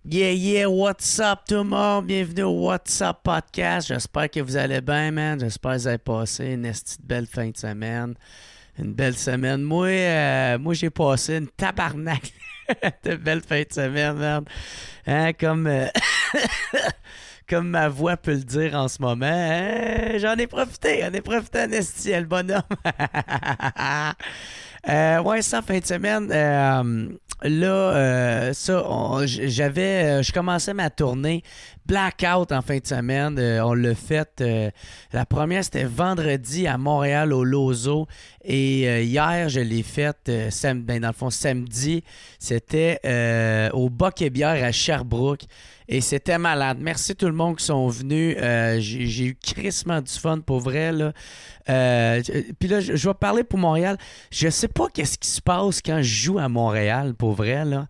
Yeah, yeah, what's up tout le monde? Bienvenue au What's Up Podcast. J'espère que vous allez bien, man. J'espère que vous avez passé une esti de belle fin de semaine. Une belle semaine. Moi j'ai passé une tabarnak de belle fin de semaine, man. Hein, comme ma voix peut le dire en ce moment. Hein, j'en ai profité en esti, le bonhomme. Ouais, ça, fin de semaine. Je commençais ma tournée Blackout en fin de semaine. On l'a fait. La première, c'était vendredi à Montréal, au Lozo. Et hier, je l'ai faite, dans le fond, samedi. C'était au Boc et Bière à Sherbrooke. Et c'était malade. Merci tout le monde qui sont venus. J'ai eu crissement du fun pour vrai, là. Puis là, je vais parler pour Montréal. Je sais pas qu'est-ce qui se passe quand je joue à Montréal, pour vrai, là.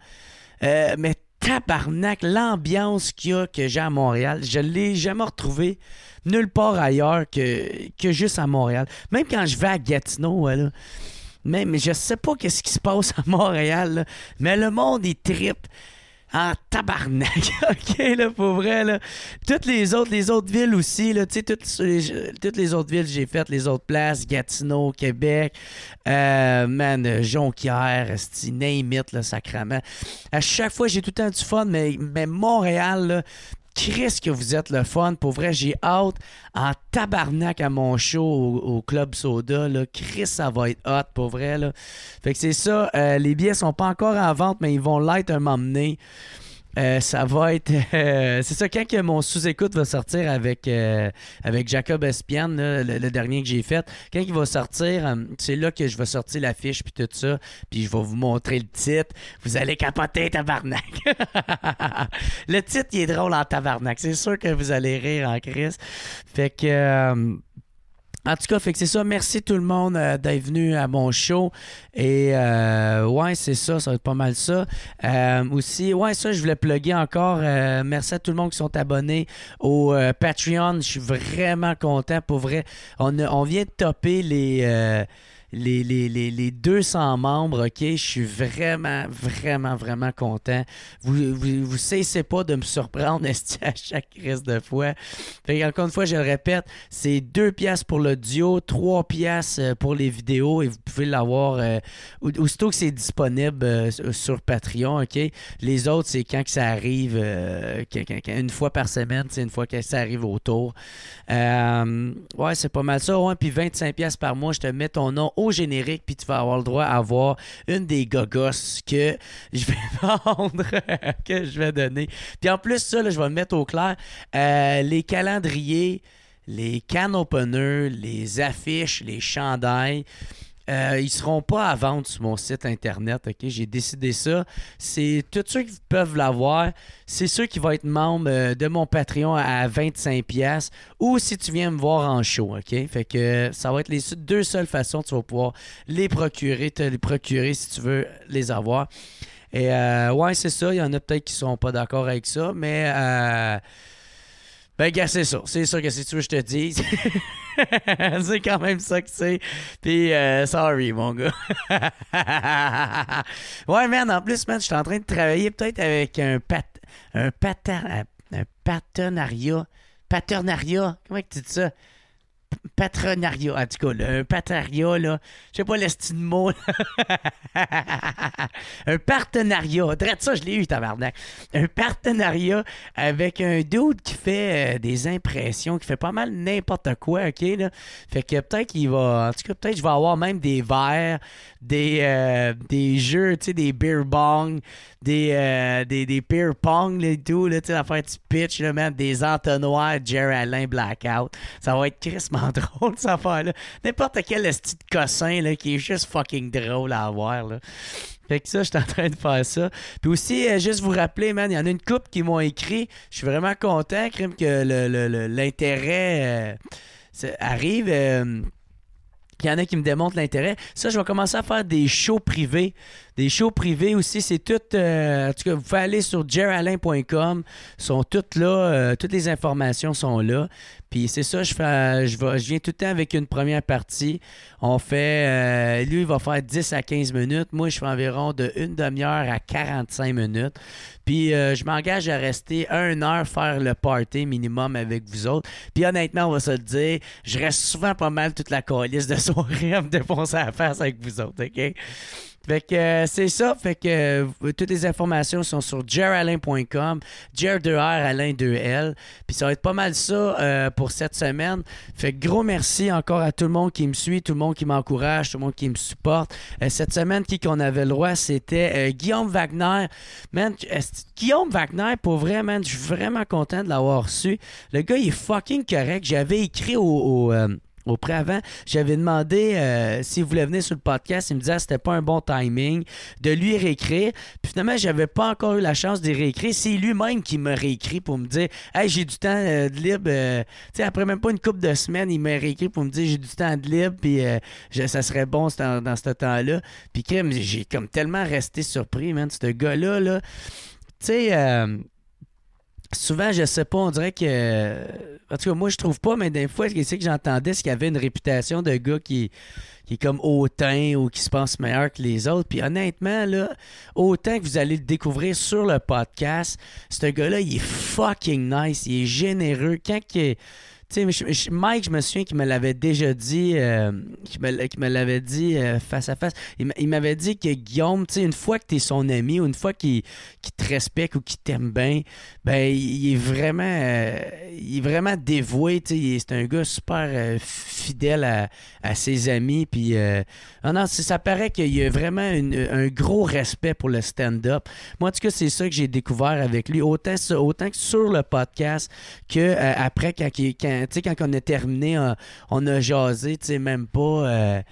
Mais tabarnak, l'ambiance qu'il y a que j'ai à Montréal, je l'ai jamais retrouvée nulle part ailleurs que juste à Montréal. Même quand je vais à Gatineau, là. Mais je sais pas qu'est-ce qui se passe à Montréal, là. Mais le monde, il trippe. En tabarnak, ok, là, pour vrai, là. Les autres villes aussi, là, tu sais, toutes les autres villes que j'ai faites, les autres places, Gatineau, Québec, Jonquière, esti, name it, là, sacrament. À chaque fois, j'ai tout le temps du fun, mais Montréal, là, Chris que vous êtes le fun. Pour vrai, j'ai hâte en tabarnak à mon show au Club Soda. Là. Chris, ça va être hot, pour vrai. Là. Fait que c'est ça. Les billets sont pas encore en vente, mais ils vont l'être un moment donné. Ça va être... c'est ça, quand que mon sous-écoute va sortir avec Jacob Espian, là, le dernier que j'ai fait, quand il va sortir, c'est là que je vais sortir l'affiche puis tout ça, puis je vais vous montrer le titre. Vous allez capoter, tabarnak! Le titre, il est drôle en tabarnak. C'est sûr que vous allez rire en crise. Fait que... en tout cas, fait que c'est ça. Merci tout le monde d'être venu à mon show. Et ouais, c'est ça. Ça va être pas mal ça. Aussi, ouais, ça, je voulais plugger encore. Merci à tout le monde qui sont abonnés au Patreon. Je suis vraiment content. Pour vrai, on vient de topper les 200 membres, ok? Je suis vraiment, vraiment, vraiment content. Vous cessez pas de me surprendre à chaque crise de fois. Fait que, encore une fois, je le répète, c'est 2 piastres pour l'audio, 3 piastres pour les vidéos et vous pouvez l'avoir aussitôt que c'est disponible sur Patreon, ok? Les autres, c'est quand que ça arrive, une fois par semaine, c'est une fois que ça arrive autour. Ouais, c'est pas mal ça. Ouais, puis 25 piastres par mois, je te mets ton nom au générique, puis tu vas avoir le droit à avoir une des gogos que je vais vendre, que je vais donner. Puis en plus, ça, là, je vais le mettre au clair. Les calendriers, les can openers, les affiches, les chandails, ils seront pas à vendre sur mon site internet, ok? J'ai décidé ça. C'est tous ceux qui peuvent l'avoir. C'est ceux qui vont être membres de mon Patreon à 25$ ou si tu viens me voir en show, ok? Fait que ça va être les 2 seules façons que tu vas pouvoir te les procurer si tu veux les avoir. Et ouais, c'est ça. Il y en a peut-être qui sont pas d'accord avec ça, mais ben, gars, c'est ça. C'est ça que si tu veux, je te dis. C'est quand même ça que c'est. Puis, sorry, mon gars. Ouais, man, en plus, man, je suis en train de travailler peut-être avec un partenariat. Partenariat. Comment tu dis ça? Patronariat, en tout cas, là, un patronariat, là, je sais pas le style de mot, là. Un partenariat, drette ça, je l'ai eu, tabarnak. Un partenariat avec un dude qui fait des impressions, qui fait pas mal n'importe quoi, ok, là. Fait que peut-être qu'il va, en tout cas, peut-être que je vais avoir même des verres, des jeux, tu sais, des beer bong, des beer pong, là, et tout, là, tu sais, l'affaire du pitch, là, man, des entonnoirs Jerry Alain Blackout. Ça va être crissement drôle, cette affaire-là. N'importe quel petit cossin, là, qui est juste fucking drôle à avoir, là. Fait que ça, je suis en train de faire ça. Puis aussi, juste vous rappeler, man, il y en a une couple qui m'ont écrit. Je suis vraiment content, crime, que l'intérêt arrive. Il y en a qui me démontrent l'intérêt. Ça, je vais commencer à faire des shows privés Des shows privés aussi, c'est tout... en tout cas, vous pouvez aller sur jeralain.com. Sont toutes là. Toutes les informations sont là. Puis c'est ça, je viens tout le temps avec une première partie. On fait... lui, il va faire 10 à 15 minutes. Moi, je fais environ de une demi-heure à 45 minutes. Puis je m'engage à rester 1 heure faire le party minimum avec vous autres. Puis honnêtement, on va se le dire, je reste souvent pas mal toute la calice de soirée à me défoncer à la face avec vous autres, OK? Fait que c'est ça. Fait que toutes les informations sont sur jeralain.com. Jer 2R, Alain 2L. Puis ça va être pas mal ça pour cette semaine. Fait que gros merci encore à tout le monde qui me suit, tout le monde qui m'encourage, tout le monde qui me supporte. Cette semaine, qui qu'on avait le droit, c'était Guillaume Wagner. Man, Guillaume Wagner, pour vrai, man, je suis vraiment content de l'avoir reçu. Le gars, il est fucking correct. J'avais écrit au préavant, j'avais demandé s'il voulait venir sur le podcast. Il me disait que c'était pas un bon timing de lui réécrire. Puis finalement, j'avais pas encore eu la chance de réécrire. C'est lui-même qui m'a réécrit pour me dire « Hey, j'ai du temps de libre. Tu sais, après même pas une couple de semaines, il m'a réécrit pour me dire « J'ai du temps de libre, puis ça serait bon dans ce temps-là. » Puis j'ai comme tellement resté surpris, man. Ce gars-là, là, tu sais... souvent, je sais pas, on dirait que... En tout cas, moi, je trouve pas, mais des fois, ce que j'entendais, c'est qu'il y avait une réputation de gars qui est comme hautain ou qui se pense meilleur que les autres. Puis honnêtement, là, autant que vous allez le découvrir sur le podcast, ce gars-là, il est fucking nice, il est généreux. Quand il... Tu sais, Mike, je me souviens qu'il me l'avait déjà dit, qu'il me l'avait dit face à face. Il m'avait dit que Guillaume, tu sais, une fois que tu es son ami ou une fois qu'il te respecte ou qu'il t'aime bien, ben il est vraiment dévoué. Tu sais, c'est un gars super fidèle à ses amis. Puis, non, ça paraît qu'il y a vraiment un gros respect pour le stand-up. Moi, en tout cas, c'est ça que j'ai découvert avec lui. Autant que sur le podcast que après, quand on a terminé, on a jasé, même pas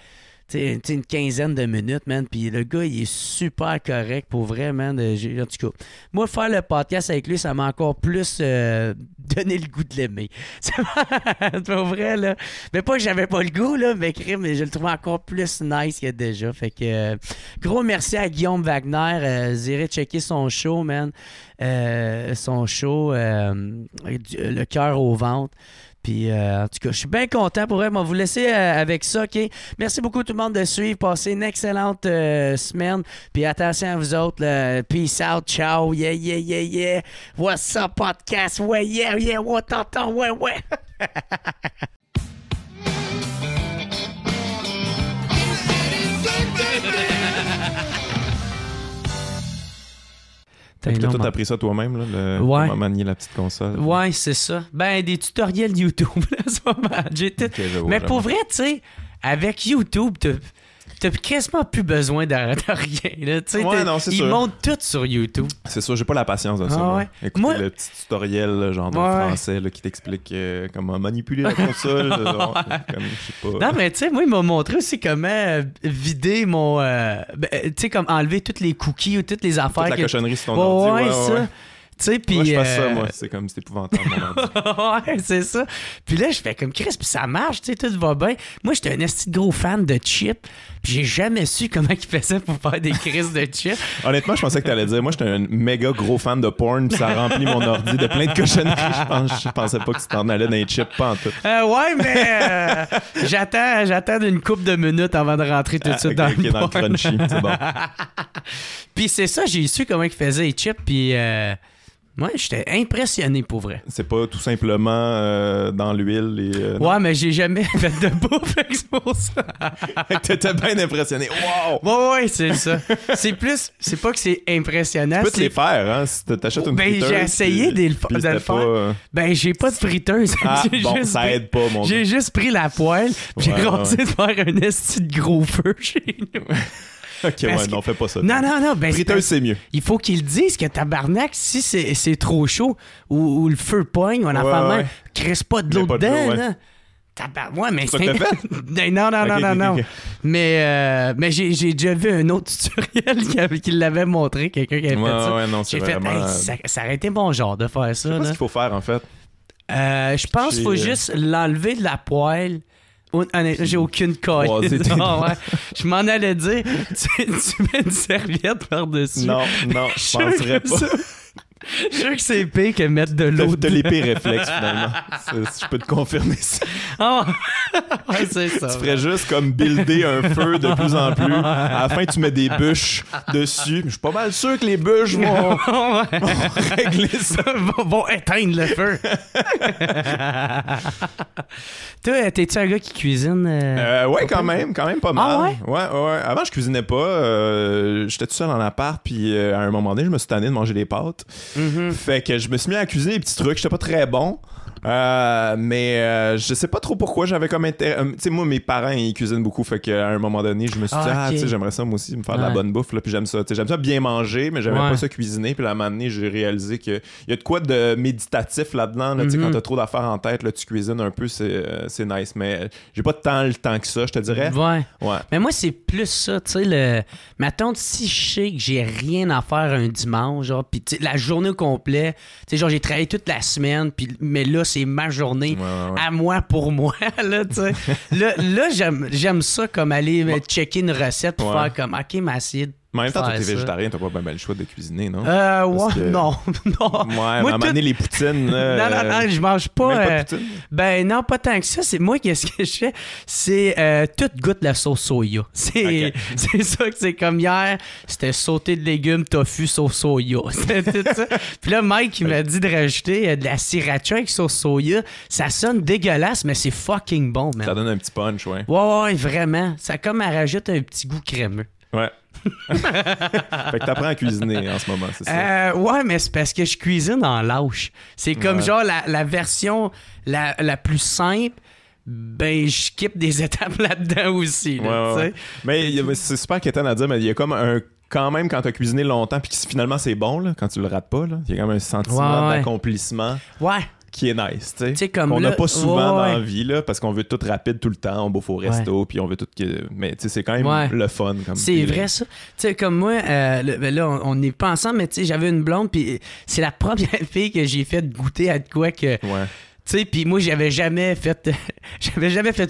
une quinzaine de minutes, man. Puis le gars, il est super correct pour vrai, man. En tout cas, moi, faire le podcast avec lui, ça m'a encore plus donné le goût de l'aimer. C'est pas vrai, là. Mais pas que j'avais pas le goût, là, mais je le trouve encore plus nice qu'il y a déjà. Fait que gros merci à Guillaume Wagner. Vous irez checker son show, man. Son show, Le cœur au ventre. Puis, en tout cas, je suis bien content pour elle. On va vous laisser avec ça, OK? Merci beaucoup tout le monde de suivre. Passez une excellente semaine. Puis, attention à vous autres. Là. Peace out. Ciao. Yeah, yeah, yeah, yeah. What's up, podcast? Ouais, yeah, yeah. What t'entends? Ouais, ouais. Tu as tout appris ça toi-même, là, comment manier la petite console. Ouais, c'est ça. Ben, des tutoriels YouTube, là, ce moment. Mais pour vrai, tu sais, avec YouTube, t'as quasiment plus besoin de rien. Là. Ouais, non, c'est sûr. Ils montent tout sur YouTube. C'est sûr, j'ai pas la patience de ça. Ouais. Écoutez le petit tutoriel là, genre de français là, qui t'explique comment manipuler la console. Genre, comme, je sais pas. Non, mais tu sais, moi, il m'a montré aussi comment vider mon... tu sais, comme enlever toutes les cookies ou toutes les affaires. Toute la cochonnerie sur ton ordi. Ouais, ça. Tu sais, puis. Moi, je fais ça, moi. C'est comme, c'est épouvantable, mon ordi. Ouais, c'est ça. Puis là, je fais comme Chris, puis ça marche, tu sais, tout va bien. Moi, j'étais un esti de gros fan de Chip, puis j'ai jamais su comment il faisait pour faire des crises de Chip. Honnêtement, je pensais que t'allais dire, moi, j'étais un méga gros fan de porn, puis ça remplit mon ordi de plein de cochonneries. Je pensais pas que tu t'en allais dans les chips, pas en tout. Ouais, mais j'attends une couple de minutes avant de rentrer tout de suite dans le dans le crunchy, c'est bon. Puis c'est ça, j'ai su comment il faisait les chips, puis... Ouais, j'étais impressionné pour vrai. C'est pas tout simplement dans l'huile et... ouais, mais j'ai jamais fait de bouffe, c'est pour ça. T'étais bien impressionné. Wow! Ouais, c'est ça. C'est pas que c'est impressionnant. Tu peux te les faire, hein, si t'achètes une friteuse. J'ai essayé de le faire. Pas, ben, j'ai pas de friteuse. Bon, ça aide pas, mon gars. J'ai juste pris la poêle, puis j'ai commencé de faire un esti de gros feu chez nous. Ok, ouais, non, fais pas ça. Non. Ben, friteuse, c'est mieux. Il faut qu'ils disent que tabarnak, si c'est trop chaud ou le feu poigne, on a pas même, crisse pas de l'eau dedans, là. Ouais, mais c'est ça que t'as fait? Non. Okay. Mais j'ai déjà vu un autre tutoriel qui l'avait montré, quelqu'un qui avait fait ça. Ouais, non, c'est vraiment... ça aurait été bon genre de faire ça. Je sais pas ce qu'il faut faire, en fait. Je pense qu'il faut juste l'enlever de la poêle, Honnêtement, j'ai aucune colle. Ouais, Ouais. Je m'en allais dire, tu mets une serviette par-dessus. Non, je penserais pas. Je suis sûr que c'est pire que mettre de l'eau. T'as l'épée réflexe, finalement. Je peux te confirmer ça. Ah, ouais, c'est ça. Tu ferais juste comme builder un feu de plus en plus. À la fin, tu mets des bûches dessus. Je suis pas mal sûr que les bûches vont régler ça. Vont éteindre le feu. Toi, t'es-tu un gars qui cuisine? Ouais, quand même pas mal. Ah ouais? Ouais. Avant, je cuisinais pas. J'étais tout seul en appart, puis à un moment donné, je me suis tanné de manger des pâtes. Mm-hmm. Fait que je me suis mis à cuisiner des petits trucs. J'étais pas très bon. Mais je sais pas trop pourquoi j'avais comme intérêt. Tu sais, moi, mes parents, ils cuisinent beaucoup. Fait qu'à un moment donné, je me suis dit, ok. tu sais, j'aimerais ça, moi aussi, me faire de la bonne bouffe. Là, puis j'aime ça. Tu sais, j'aime ça bien manger, mais j'aimais pas ça cuisiner. Puis là, à un moment donné, j'ai réalisé qu'il y a de quoi de méditatif là-dedans. Là, tu sais, quand t'as trop d'affaires en tête, là, tu cuisines un peu, c'est nice. Mais j'ai pas tant le temps que ça, je te dirais. Ouais. Ouais. Mais moi, c'est plus ça, tu sais, mettons, si je sais que j'ai rien à faire un dimanche, genre, pis la journée au complet, tu sais, genre, j'ai travaillé toute la semaine, mais là, c'est ma journée à moi, pour moi, là, tu sais. là j'aime ça, comme aller checker une recette pour faire comme, OK, ma assiette. Mais en même temps, toi, t'es végétarien, t'as pas bien le choix de cuisiner, non? Ouais, que... non. Ouais, mais à un moment donné, les poutines... Non, je mange pas... Même pas de poutine? Ben non, pas tant que ça. C'est moi, qu'est-ce que je fais? C'est tout goûte la sauce soya. C'est ça que c'est comme hier. C'était sauté de légumes, tofu, sauce soya. C'était tout ça. Puis là, Mike, il m'a dit de rajouter de la sriracha avec sauce soya. Ça sonne dégueulasse, mais c'est fucking bon, man. Ça donne un petit punch, ouais. Ouais, vraiment. Ça comme elle rajoute un petit goût crémeux. Ouais. Fait que t'apprends à cuisiner en ce moment, c'est ça? Ouais, mais c'est parce que je cuisine en lâche. C'est comme genre la version la plus simple. Ben, je skip des étapes là-dedans aussi. Là, ouais. Mais c'est super inquiétant à dire, mais il y a comme quand même, quand t'as cuisiné longtemps puis que finalement c'est bon, là, quand tu le rates pas, il y a quand même un sentiment d'accomplissement. Ouais. Qui est nice, tu sais. Qu'on n'a pas souvent dans la vie, là, parce qu'on veut tout rapide tout le temps, on bouffe au resto, puis on veut tout... Mais tu sais, c'est quand même le fun. C'est vrai, ça. Tu sais, comme moi, là, on n'est pas ensemble, mais tu sais, j'avais une blonde, puis c'est la première fille que j'ai fait goûter à de quoi que... Ouais. Tu sais, puis moi, j'avais jamais fait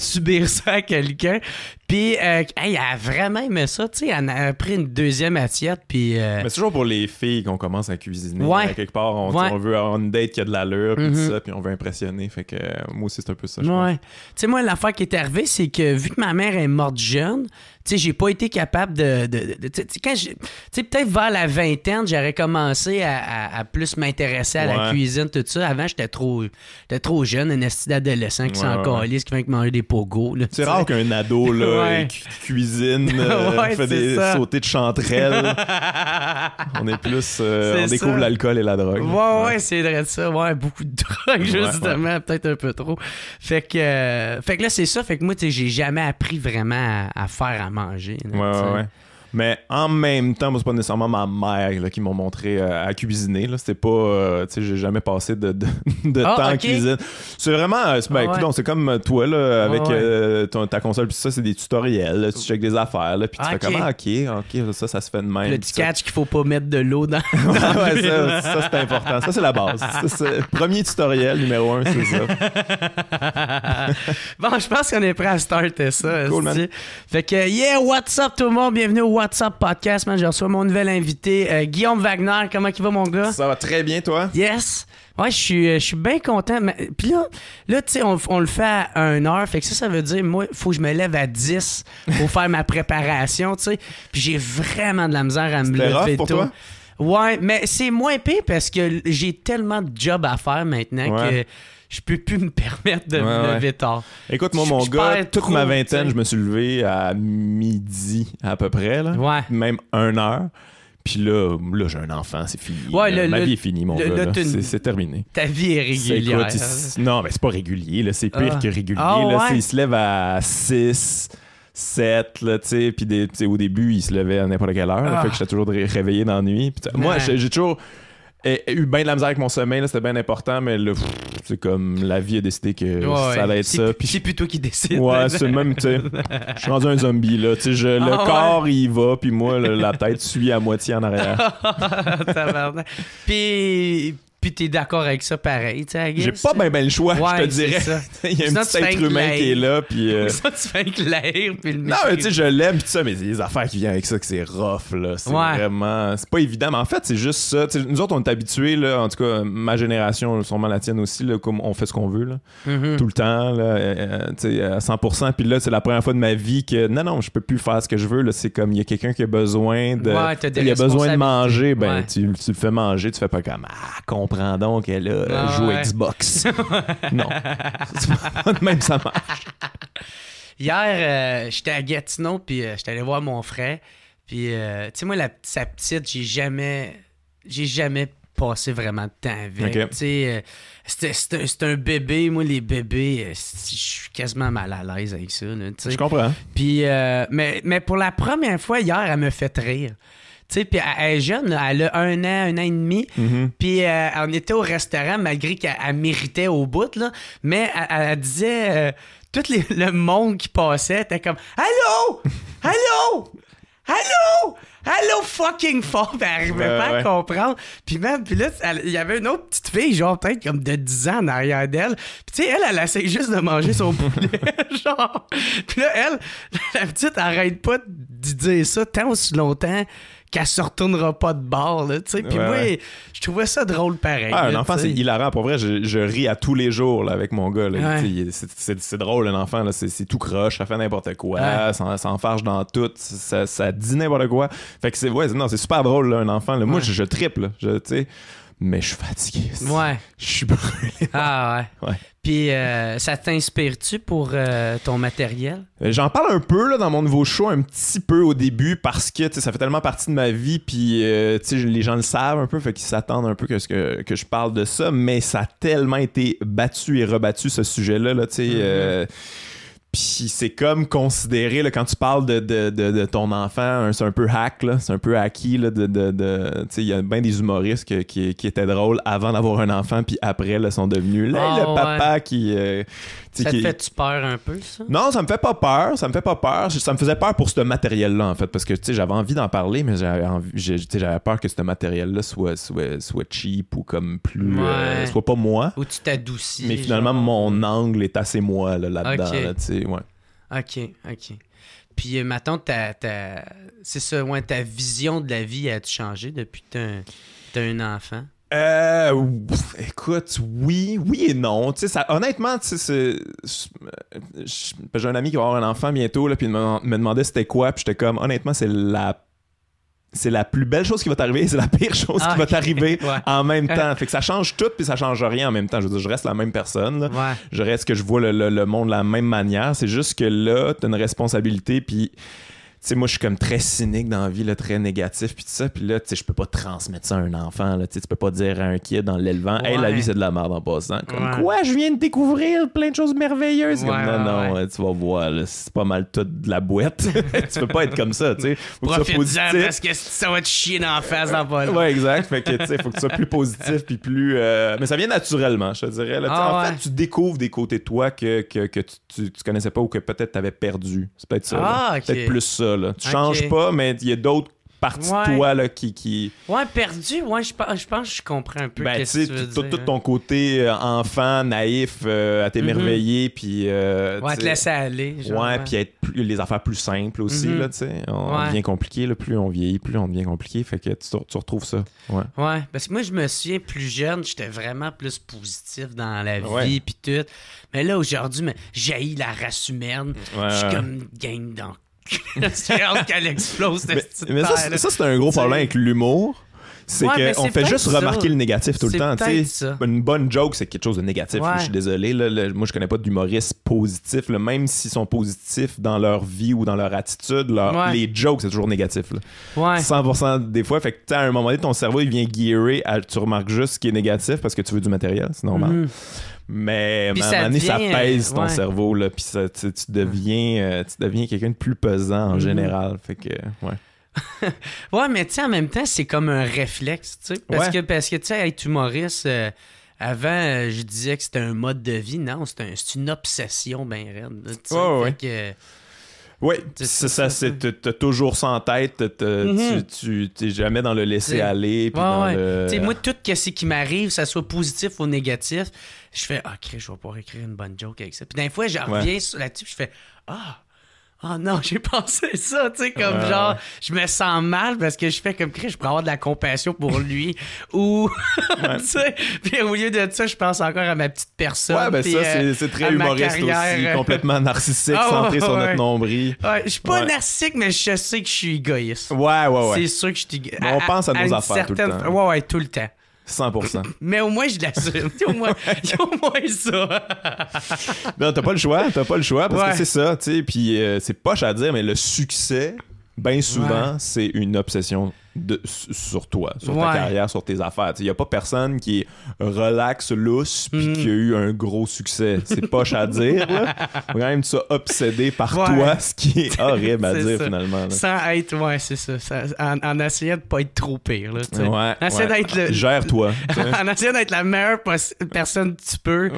subir ça à quelqu'un. Puis, elle a vraiment aimé ça, tu sais. Elle a pris une deuxième assiette, puis... Mais c'est toujours pour les filles qu'on commence à cuisiner. Ouais. Quelque part, on veut avoir une date qui a de l'allure, puis tout ça, puis on veut impressionner. Fait que moi aussi, c'est un peu ça, je pense. Tu sais, moi, l'affaire qui est arrivée, c'est que vu que ma mère est morte jeune, tu sais, j'ai pas été capable de quand tu sais, peut-être vers la vingtaine, j'aurais commencé à plus m'intéresser à la cuisine, tout ça. Avant, j'étais trop jeune, un esti d'adolescent qui s'en calisse, qui vient manger des pogos. C'est rare qu'un ado, là, cuisine, fait des sautés de chanterelles. On est plus... on découvre l'alcool et la drogue. Ouais, c'est vrai de ça. Ouais, beaucoup de drogue, justement. Peut-être un peu trop. Fait que là, c'est ça. Fait que moi, tu sais, j'ai jamais appris vraiment à faire à manger. Là, ouais. Mais en même temps, moi, c'est pas nécessairement ma mère là, qui m'a montré à cuisiner. Là. C'était pas... tu sais, j'ai jamais passé de temps en cuisine. C'est vraiment... écoute, c'est comme toi, là, avec ta console, puis ça, c'est des tutoriels. Là, tu checkes des affaires, là, puis tu fais comment? OK, ça se fait de même. Le petit catch qu'il faut pas mettre de l'eau dans... ça, c'est important. Ça, c'est la base. Premier tutoriel, numéro 1, c'est ça. Bon, je pense qu'on est prêt à starter ça. Cool, man. Fait que, what's up tout le monde? Bienvenue au WhatsApp Podcast, man. Je reçois mon nouvel invité, Guillaume Wagner. Comment il va, mon gars? Ça va très bien, toi? Yes. Ouais, je suis bien content. Puis là tu sais, on le fait à 1h. Fait que ça veut dire, moi, il faut que je me lève à 10 pour faire ma préparation, tu sais. Puis j'ai vraiment de la misère à me lever pour tôt. Toi? Ouais, mais c'est moins pire parce que j'ai tellement de job à faire maintenant que je peux plus me permettre de me lever tard. Écoute, moi, mon gars, toute ma vingtaine, je me suis levé à midi à peu près, là. Ouais. Même 1h. Puis là, j'ai un enfant, c'est fini. Ouais, ma vie est finie, mon gars. C'est terminé. Ta vie est régulière. Non, mais c'est pas régulier. Là, c'est pire que régulier. Là, il se lève à 6... 7, là, tu sais, puis au début, il se levait à n'importe quelle heure, fait que j'étais toujours réveillé dans la nuit. Moi, j'ai toujours eu bien de la misère avec mon sommeil, là, c'était bien important, mais là, c'est comme la vie a décidé que ça allait être ça. C'est plus toi qui décide. Ouais, c'est même, tu sais, je suis rendu un zombie, là, tu sais, le corps, il va, puis moi, la tête suit à moitié en arrière. Puis puis t'es d'accord avec ça pareil, tu sais. J'ai pas bien le choix, je te dirais. Il y a un petit être humain qui est là, puis... Ça, tu fais inclure, puis le non, mais tu sais, je l'aime, puis tout ça, mais il y a des affaires qui viennent avec ça, que c'est rough, là. C'est vraiment... C'est pas évident, mais en fait, c'est juste ça. T'sais, nous autres, on est habitués, là, en tout cas, ma génération, sûrement la tienne aussi, là, comme on fait ce qu'on veut, là. Tout le temps, là, tu sais, à 100%. Puis là, c'est la première fois de ma vie que, non, je peux plus faire ce que je veux, là. C'est comme, il y a quelqu'un qui a besoin de... il a besoin de manger, ben, tu le fais manger, tu fais pas comme, comprends donc, elle a joué Xbox. Non. C'est pas de même, ça marche. Hier, j'étais à Gatineau, puis j'étais allé voir mon frère. Puis, tu sais, moi, sa petite, j'ai jamais passé vraiment de temps avec. Okay. Tu sais, c'est un bébé. Moi, les bébés, je suis quasiment mal à l'aise avec ça. Là, je comprends. Puis, mais pour la première fois, hier, elle me fait rire. Tu sais, puis elle est jeune, là, elle a 1 an et demi. Puis on était au restaurant, malgré qu'elle méritait au bout, là. Mais elle disait... tout le monde qui passait était comme « Allô? Allô? Allô? Allô fucking fort! » Elle arrivait pas à comprendre. Puis là, il y avait une autre petite fille, genre peut-être comme de 10 ans en arrière d'elle. Puis tu sais, elle essaie juste de manger son poulet. Genre. Puis là, la petite arrête pas d'y dire ça tant aussi longtemps qu'elle se retournera pas de bord, là, tu sais. Puis moi, je trouvais ça drôle pareil. Un enfant, c'est hilarant. Pour vrai, je ris à tous les jours là, avec mon gars. Là. C'est drôle, un enfant. Là. C'est tout croche, ça fait n'importe quoi, ça enfarge dans tout, ça dit n'importe quoi. Fait que c'est super drôle, là, un enfant. Là. Moi, je triple, tu sais. Mais je suis fatigué. Je suis brûlé. Ah ouais. Puis ça t'inspire-tu pour ton matériel? J'en parle un peu là, dans mon nouveau show, un petit peu au début, parce que ça fait tellement partie de ma vie, puis les gens le savent un peu, fait qu'ils s'attendent un peu que je parle de ça, mais ça a tellement été battu et rebattu, ce sujet-là, tu sais... Puis c'est comme considéré, là, quand tu parles de ton enfant, c'est un peu hack, là, c'est un peu hacky. Il y a bien des humoristes qui étaient drôles avant d'avoir un enfant, puis après, là, sont devenus le papa qui... ça te fait-tu peur un peu, ça? Non, ça me fait pas peur. Ça me faisait peur pour ce matériel-là, en fait, parce que j'avais envie d'en parler, mais j'avais peur que ce matériel-là soit cheap ou comme plus... soit pas moi. Ou tu t'adoucis. Mais finalement, mon angle est assez moi là-dedans. Okay. Là, tu sais, ouais. OK. Puis, mettons, c'est ça, ta vision de la vie a-tu changé depuis que t'as un enfant? Écoute, oui et non. Tu sais, honnêtement, tu sais, j'ai un ami qui va avoir un enfant bientôt, là, puis il me demandait c'était quoi, puis j'étais comme, honnêtement, c'est la plus belle chose qui va t'arriver, c'est la pire chose qui va t'arriver en même temps. Fait que ça change tout, puis ça change rien en même temps. Je veux dire, je reste la même personne. Là. Je reste que je vois le monde de la même manière. C'est juste que là, t'as une responsabilité, puis... Tu sais, moi, je suis comme très cynique dans la vie, là, très négatif, puis tout ça. Puis là, tu sais, je peux pas transmettre ça à un enfant. Là, tu peux pas dire à un kid en l'élevant, « Hey, la vie, c'est de la merde en passant. » Comme quoi, je viens de découvrir plein de choses merveilleuses. Comme, non, tu vas voir, là, c'est pas mal tout de la boîte. Tu peux pas être comme ça, tu sais. Faut que tu sois positif. Parce que ça va te chier dans la face dans pas là. Ouais, exact. Fait que, tu sais, faut que tu sois plus positif, puis plus... Mais ça vient naturellement, je te dirais. Là, en fait, tu découvres des côtés de toi que tu connaissais pas ou que peut-être t'avais perdu. C'est peut-être ça. Peut-être plus ça. Là. Tu changes pas, mais il y a d'autres parties de toi là, qui... Ouais, perdu. Ouais, je pense que je comprends un peu ce que tu veux dire. Tout ton côté enfant, naïf, à t'émerveiller, puis... te laisser aller. Genre, puis être les affaires plus simples aussi, là, tu sais. On devient compliqué, là, plus on vieillit, plus on devient compliqué, fait que tu retrouves ça. Ouais, parce que moi, je me souviens, plus jeune, j'étais vraiment plus positif dans la vie, puis tout. Mais là, aujourd'hui, j'haïs la race humaine. Je suis comme gang dans c'est hâte qu'elle explose cette petite mais ça, c'est un gros problème avec l'humour. C'est qu'on fait juste remarquer le négatif tout le temps. Une bonne joke, c'est quelque chose de négatif. Je suis désolé. Moi, je connais pas d'humoristes positifs. Là, même s'ils sont positifs dans leur vie ou dans leur attitude, les jokes, c'est toujours négatif. Là. 100% des fois. Fait que à un moment donné, ton cerveau, il vient gearer. Tu remarques juste ce qui est négatif parce que tu veux du matériel. C'est normal. Mais à un moment donné, ça pèse ton cerveau, là, puis tu deviens quelqu'un de plus pesant en général. Fait que, ouais, mais tu sais, en même temps, c'est comme un réflexe, tu sais. Parce que tu sais, être humoriste, avant, je disais que c'était un mode de vie. Non, c'est une obsession bien raide. Fait que... Oui, c'est ça. T'as toujours ça en tête. Tu t'es jamais dans le laisser-aller. Tu sais, moi, tout ce qui m'arrive, que ça soit positif ou négatif, je fais « Ah, je vais pouvoir écrire une bonne joke avec ça. » Puis des fois, je reviens là-dessus, je fais « Ah non, j'ai pensé ça, tu sais, comme genre, je me sens mal parce que je fais comme je pourrais avoir de la compassion pour lui ou, tu sais, puis au lieu de ça, je pense encore à ma petite personne. Ouais, ben puis, ça, c'est très humoriste aussi, complètement narcissique, centré sur notre nombril. Ouais, je suis pas narcissique, mais je sais que je suis égoïste. Ouais. C'est sûr que je suis égoïste. On pense à nos affaires tout le temps. Ouais, tout le temps. 100%. Mais au moins, je l'assume. au moins ça. Non, t'as pas le choix parce que c'est ça, tu sais. Puis c'est poche à dire, mais le succès, bien souvent, c'est une obsession sur toi, sur ta carrière, sur tes affaires. Il n'y a pas personne qui est relax, lousse, puis qui a eu un gros succès. C'est poche à dire, là. Faut quand même ça obsédé par toi, ce qui est horrible à dire, finalement. Là. Sans être, c'est ça. En essayant de pas être trop pire, là. En essayant d'être Gère-toi. En essayant d'être la meilleure personne que tu peux.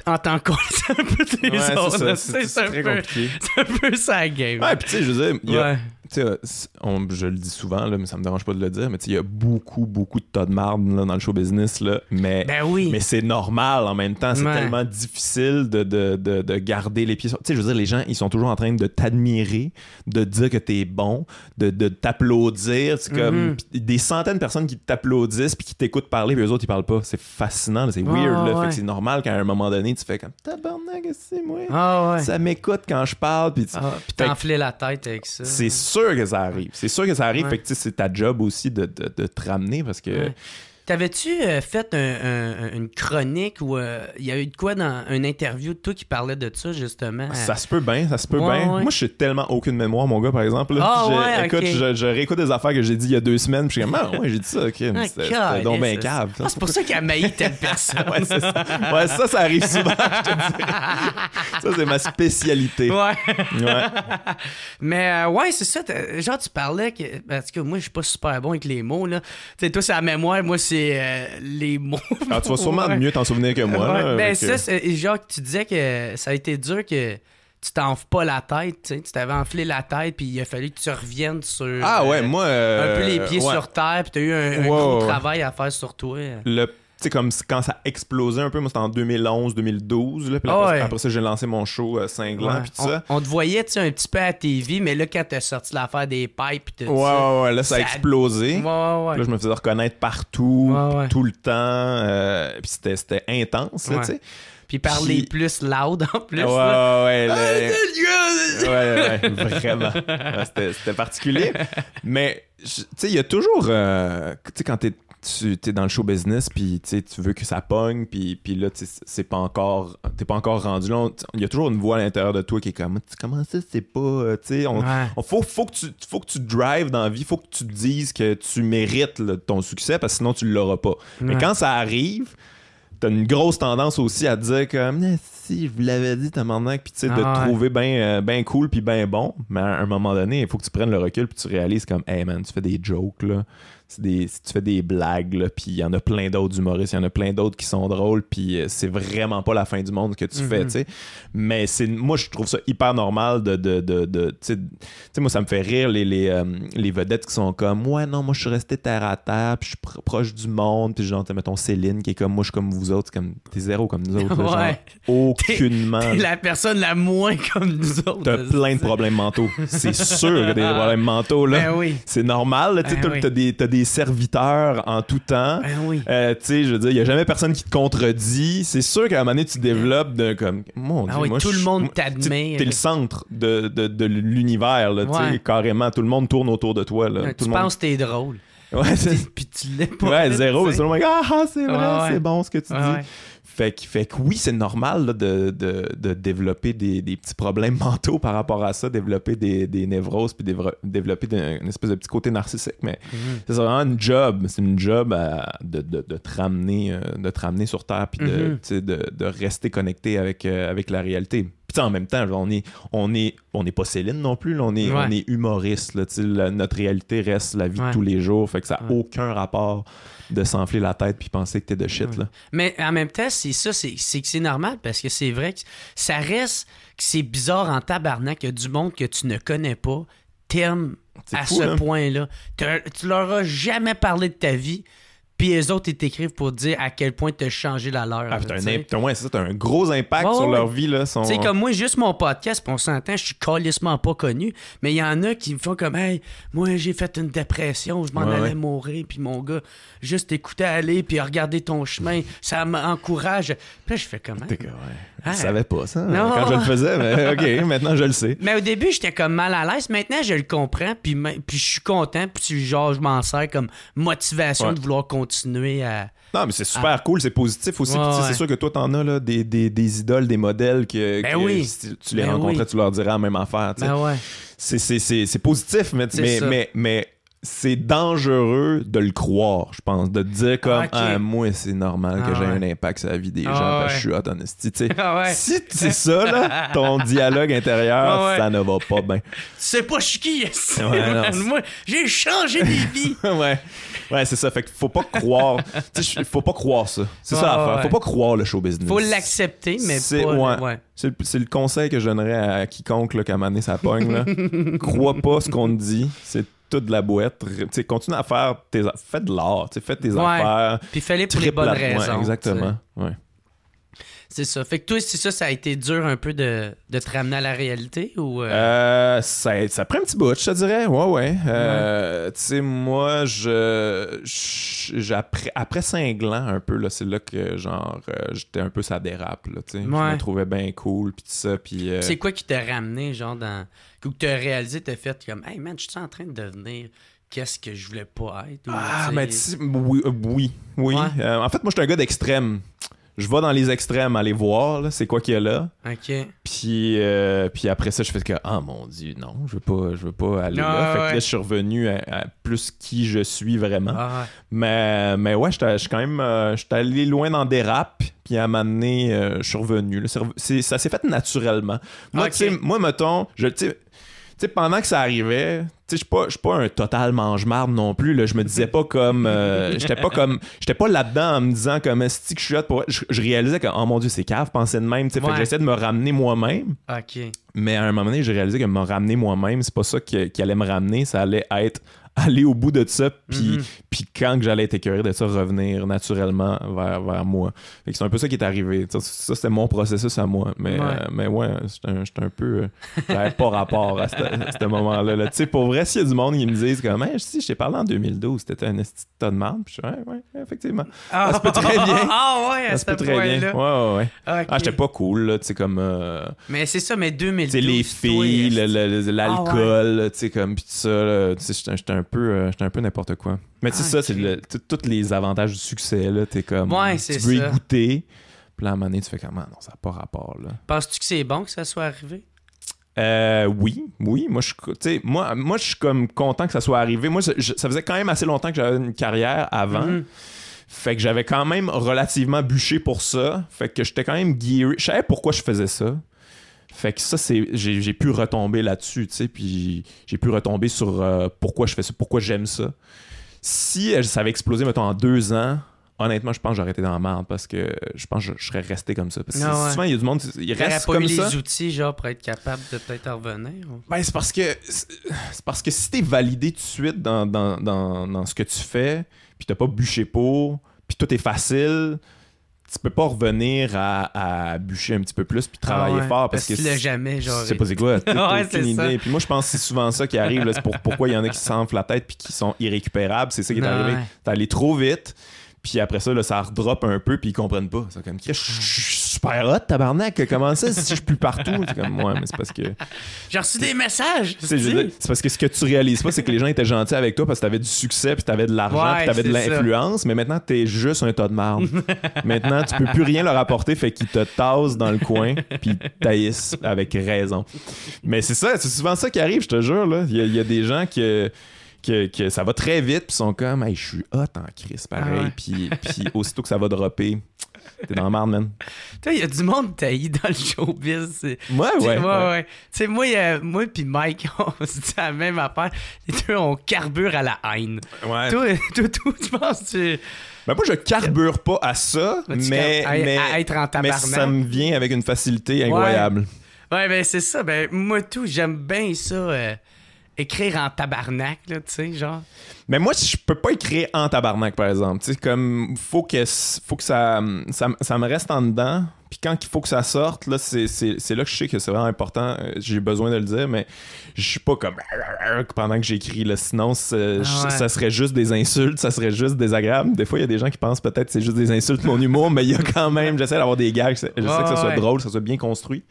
En tant que c'est un peu les autres. C'est très compliqué. C'est un peu ça, game. Ouais, puis tu sais, je veux dire, je le dis souvent, là, mais ça me dérange pas de le dire, mais il y a beaucoup de tas de marde là, dans le show business, là, mais c'est normal en même temps. C'est tellement difficile de garder les pieds sur... Tu sais, je veux dire, les gens, ils sont toujours en train de t'admirer, de dire que t'es bon, de t'applaudir. C'est comme des centaines de personnes qui t'applaudissent puis qui t'écoutent parler, puis eux autres, ils parlent pas. C'est fascinant, là, c'est weird. Là, fait que c'est normal qu'à un moment donné, tu fais comme « Tabarnak, c'est moi. Ça m'écoute quand je parle. » Puis t'enfler la tête avec ça. C'est sûr que ça arrive. Fait que c'est ta job aussi de te ramener parce que... T'avais-tu fait une chronique ou il y a eu de quoi dans une interview de toi qui parlait de ça, justement? Ça se peut bien. Moi, je n'ai tellement aucune mémoire, mon gars, par exemple. Écoute, je réécoute des affaires que j'ai dit il y a 2 semaines, puis je suis comme, j'ai dit ça, OK. C'était donc bien cave. C'est pour ça qu'il a mailli telle personne. C'est ça. Ça arrive souvent, je te dirais. Ça, c'est ma spécialité. Mais c'est ça. Genre, tu parlais que... Parce que moi, je suis pas super bon avec les mots, là. Tu sais, toi, c'est la mémoire, moi, c'est les mots. Alors, tu vas sûrement mieux t'en souvenir que moi. Là, ben ça, genre, tu disais que ça a été dur que tu t'enfles pas la tête, tu t'avais enflé la tête, puis il a fallu que tu reviennes sur... moi... un peu les pieds sur terre, puis t'as eu un gros travail à faire sur toi. Tu sais, comme quand ça a explosé un peu, moi, c'était en 2011-2012. Après ça, j'ai lancé mon show Cinglant, puis tout ça. On te voyait, tu sais, un petit peu à TV, mais là, quand t'as sorti l'affaire des pipes, puis tout ça... là, ça a explosé. Là, je me faisais reconnaître partout, tout le temps. Puis c'était intense, là, tu sais. Puis parler plus loud, en plus. Vraiment. C'était particulier. Mais, tu sais, il y a toujours... tu sais, quand t'es dans le show business, puis tu veux que ça pogne, puis là, t'es pas encore rendu là. Il y a toujours une voix à l'intérieur de toi qui est comme comment ça, c'est pas. Tu sais, faut que tu drives dans la vie, faut que tu te dises que tu mérites là, ton succès, parce que sinon tu l'auras pas. Mais quand ça arrive, t'as une grosse tendance aussi à te dire comme si je vous l'avais dit, tabarnak, puis tu sais, de te trouver bien cool puis bien bon. Mais à un moment donné, il faut que tu prennes le recul puis tu réalises comme hey man, tu fais des jokes là. Si tu fais des blagues, puis il y en a plein d'autres humoristes, il y en a plein d'autres qui sont drôles, puis c'est vraiment pas la fin du monde que tu fais, tu sais. Mais moi, je trouve ça hyper normal tu sais, moi, ça me fait rire les vedettes qui sont comme, ouais, non, moi, je suis resté terre à terre, puis je suis proche du monde, puis genre, mettons Céline, qui est comme, moi, je suis comme vous autres, comme, t'es zéro comme nous autres, là, genre, aucunement. T'es la personne la moins comme nous autres. T'as plein de problèmes mentaux. C'est sûr que t'as des problèmes mentaux, là. Ben oui. C'est normal, là, tu sais, t'as des serviteurs en tout temps. Tu sais, je veux dire, il n'y a jamais personne qui te contredit. C'est sûr qu'à un moment donné, tu développes de comme, mon Dieu, moi, tout le monde t'admire. T'es le centre de l'univers, là, tu sais, carrément. Tout le monde tourne autour de toi, là. Tu penses que t'es drôle. Puis tu l'es pas. Ouais, zéro. C'est vraiment, c'est vrai, c'est bon ce que tu dis. Fait que oui, c'est normal là, de développer des petits problèmes mentaux par rapport à ça, développer des névroses, puis développer une espèce de petit côté narcissique. Mais c'est vraiment une job. C'est une job de te ramener sur Terre, puis de rester connecté avec la réalité. Puis en même temps, on est pas Céline non plus, là, on est humoriste. Là, notre réalité reste la vie de tous les jours. Fait que ça n'a aucun rapport de s'enfler la tête puis penser que t'es de shit. Là. Mais en même temps, c'est que c'est normal parce que c'est vrai que ça reste que c'est bizarre en tabarnak qu'il y a du monde que tu ne connais pas, t'aimes à fou, ce point-là. Tu leur as jamais parlé de ta vie. Puis eux autres, ils t'écrivent pour dire à quel point t'as changé la leur. T'as un gros impact sur leur vie. Tu sais, comme moi, juste mon podcast, on s'entend, je suis calissement pas connu, mais il y en a qui me font comme, hey, moi, j'ai fait une dépression, je m'en allais mourir, puis mon gars, juste t'écouter aller, puis regarder ton chemin, ça m'encourage. Puis là, je fais comment? Je savais pas ça quand je le faisais, mais OK, maintenant je le sais. Mais au début, j'étais comme mal à l'aise. Maintenant, je le comprends, puis je suis content, puis genre, je m'en sers comme motivation de vouloir continuer à... Non, mais c'est super cool, c'est positif aussi. C'est sûr que toi, t'en as là, des idoles, des modèles que si tu les rencontrais, tu leur dirais la même affaire. C'est positif, mais c'est dangereux de le croire, je pense. De te dire comme, moi, c'est normal que j'ai un impact sur la vie des gens parce que je suis hot en esti. Si c'est ça, là, ton dialogue intérieur, ça ne va pas bien. Tu sais pas, je suis qui, moi, j'ai changé des vies. Ouais, c'est ça. Fait qu'il faut pas croire. Faut pas croire ça. C'est ça l'affaire. Faut pas croire le show business. Faut l'accepter, mais pas... C'est le conseil que je donnerais à quiconque là, qu'à un moment donné, ça pogne. Là. Crois pas ce qu'on te dit. C'est toute de la boîte. T'sais, continue à faire fais de l'art. Fais tes affaires. Puis fais-les pour les bonnes raisons. Exactement. Ouais. C'est ça. Fait que toi, c'est ça a été dur un peu de te ramener à la réalité ou ça prend un petit bout, je te dirais. Ouais. Tu sais, moi, après Cinglant, un peu, là, c'est là que, genre, j'étais un peu ça dérape, là, tu sais. Je me trouvais bien cool, puis tout ça, puis... C'est quoi qui t'a ramené, genre, que t'as réalisé, t'as fait comme, hey, man, je suis en train de devenir... Qu'est-ce que je voulais pas être? Oui. En fait, moi, je suis un gars d'extrême. Je vais dans les extrêmes aller voir, là, c'est quoi qu'il y a là. OK. Puis après ça, je fais que, mon Dieu, non, je veux pas aller là. Fait que là, je suis revenu à plus qui je suis vraiment. Mais ouais, j'étais quand même... j'étais allé loin dans des raps, puis à un moment donné, je suis revenu. Là, ça s'est fait naturellement. Moi, tu sais, mettons, tu sais, pendant que ça arrivait, tu sais, je suis pas un total mange-marde non plus, là. Je me disais pas comme... j'étais pas là-dedans en me disant comme esti que je suis hot pour... Je réalisais que, oh mon Dieu, c'est cave, penser de même, tu sais. Fait que j'essayais de me ramener moi-même. OK. Mais à un moment donné, j'ai réalisé que me ramener moi-même, c'est pas ça qui allait me ramener, ça allait être aller au bout de ça, puis quand que j'allais être écœuré de ça, revenir naturellement vers moi. Fait que c'est un peu ça qui est arrivé. Ça, c'était mon processus à moi. Mais j'étais un peu... j'avais pas rapport à ce moment-là. Tu sais, pour vrai, s'il y a du monde qui me disent comme, hey, si je t'ai parlé en 2012, c'était un esti de tas de merde. Puis je suis ouais, effectivement. Ça se peut très bien. Ça se peut très bien. Ouais. Okay. J'étais pas cool, là, tu sais, comme... Mais c'est ça, mais 2012... Tu sais, les filles, l'alcool, tu sais, comme, pis tout ça, tu sais, j'étais un peu n'importe quoi. Mais tu sais, ça, c'est tous les avantages du succès, là. T'es comme, tu veux y goûter, puis là, à un moment donné, tu fais comment? Non, ça n'a pas rapport, là. Penses-tu que c'est bon que ça soit arrivé? Oui. Moi, je suis comme content que ça soit arrivé. Moi, ça faisait quand même assez longtemps que j'avais une carrière avant. Fait que j'avais quand même relativement bûché pour ça. Fait que j'étais quand même gearé. Je savais pourquoi je faisais ça. Fait que ça, j'ai pu retomber là-dessus, tu sais, puis j'ai pu retomber sur pourquoi je fais ça, pourquoi j'aime ça. Si ça avait explosé, mettons, en 2 ans, honnêtement, je pense que j'aurais été dans la merde parce que je pense que je serais resté comme ça. Parce que souvent, il y a du monde, il reste comme ça. T'aurais pas eu les outils, genre, pour être capable de peut-être en revenir? Ou... Ben, c'est parce que si t'es validé tout de suite dans ce que tu fais, puis t'as pas bûché pour, puis tout est facile... Tu peux pas revenir à bûcher un petit peu plus puis travailler fort parce que tu l'as jamais, genre. C'est pas c'est quoi. T'as aucune idée. Ça. Puis moi, je pense que c'est souvent ça qui arrive. Là. C'est pourquoi il y en a qui s'enflent la tête puis qui sont irrécupérables. C'est ça qui est arrivé. T'es allé trop vite. Puis après ça, là, ça redrop un peu, puis ils comprennent pas. C'est comme, je suis super hot, tabarnak. Comment ça, si je suis plus partout? C'est comme, ouais, mais c'est parce que... J'ai reçu des messages! C'est parce que ce que tu réalises pas, c'est que les gens étaient gentils avec toi parce que t'avais du succès, puis t'avais de l'argent, puis t'avais de l'influence, mais maintenant, t'es juste un tas de marde. Maintenant, tu peux plus rien leur apporter, fait qu'ils te tassent dans le coin, puis taillissent avec raison. Mais c'est ça, c'est souvent ça qui arrive, je te jure, là. Il y a des gens que ça va très vite, puis sont comme, hey, je suis hot en crise, pareil. Puis aussitôt que ça va dropper, T'es dans la marde, man. Toi, il y a du monde taillis dans le showbiz. Ouais. Tu sais, moi pis Mike, on se dit la même affaire. Les deux, on carbure à la haine. Ouais. Toi, tu penses que Ben moi, je carbure pas à ça, mais à être en tabarnak. Mais ça me vient avec une facilité incroyable. Ouais, ben c'est ça. Ben moi, j'aime bien ça. Écrire en tabarnak, là, tu sais, genre. Mais moi, je peux pas écrire en tabarnak, par exemple. Tu sais, comme, faut que ça me reste en dedans. Puis quand il faut que ça sorte, là, c'est là que je sais que c'est vraiment important. J'ai besoin de le dire, mais je suis pas comme pendant que j'écris, là. Sinon, ça serait juste des insultes, ça serait juste désagréable. Des fois, il y a des gens qui pensent peut-être que c'est juste des insultes, mon humour, mais il y a quand même, j'essaie d'avoir des gags. Je sais que ça soit drôle, que ça soit bien construit.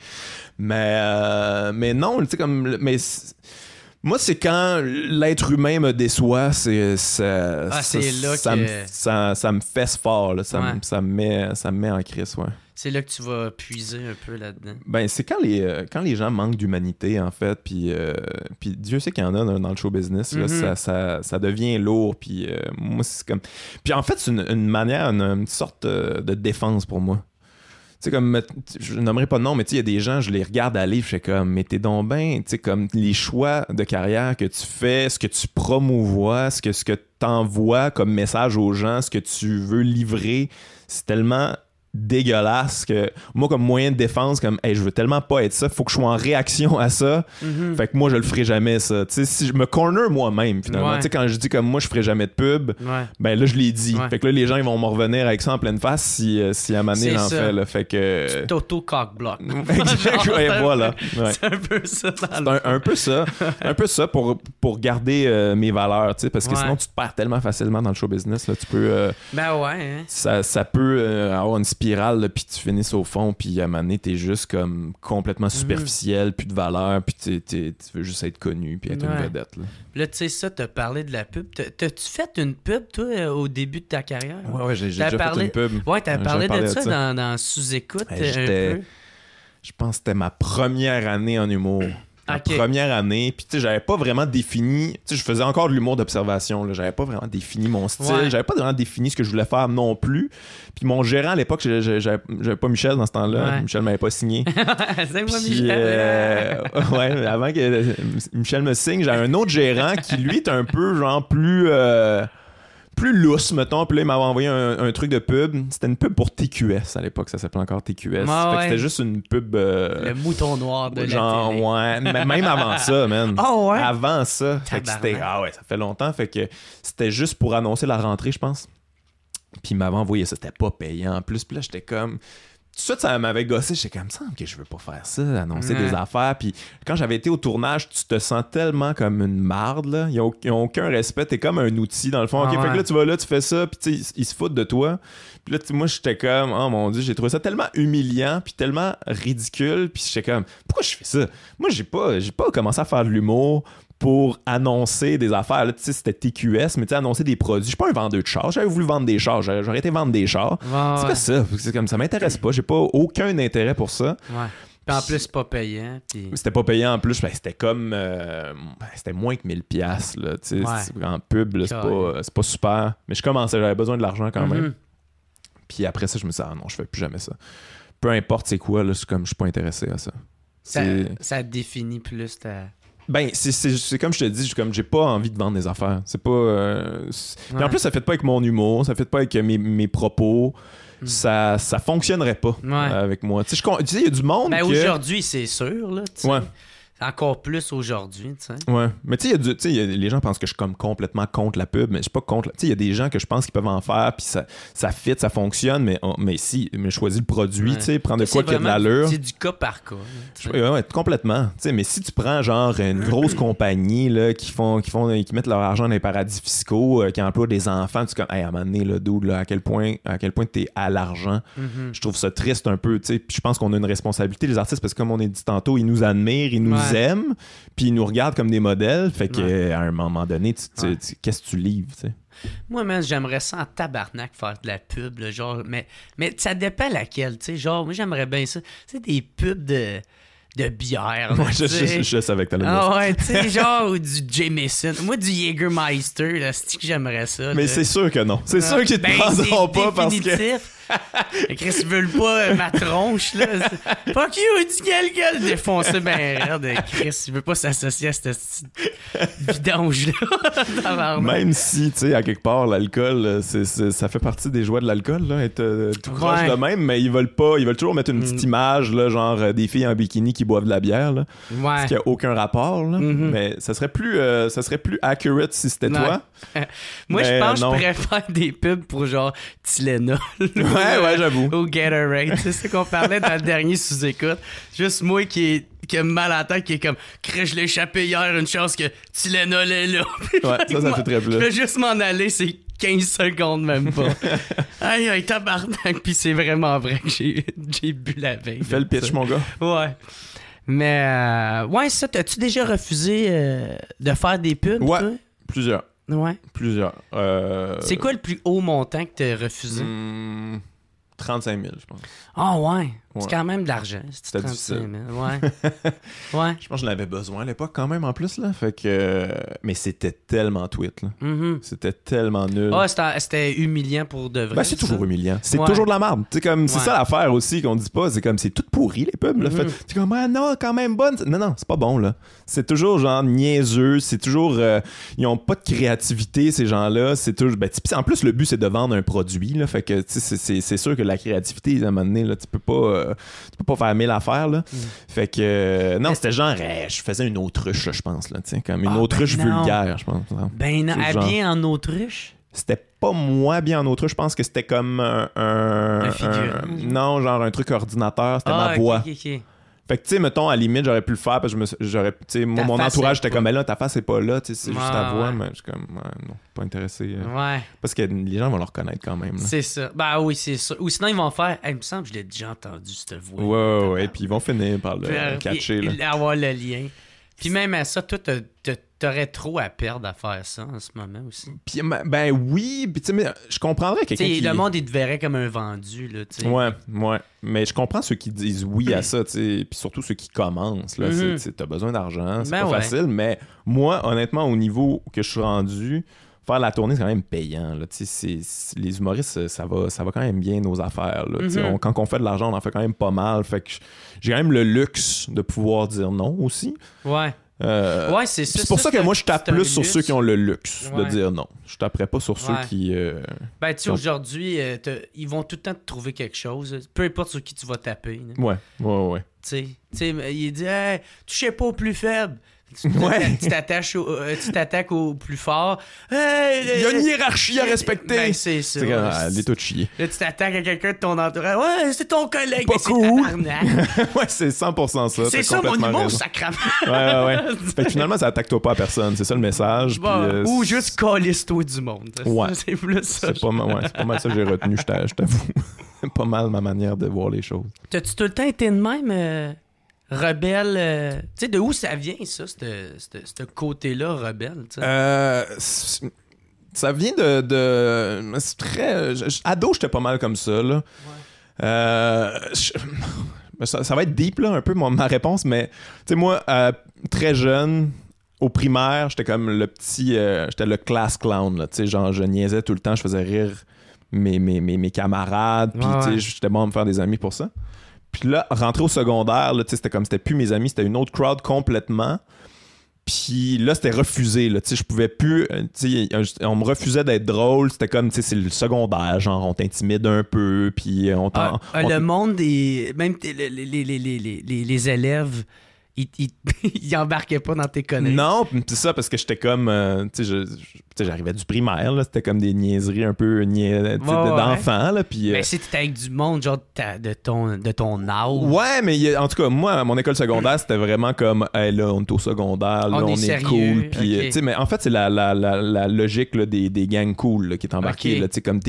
Mais non, tu sais, comme. Moi, c'est quand l'être humain me déçoit, ça me fesse fort, là. Ça me met en crise, ouais. C'est là que tu vas puiser un peu là-dedans. Ben, c'est quand les gens manquent d'humanité, en fait, puis Dieu sait qu'il y en a dans le show business, là, ça devient lourd, puis moi, c'est comme... Puis en fait, c'est une manière, une sorte de défense pour moi. Tu sais, comme, je nommerai pas de nom, mais tu sais, il y a des gens, je les regarde aller, je fais comme, mais t'es donc ben, tu sais, comme les choix de carrière que tu fais, ce que tu promouvois, ce que t'envoies comme message aux gens, ce que tu veux livrer, c'est tellement dégueulasse que moi, comme moyen de défense, comme hey, je veux tellement pas être ça, faut que je sois en réaction à ça. Fait que moi, je le ferai jamais, ça. Tu sais, si je me corner moi-même, finalement. Tu sais, quand je dis comme moi, je ferai jamais de pub, ben là, je l'ai dit. Fait que là, les gens, ils vont me revenir avec ça en pleine face si à un moment donné, j'en fais. Là. Fait que... T'auto-cock-block. Voilà. C'est un peu ça. Un peu ça pour garder mes valeurs, tu sais, parce que sinon, tu te perds tellement facilement dans le show business. Là, tu peux... ça peut avoir une spirale, puis tu finisses au fond, puis à un moment donné, t'es juste comme complètement superficiel, plus de valeur, puis tu veux juste être connu, puis être une vedette. Là, tu sais, ça, t'as parlé de la pub. T'as-tu fait une pub, toi, au début de ta carrière? Ouais, j'ai déjà fait une pub. Ouais, t'as parlé de ça dans Sous-écoute un peu. Je pense que c'était ma première année en humour. Première année, puis tu sais, j'avais pas vraiment défini, tu sais, je faisais encore de l'humour d'observation, là, j'avais pas vraiment défini mon style, j'avais pas vraiment défini ce que je voulais faire non plus, puis mon gérant à l'époque, j'avais pas Michel dans ce temps-là, Michel m'avait pas signé. C'est moi, Michel. Avant que Michel me signe, j'avais un autre gérant qui lui est un peu genre plus lousse, mettons. Puis là, il m'avait envoyé un truc de pub. C'était une pub pour TQS à l'époque. Ça s'appelait encore TQS. C'était juste une pub... le mouton noir de genre, la télé. Ouais. Même avant ça, man. Oh, ouais? Avant ça. Fait que c'était... Ah ouais, ça fait longtemps. Fait que c'était juste pour annoncer la rentrée, je pense. Puis il m'avait envoyé ça. C'était pas payant. En plus, puis là, j'étais comme... Tout de suite, ça m'avait gossé. J'étais comme, ça me semble que je veux pas faire ça, annoncer des affaires. Puis quand j'avais été au tournage, tu te sens tellement comme une marde, là. Ils ont aucun respect. T'es comme un outil, dans le fond. Fait que là, tu vas là, tu fais ça, puis tu sais, ils se foutent de toi. Puis là, moi, j'étais comme, oh mon Dieu, j'ai trouvé ça tellement humiliant, puis tellement ridicule. Puis j'étais comme, pourquoi je fais ça? Moi, j'ai pas commencé à faire de l'humour pour annoncer des affaires. Là, tu sais, c'était TQS, mais tu sais, annoncer des produits. Je suis pas un vendeur de chars. J'avais voulu vendre des chars. J'aurais été vendre des chars. C'est pas ça. C'est comme ça m'intéresse pas. J'ai pas aucun intérêt pour ça. Ouais. Puis en plus, c'est pas payant. Puis... C'était pas payant en plus. Ben, c'était comme... c'était moins que 1000$. Là, tu sais, en pub, là, c'est pas super. Mais je commençais. J'avais besoin de l'argent quand même. Puis après ça, je me suis dit, ah non, je fais plus jamais ça. Peu importe c'est quoi, là, je suis pas intéressé à ça. Ça définit plus ta... Ben, c'est comme je te dis, j'ai pas envie de vendre des affaires. C'est pas... Puis en plus, ça fait pas avec mon humour, ça fait pas avec mes propos. Ça fonctionnerait pas avec moi. Tu sais, il y a du monde aujourd'hui, c'est sûr, là. Tu sais. Encore plus aujourd'hui, tu sais. Ouais. Mais tu sais, les gens pensent que je suis comme complètement contre la pub, mais je suis pas contre. Tu sais, il y a des gens que je pense qu'ils peuvent en faire, puis ça fit, ça fonctionne, mais si, je choisis le produit, tu sais, prendre de quoi qui a de l'allure. C'est du cas par cas. Ouais, complètement. Tu sais, mais si tu prends genre une grosse compagnie là, qui mettent leur argent dans les paradis fiscaux, qui emploient des enfants, tu es comme, hey, à un moment donné, là, dude, là, à quel point t'es à l'argent. Je trouve ça triste un peu, tu sais. Puis je pense qu'on a une responsabilité, les artistes, parce que comme on a dit tantôt, ils nous admirent, ils nous aiment, puis ils nous regardent comme des modèles. Fait que à un moment donné, qu'est-ce que tu livres, tu sais? Moi, man, j'aimerais ça en tabarnak faire de la pub, là, genre, mais ça dépend laquelle, tu sais. Genre, moi, j'aimerais bien ça. Tu sais, des pubs de bière. Là, je savais que t'allais dire ça. Ouais, tu sais, genre, ou du Jameson. Moi, du Jägermeister, là, c'est que j'aimerais ça. Mais là. C'est sûr que non. C'est sûr qu'ils te prendront pas parce que... Chris, ils veulent pas ma tronche, là. Fuck you, il dit quelqu'un défoncer ben raide. Chris, il veut pas s'associer à cette vidange-là. Même si, tu sais, à quelque part, l'alcool, ça fait partie des joies de l'alcool, là, être tout proche de même, mais ils veulent toujours mettre une petite image, là, genre des filles en bikini qui boivent de la bière, là. Ce qui a aucun rapport, là. Mais ça serait plus accurate si c'était toi. Moi, je pense que je préfère des pubs pour genre Tylenol. Ouais, j'avoue. Ou Gatorade. C'est ce qu'on parlait dans le dernier sous-écoute. Juste moi qui a mal à la tête, qui est comme je l'ai échappé hier, une chance que Tylenol est là. Ouais, ça fait très plus. Je vais juste m'en aller, c'est 15 secondes même pas. Aïe, tabarnak. Puis c'est vraiment vrai que j'ai bu la veille. Fais le pitch, mon gars. Ouais. Mais, ouais, ça, t'as-tu déjà refusé de faire des pubs? Ouais, toi? plusieurs. Ouais. Plusieurs. C'est quoi le plus haut montant que t'as refusé? 35 000, je pense. Ah ouais. C'est quand même de l'argent. C'était 35 000. difficile. Ouais. Je pense que j'en avais besoin à l'époque quand même en plus, là. Fait que... Mais c'était tellement tweet, là. C'était tellement nul. Ah, c'était humiliant pour de vrai. Ben, c'est toujours humiliant. C'est toujours de la merde. C'est ça l'affaire aussi qu'on dit pas. C'est comme, c'est tout pourri, les pubs. Là. C'est comme, ah non, quand même bonne. Non, c'est pas bon, là. C'est toujours genre niaiseux. C'est toujours... ils ont pas de créativité, ces gens-là. C'est toujours... en plus, le but, c'est de vendre un produit, là. Fait que, c'est sûr que la créativité, à un moment donné, là, tu peux pas faire 1000 affaires, là. Fait que... non, c'était genre... je faisais une autruche, là, je pense, là. Comme une autruche vulgaire, je pense. Ben non, habillé en autruche? C'était pas moi bien en autruche, je pense que c'était comme un non, genre un truc ordinateur, c'était ma voix. Okay. Fait que, tu sais, mettons, à la limite, j'aurais pu le faire parce que mon entourage était comme, là, ta face est pas là, c'est juste ta voix, mais je suis comme, non, pas intéressé. Parce que les gens vont le reconnaître quand même. Là. C'est ça. Ben oui, c'est ça. Ou sinon, ils vont faire, il me semble que je l'ai déjà entendu, cette voix. Ouais, puis ils vont finir par le catcher. Avoir le lien. Puis même à ça, toi, t'aurais trop à perdre à faire ça en ce moment aussi. Puis, ben oui, puis tu sais, je comprendrais quelqu'un qui... Le monde, il te verrait comme un vendu, là, tu sais. Ouais. Mais je comprends ceux qui disent oui à ça, tu sais, puis surtout ceux qui commencent, là. T'as besoin d'argent, c'est pas facile, mais moi, honnêtement, au niveau que je suis rendu... Faire la tournée, c'est quand même payant. Là. Les humoristes, ça va quand même bien nos affaires. Là. Quand on fait de l'argent, on en fait quand même pas mal. Fait que j'ai quand même le luxe de pouvoir dire non aussi. Ouais. C'est ça. C'est pour ça que moi, je tape plus sur ceux qui ont le luxe de dire non. Je taperais pas sur ceux qui... Ben, tu sais, aujourd'hui, ils vont tout le temps te trouver quelque chose. Peu importe sur qui tu vas taper. Là. Ouais. Tu sais, il dit hey, « Touchez pas au plus faible ». Tu t'attaques au plus fort. Hey, il y a une hiérarchie à respecter. Ben, c'est ça. Elle est toute chier. Là, tu t'attaques à quelqu'un de ton entourage. Ouais, c'est ton collègue. Pas cool. C'est ouais, c'est 100% ça. C'est ça mon humour, sacrément. Ouais. Fait que finalement, ça attaque-toi pas à personne. C'est ça le message. Bon, ou juste calisse-toi du monde. Ouais. C'est plus ça. C'est pas mal ça que j'ai retenu, je t'avoue. C'est pas mal ma manière de voir les choses. T'as-tu tout le temps été de même... rebelle, tu sais, de où ça vient, ça, ce côté-là, rebelle, tu sais? Ça vient de c'est très... ado, j'étais pas mal comme ça, là. Ouais. Ça va être deep, là, un peu, ma réponse, mais, tu sais, moi, très jeune, au primaire, j'étais comme le petit... j'étais le class clown, là, tu sais, genre, je niaisais tout le temps, je faisais rire mes camarades, puis, tu sais, j'étais bon à me faire des amis pour ça. Puis là, rentrer au secondaire, là, c'était plus mes amis, c'était une autre crowd complètement. Puis là, c'était refusé. Là, je pouvais plus. On me refusait d'être drôle. C'était comme, c'est le secondaire, genre, on t'intimide un peu. Puis le monde des. Même les élèves. Ils embarquaient pas dans tes conneries. Non, c'est ça, parce que j'étais comme... j'arrivais du primaire, là, c'était comme des niaiseries un peu d'enfants. Là, puis, mais c'était avec du monde, genre, de ton âge. Ouais, mais en tout cas, moi, à mon école secondaire, c'était vraiment comme, hey, là, on est au secondaire, là, on est cool. Puis, mais en fait, c'est la logique là, des gangs cool là, qui est embarquée. Là, comme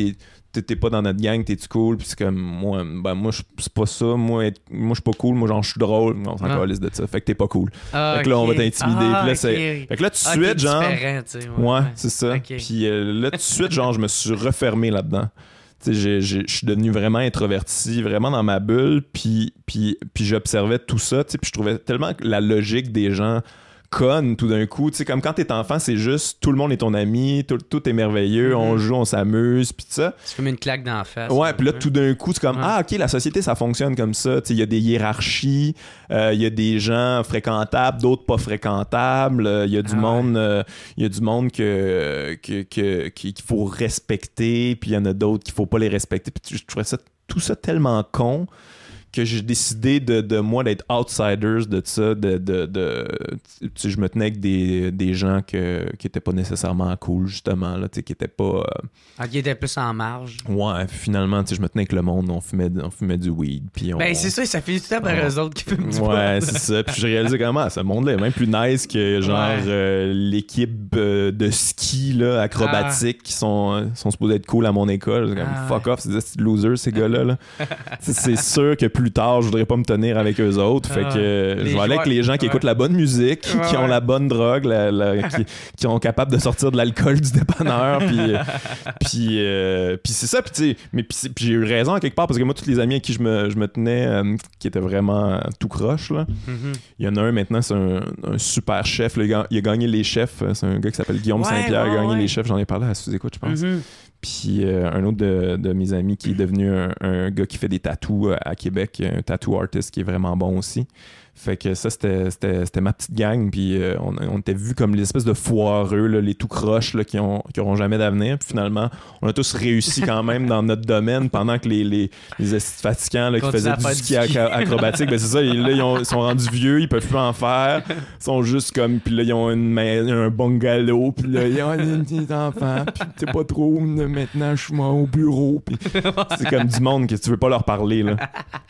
t'es pas dans notre gang, t'es-tu cool? Puis c'est comme, moi c'est pas ça. Moi, je suis pas cool. Moi, genre, je suis drôle. On s'en calisse de ça. Fait que t'es pas cool. Fait que là, on va t'intimider. Puis là, fait que là, tout de suite, genre... Ouais, c'est ça. Puis là, tout de suite, genre, je me suis refermé là-dedans. Je suis devenu vraiment introverti, vraiment dans ma bulle. Puis j'observais tout ça. Puis je trouvais tellement la logique des gens conne tout d'un coup. Tu sais, comme quand t'es enfant, c'est juste tout le monde est ton ami, tout est merveilleux, on joue, on s'amuse, puis tout ça. C'est comme une claque d'en face. Ouais, puis là, tout d'un coup, c'est comme OK, la société, ça fonctionne comme ça. Tu sais, il y a des hiérarchies, il y a des gens fréquentables, d'autres pas fréquentables, il y a du monde, qu'il faut respecter, puis il y en a d'autres qu'il faut pas les respecter. Puis je trouvais tout ça tellement con que j'ai décidé de moi d'être outsiders de ça, tu sais, je me tenais avec des gens qui étaient pas nécessairement cool, justement, là, tu sais, qui étaient pas... qui étaient plus en marge. Ouais, finalement, tu sais, je me tenais avec le monde, on fumait du weed, puis Ben, c'est ça, ça fait tout le temps par eux autres qui fument du weed. Ouais, c'est ça, puis j'ai réalisé comment, ce monde-là est même plus nice que, genre, l'équipe de ski, là, acrobatique, qui sont supposés être cool à mon école. C'est comme, fuck off, c'est des losers, ces gars-là, là. C'est sûr que plus tard, je voudrais pas me tenir avec eux autres. Fait que je vais aller avec les gens qui écoutent la bonne musique, qui ont la bonne drogue, qui sont capables de sortir de l'alcool du dépanneur. Puis c'est ça. Puis j'ai eu raison à quelque part parce que moi, tous les amis avec qui je me tenais, qui étaient vraiment tout croche, là, il y en a un maintenant, c'est un super chef. Là, il a gagné les chefs. C'est un gars qui s'appelle Guillaume Saint-Pierre. Il a gagné les chefs. J'en ai parlé à Sous-Écoute, je pense. Puis un autre de mes amis qui est devenu un gars qui fait des tatous à Québec, un tattoo artist qui est vraiment bon aussi. Fait que ça, c'était ma petite gang. Puis on était vus comme les espèces de foireux, là, les tout croches là, qui auront jamais d'avenir. Puis finalement, on a tous réussi quand même dans notre domaine pendant que les fatigants là, qui faisaient du ski acrobatique, ben c'est ça, ils sont rendus vieux, ils peuvent plus en faire. Ils sont juste comme... Puis là, ils ont un bungalow. Puis là, ils ont des enfants. Puis c'est pas trop... Maintenant, je suis au bureau. Puis c'est comme du monde que tu veux pas leur parler. Là.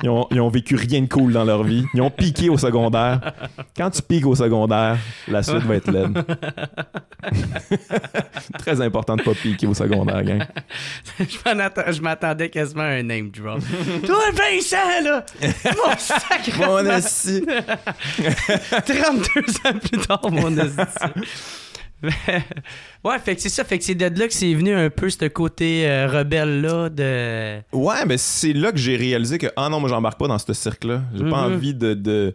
Ils ont vécu rien de cool dans leur vie. Ils ont piqué au secondaire. Quand tu piques au secondaire, la suite va être laide. Très important de pas piquer au secondaire, gang. Je m'attendais quasiment à un name drop. Toi, Vincent, là! Mon sacré... Mon assis! 32 ans plus tard, mon assis. Ouais, fait que c'est ça, fait que c'est de là que c'est venu un peu ce côté rebelle-là de... Ouais, mais c'est là que j'ai réalisé que non, moi j'embarque pas dans ce cirque-là. J'ai pas envie de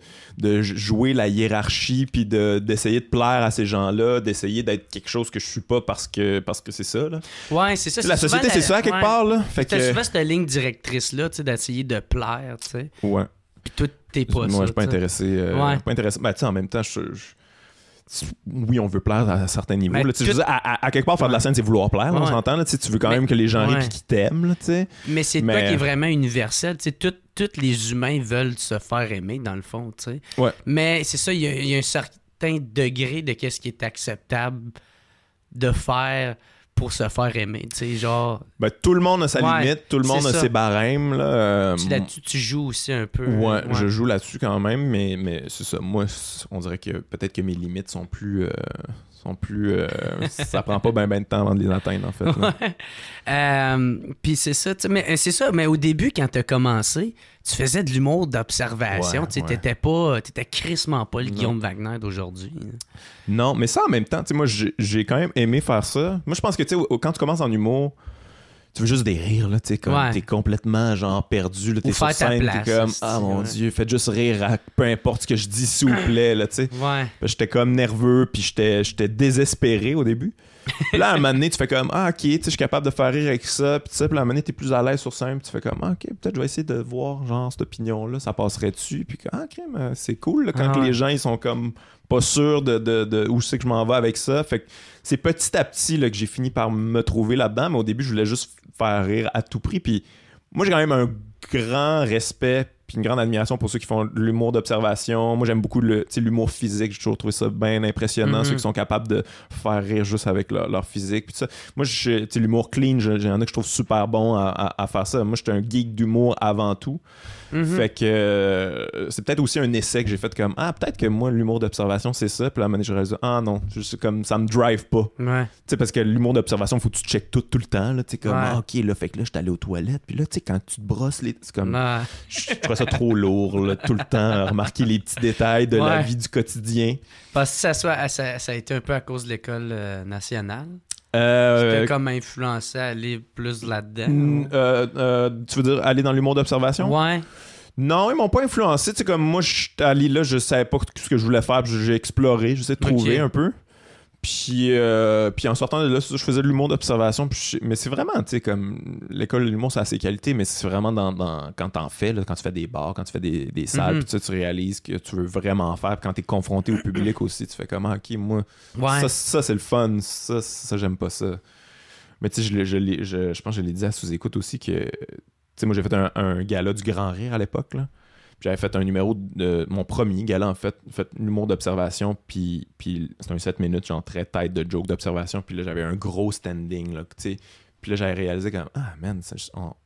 jouer la hiérarchie puis d'essayer de plaire à ces gens-là, d'essayer d'être quelque chose que je suis pas parce que c'est ça, là. Ouais, c'est ça. La société, c'est ça, quelque part, là. Fait que t'as souvent cette ligne directrice-là, tu sais, d'essayer de plaire, tu sais. Ouais. Puis toi, t'es pas ça. Moi, je suis pas intéressé. Pas intéressé. Ben, tu sais, en même temps, oui, on veut plaire à certains niveaux. Là, je veux dire, à quelque part, faire de la scène, c'est vouloir plaire, on s'entend. Là, tu veux quand même que les gens rient et qu'ils t'aiment. Là, mais c'est toi qui est vraiment universel. Tous les humains veulent se faire aimer, dans le fond. T'sais. Ouais. Mais c'est ça, il y a un certain degré de qu'est-ce qui est acceptable de faire pour se faire aimer, tu sais, genre... Ben, tout le monde a sa limite, tout le monde a ses barèmes, là. Là-dessus, tu joues aussi un peu. Ouais, je joue là-dessus quand même, mais c'est ça. Moi, on dirait que peut-être que mes limites sont plus... ça prend pas bien de temps avant de les atteindre, en fait. Puis c'est ça, mais au début, quand t'as commencé, tu faisais de l'humour d'observation. T'étais crissement pas le Guillaume Wagner d'aujourd'hui. Non, mais ça, en même temps, moi, j'ai quand même aimé faire ça. Moi, je pense que, quand tu commences en humour, tu veux juste des rires, là, tu sais, comme t'es complètement, genre, perdu, là, t'es sur scène, t'es comme, mon Dieu, faites juste rire peu importe ce que je dis, s'il vous plaît, là, tu sais. Ouais. J'étais comme nerveux, puis j'étais désespéré au début. Puis là, à un moment donné, tu fais comme, ok, tu sais, je suis capable de faire rire avec ça, puis à un moment donné, t'es plus à l'aise sur scène, puis tu fais comme, ok, peut-être je vais essayer de voir, genre, cette opinion-là, ça passerait dessus, puis ok, c'est cool, là, quand les gens, ils sont comme pas sûrs de où c'est que je m'en vais avec ça. Fait que c'est petit à petit là, que j'ai fini par me trouver là-dedans, mais au début, je voulais juste faire rire à tout prix, puis moi, j'ai quand même un grand respect puis une grande admiration pour ceux qui font l'humour d'observation. Moi, j'aime beaucoup l'humour physique. J'ai toujours trouvé ça bien impressionnant, ceux qui sont capables de faire rire juste avec leur physique. Puis ça. Moi, l'humour clean, il y en a que je trouve super bon à faire ça. Moi, j'étais un geek d'humour avant tout. Fait que c'est peut-être aussi un essai que j'ai fait comme peut-être que moi l'humour d'observation c'est ça, puis là je réalise non, juste comme ça me drive pas. Ouais. Tu sais, parce que l'humour d'observation faut que tu checkes tout le temps là, tu sais, comme ok là, fait que là j'étais allé aux toilettes, puis là tu sais quand tu te brosses c'est comme je trouve ça trop lourd là, tout le temps à remarquer les petits détails de la vie du quotidien. Parce que ça a été un peu à cause de l'école nationale. Qui t'a comme influencé à aller plus là-dedans? Tu veux dire aller dans l'humour d'observation? Ouais. Non, ils m'ont pas influencé. Tu sais, comme moi, je suis allé là, je savais pas ce que je voulais faire, puis j'ai exploré, j'essaie de trouver un peu. Puis en sortant de là, je faisais de l'humour d'observation. Mais c'est vraiment, tu sais, comme l'école de l'humour, ça a ses qualités, mais c'est vraiment quand t'en fais, là, quand tu fais des bars, quand tu fais des salles, puis tu réalises que tu veux vraiment faire. Puis quand t'es confronté au public aussi, tu fais comme, ok, moi, ça c'est le fun, ça j'aime pas ça. Mais tu sais, je pense que je l'ai dit à sous-écoute aussi que, tu sais, moi j'ai fait un gala du Grand Rire à l'époque, là. J'avais fait un numéro de mon premier gala, en fait l'humour d'observation, puis c'était un 7 minutes, genre très tête de joke d'observation, puis là, j'avais un gros standing, là, tu sais. Puis là, j'avais réalisé comme, ah, man,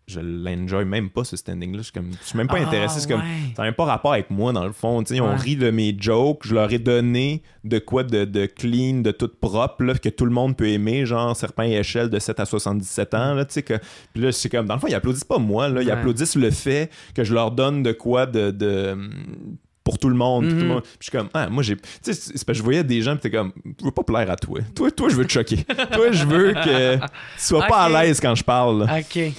je l'enjoy même pas, ce standing-là. Je suis même pas intéressé. C'est comme, ça n'a même pas rapport avec moi, dans le fond. T'sais, ils ont ri de mes jokes. Je leur ai donné de quoi de clean, de tout propre, là, que tout le monde peut aimer, genre serpent et échelle de 7 à 77 ans. Là, puis là, c'est comme, dans le fond, ils applaudissent pas moi. Là, ils applaudissent le fait que je leur donne de quoi pour tout le monde. Tout le monde. Puis je suis comme, moi, j'ai. Tu sais, c'est parce que je voyais des gens, puis t'es comme, je veux pas plaire à toi. Toi, je veux te choquer. Toi, je veux que tu sois pas à l'aise quand je parle. Là. OK.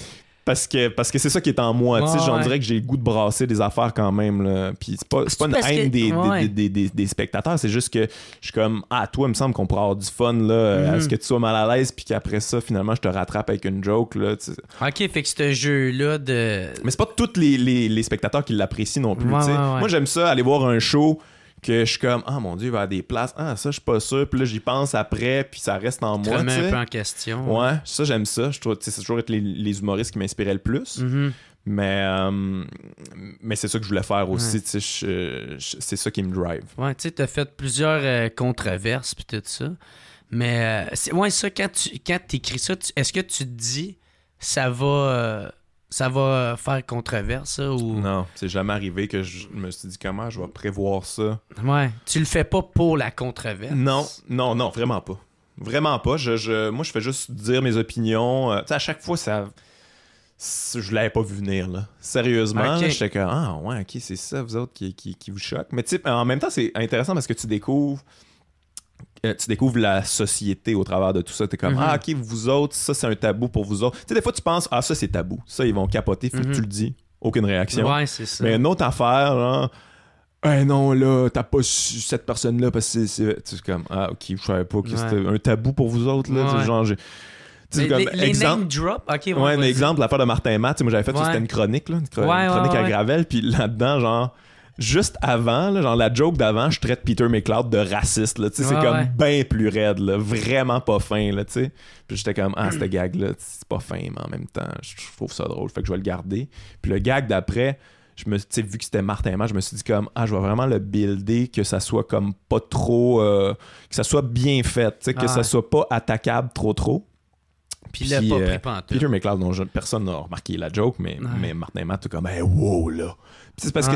Parce que c'est ça qui est en moi. Tu sais, j'en dirais que j'ai le goût de brasser des affaires quand même. Là. Puis c'est pas une haine des spectateurs. C'est juste que je suis comme, toi, il me semble qu'on pourrait avoir du fun. Là, à ce que tu sois mal à l'aise. Puis qu'après ça, finalement, je te rattrape avec une joke. Là, OK, fait que ce jeu-là de. Mais c'est pas tous les spectateurs qui l'apprécient non plus. Moi, j'aime ça, aller voir un show que je suis comme, mon Dieu, il va y avoir des places. Ça, je suis pas sûr. Puis là, j'y pense après, puis ça reste en moi. Tu remets un peu en question. Ouais, ça, j'aime ça. Je trouve que c'est toujours les humoristes qui m'inspiraient le plus. Mais c'est ça que je voulais faire aussi. C'est ça qui me drive. Ouais, tu sais, t'as fait plusieurs controverses, puis tout ça. Mais, ça, quand t'écris ça, est-ce que tu te dis, ça va faire controverse, ça, ou... Non, c'est jamais arrivé que je me suis dit comment je vais prévoir ça. Ouais, tu le fais pas pour la controverse. Non, vraiment pas. Vraiment pas. Moi, je fais juste dire mes opinions. Tu sais, à chaque fois, je l'avais pas vu venir, là. Sérieusement, okay. J'étais comme, ok, c'est ça, vous autres, qui vous choque. Mais tu sais, en même temps, c'est intéressant parce que tu découvres la société au travers de tout ça. T'es comme, ok, vous autres, ça, c'est un tabou pour vous autres. Tu sais, des fois, tu penses, ça, c'est tabou. Ça, ils vont capoter. Faut que tu le dis. Aucune réaction. Ouais, c'est ça. Mais une autre affaire, là, non, là, t'as pas su cette personne-là parce que c'est comme, ok, je savais pas que c'était un tabou pour vous autres, là. Ouais. Genre, les name drop, ok. Un exemple, l'affaire de Martin Matt, moi, j'avais fait, c'était une chronique, là, une chronique à Gravel, puis là-dedans, genre, juste avant, là, genre la joke d'avant, je traite Peter McLeod de raciste. Là, c'est comme bien plus raide, là, vraiment pas fin. Là, puis j'étais comme, cette gag-là, c'est pas fin, mais en même temps, je trouve ça drôle, fait que je vais le garder. Puis le gag d'après, vu que c'était Martin Matt, je me suis dit comme, je vais vraiment le builder, que ça soit comme pas trop, que ça soit bien fait, que ça soit pas attaquable trop. Puis il a pas pris pantoute. Peter McLeod, dont personne n'a remarqué la joke, mais Martin Matt, comme, wow, là. Puis c'est parce que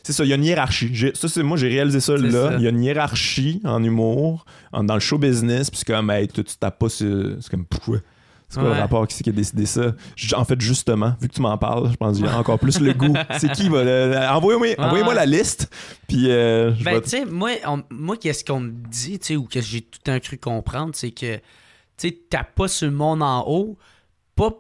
c'est ça, il y a une hiérarchie. Moi, j'ai réalisé ça là. Il y a une hiérarchie en humour, dans le show business, puis c'est comme, tu tapes pas, c'est comme, pourquoi? C'est quoi le rapport? Qui c'est qui a décidé ça? En fait, justement, vu que tu m'en parles, je pense que j'ai encore plus le goût. C'est qui va... Envoyez-moi la liste. Puis tu sais, moi, qu'est-ce qu'on me dit, tu sais, ou que j'ai tout un cru comprendre, c'est que tu t'as pas sur le monde en haut, pas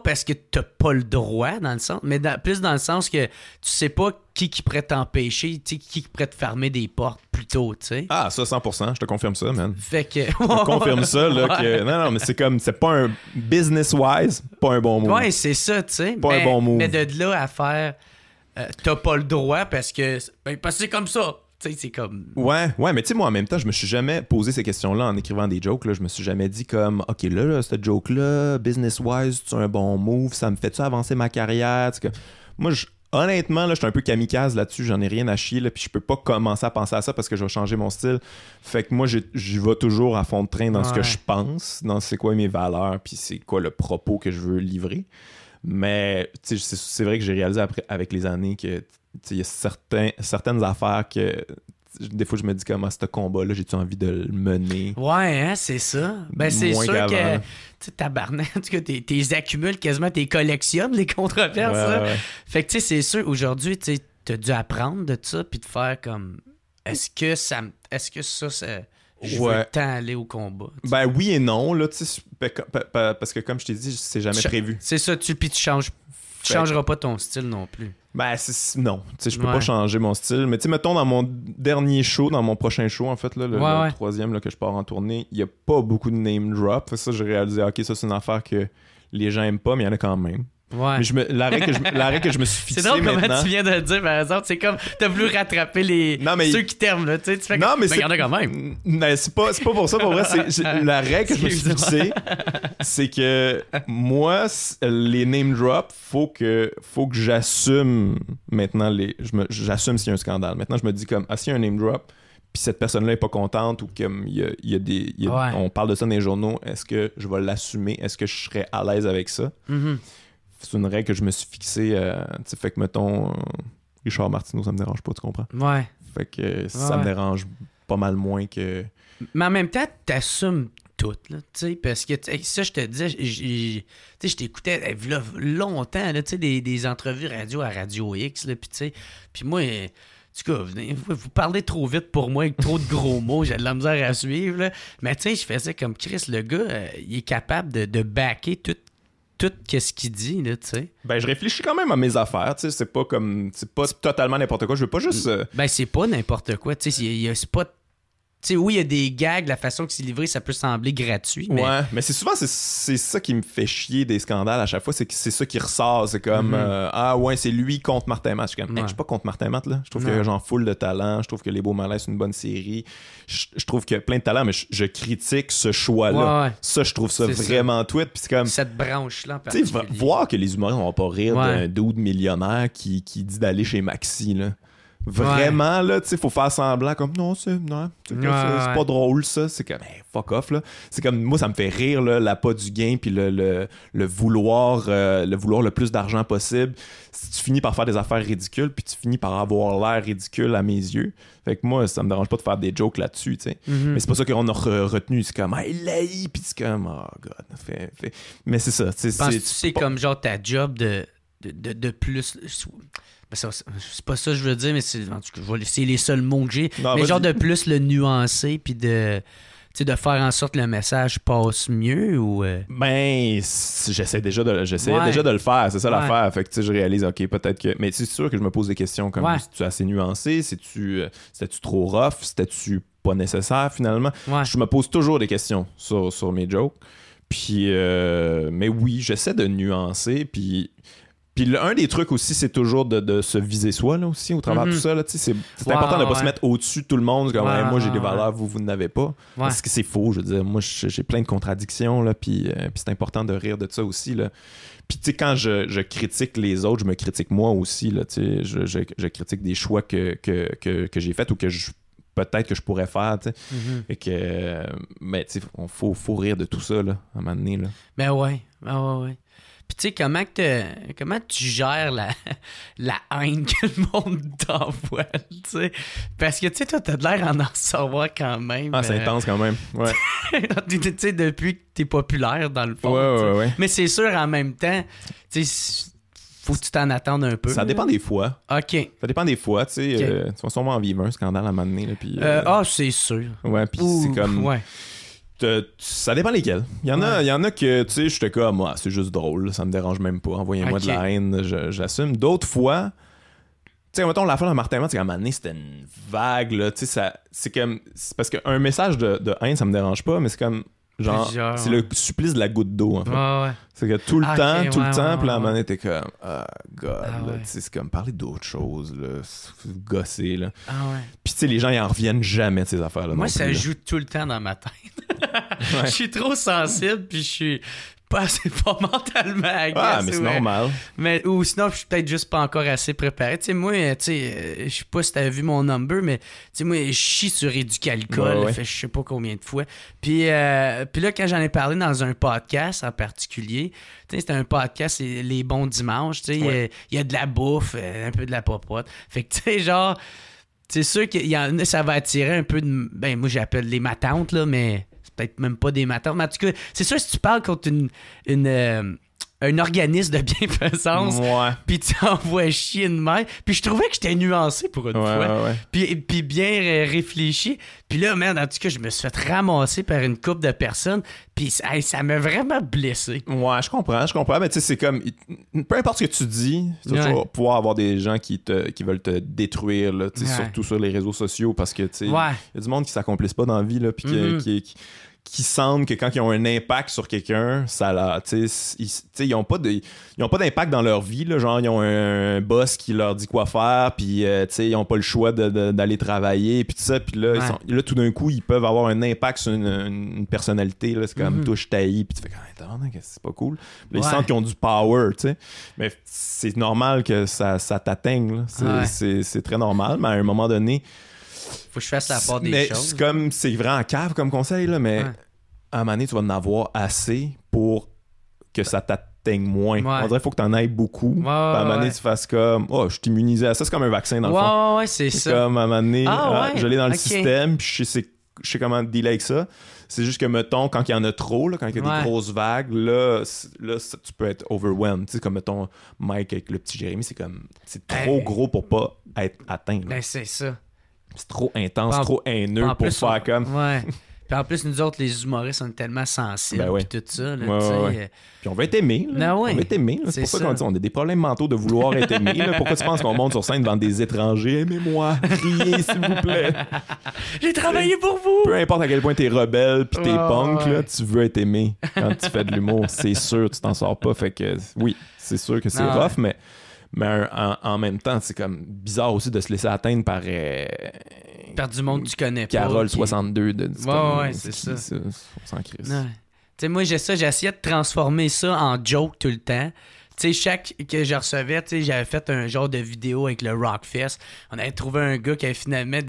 parce que t'as pas le droit, dans le sens, mais plus dans le sens que tu sais pas qui pourrait t'empêcher, qui pourrait te fermer des portes plus tôt, tu sais. Ça, 100%, je te confirme ça, man. Fait que... Je te confirme ça, là, que... Non, mais c'est pas un business-wise, pas un bon move. Ouais, c'est ça, tu sais. Pas un bon move. Mais de là à faire, t'as pas le droit parce que c'est comme ça. C'est comme... Ouais, mais tu sais, moi, en même temps, je me suis jamais posé ces questions-là en écrivant des jokes. Là. Je me suis jamais dit comme, OK, là cette joke-là, business-wise, c'est un bon move, ça me fait-tu avancer ma carrière? Moi, honnêtement, là, je suis un peu kamikaze là-dessus, j'en ai rien à chier, là, puis je peux pas commencer à penser à ça parce que je vais changer mon style. Fait que moi, j'y vais toujours à fond de train dans ce que je pense, dans c'est quoi mes valeurs, puis c'est quoi le propos que je veux livrer. Mais c'est vrai que j'ai réalisé avec les années que il y a certaines affaires que des fois je me dis comment ce combat-là, j'ai-tu envie de le mener? Ouais, hein, c'est ça. Ben c'est sûr que tabarnak, en tout cas, t'es accumules quasiment, t'es collectionnes les controverses. Ouais. Fait que tu sais, c'est sûr, aujourd'hui, tu as dû apprendre de ça puis de faire comme est-ce que ça je veux tant aller au combat. T'sais. Ben oui et non, là, parce que comme je t'ai dit, c'est jamais prévu. C'est ça, puis tu changes Tu changeras pas ton style non plus. Ben, non. Tu sais, je peux pas changer mon style. Mais tu sais, mettons, dans mon dernier show, dans mon prochain show, en fait, là, le troisième là, que je pars en tournée, il y a pas beaucoup de name drop. Fait ça, j'ai réalisé, OK, ça, c'est une affaire que les gens aiment pas, mais il y en a quand même. Ouais. Mais l'arrêt que je me suis fixé c'est drôle maintenant... comment tu viens de le dire, par exemple. C'est comme, t'as voulu rattraper ceux qui t'aiment, là. Tu fais non, mais il y en a quand même. Mais c'est pas pour ça, pour vrai. L'arrêt que je me suis fixé, c'est que moi, les name drops, faut que j'assume maintenant j'assume s'il y a un scandale. Maintenant, je me dis comme, s'il y a un name drop, puis cette personne-là est pas contente ou comme on parle de ça dans les journaux, est-ce que je vais l'assumer? Est-ce que je serais à l'aise avec ça? Mm-hmm. C'est une règle que je me suis fixée. Fait que, mettons, Richard Martineau, ça me dérange pas, tu comprends? Ouais. Fait que ça me dérange pas mal moins que... Mais en même temps, t'assumes tout, là, tu sais, parce que ça, je te disais, je t'écoutais longtemps, là, tu sais, des entrevues radio à Radio X, là, puis moi... En tout cas, vous parlez trop vite pour moi avec trop de gros mots, j'ai de la misère à suivre. Là. Mais tu sais, je faisais comme Chris, le gars, il est capable de backer tout ce qu'il dit, là, tu sais. Ben, je réfléchis quand même à mes affaires, tu sais, c'est pas totalement n'importe quoi, je veux pas juste... Ben, c'est pas n'importe quoi, tu sais, c'est pas... Tu sais, oui, il y a des gags, la façon que c'est livré, ça peut sembler gratuit, mais... Ouais, mais c'est souvent, c'est ça qui me fait chier des scandales à chaque fois, c'est que c'est ça qui ressort, c'est comme, c'est lui contre Martin Matt. Je suis comme, je suis pas contre Martin Matt, là. Je trouve que genre full de talent, je trouve que Les Beaux Malaises, c'est une bonne série, je trouve qu'il y a plein de talent, mais je critique ce choix-là. Ouais. Ça, je trouve ça vraiment tweet, puis c'est comme... Cette branche-là, en particulier. Tu sais, voir que les humoristes vont pas rire d'un dude millionnaire qui dit d'aller chez Maxi, là. Vraiment, là, tu sais, faut faire semblant comme non, c'est pas drôle, ça. C'est comme, fuck off, là. C'est comme, moi, ça me fait rire, là, l'appât du gain, puis le vouloir le plus d'argent possible. Si tu finis par faire des affaires ridicules, puis tu finis par avoir l'air ridicule à mes yeux. Fait que moi, ça me dérange pas de faire des jokes là-dessus, tu sais. Mais c'est pas ça qu'on a retenu. C'est comme, il l'a eu, puis c'est comme, oh, God. Mais c'est ça. Penses-tu que c'est comme, genre, ta job de plus... C'est pas ça que je veux dire, mais c'est les seuls mots que j'ai. Non, mais genre de plus le nuancer puis de faire en sorte que le message passe mieux ou... Ben, j'essaie déjà de le faire, c'est ça l'affaire. Fait que je réalise, OK, peut-être que... Mais c'est sûr que je me pose des questions comme, c'est-tu assez nuancé? C'était-tu trop rough? C'était-tu pas nécessaire finalement? Je me pose toujours des questions sur mes jokes. Puis, mais oui, j'essaie de nuancer, puis un des trucs aussi, c'est toujours de se viser soi, là, aussi, au travers de tout ça. Là, c'est important de ne pas se mettre au-dessus de tout le monde. Comme, moi, j'ai des valeurs, vous n'avez pas. Parce que c'est faux, je veux dire. Moi, j'ai plein de contradictions, là, puis c'est important de rire de ça aussi, là. Puis, tu sais, quand je critique les autres, je me critique moi aussi, là, tu sais. Je critique des choix que j'ai faits ou que peut-être que je pourrais faire, tu sais. Et que... mais, tu sais, faut rire de tout ça, là, à un moment donné, là. Ben ouais. Puis tu sais, comment tu gères la haine que le monde t'envoie, tu sais? Parce que, tu sais, toi, t'as de l'air en recevoir quand même. Ah, c'est intense quand même, ouais. Tu sais, depuis que t'es populaire, dans le fond. Ouais. Mais c'est sûr, en même temps, tu sais, faut que tu t'en attendes un peu. Ça dépend des fois. OK. Ça dépend des fois, tu sais. Tu vas sûrement en vivre un scandale à un moment donné, là, puis... c'est sûr. Ouais, puis c'est comme... Ouais. Ça dépend lesquels. Il y en a que, tu sais, j'étais comme, moi, c'est juste drôle, là, ça me dérange même pas. Envoyez-moi de la haine, j'assume. D'autres fois, tu sais, mettons, l'affaire de Martin Matt, c'est qu'à un moment donné, c'était une vague, là, tu sais, c'est comme... C'est parce qu'un message de haine, ça me dérange pas, mais c'est comme... Genre, c'est le supplice de la goutte d'eau, en fait. C'est que tout le temps, puis là, à un moment donné, t'es comme, God, là, c'est comme parler d'autre chose, là, gosser, là. Puis, tu sais, les gens, ils en reviennent jamais de ces affaires-là. Moi, ça joue tout le temps dans ma tête. Je suis trop sensible, puis je suis pas assez fort mentalement agace. Mais c'est normal. Ou sinon, je suis peut-être juste pas encore assez préparé. Tu sais, moi, je sais pas si t'as vu mon number, mais tu sais, moi, je chie sur Éducalcool. Fait je sais pas combien de fois. Puis là, quand j'en ai parlé dans un podcast en particulier, tu sais, c'était un podcast, c'est Les Bons Dimanches. Tu sais, il y a de la bouffe, un peu de la popote. Fait que, tu sais, genre, c'est sûr qu'il y en a, ça va attirer un peu de. Ben, moi, j'appelle les matantes, là, mais. Peut-être même pas des matantes. Mais en tout cas, c'est sûr, si tu parles contre une un organisme de bienfaisance, puis tu envoies chier de même. Puis je trouvais que j'étais nuancé pour une fois. Puis bien réfléchi. Puis là, merde, en tout cas, je me suis fait ramasser par une couple de personnes. Puis ça m'a vraiment blessé. Ouais, je comprends. Mais tu sais, c'est comme... Peu importe ce que tu dis, tu vas toujours pouvoir avoir des gens qui veulent te détruire, là, surtout sur les réseaux sociaux, parce que, tu sais, il y a du monde qui s'accomplissent pas dans la vie, là, puis qui semble que quand ils ont un impact sur quelqu'un, ça là, tu sais, ils ont pas d'impact dans leur vie, là, genre ils ont un boss qui leur dit quoi faire, puis tu sais, ils ont pas le choix d'aller travailler, puis tout ça, puis là, là tout d'un coup, ils peuvent avoir un impact sur une personnalité, là, c'est comme touche taillis, puis tu fais c'est pas cool. Là, ils sentent qu'ils ont du power, tu sais. Mais c'est normal que ça t'atteigne, là. C'est très normal, mais à un moment donné, faut que je fasse la part des choses. C'est vraiment cave comme conseil, là, mais à un moment donné, tu vas en avoir assez pour que ça t'atteigne moins. On dirait qu'il faut que tu en ailles beaucoup. À un moment donné, tu fasses comme je suis immunisé à ça. C'est comme un vaccin, dans le fond. Ouais, c'est ça. Comme à un moment donné, je l'ai dans le système, puis je sais comment dealer avec ça. C'est juste que, mettons, quand il y en a trop, là, quand il y a des grosses vagues, là tu peux être overwhelmed. Tu sais, comme, mettons, Mike avec le petit Jérémy, c'est trop gros pour pas être atteint. Là. Ben, c'est ça. C'est trop intense, trop haineux pour faire comme... Ouais. Puis en plus, nous autres, les humoristes, on est tellement sensibles et tout ça. Là, Puis on veut être aimés. On veut être aimés. C'est pour ça qu'on dit on a des problèmes mentaux de vouloir être aimés. Là. Pourquoi tu penses qu'on monte sur scène devant des étrangers? Aimez-moi, riez s'il vous plaît. J'ai travaillé pour vous! Peu importe à quel point t'es rebelle puis t'es punk, là, tu veux être aimé quand tu fais de l'humour. C'est sûr, tu t'en sors pas. Fait que oui, c'est sûr que c'est rough, mais en même temps, c'est comme bizarre aussi de se laisser atteindre par du monde que tu connais pas. Carole 62 de c'est ça. On s'en crisse. Tu sais, moi, j'ai essayé de transformer ça en joke tout le temps. Tu sais, chaque que je recevais, tu sais, j'avais fait un genre de vidéo avec le Rockfest. On avait trouvé un gars qui avait finalement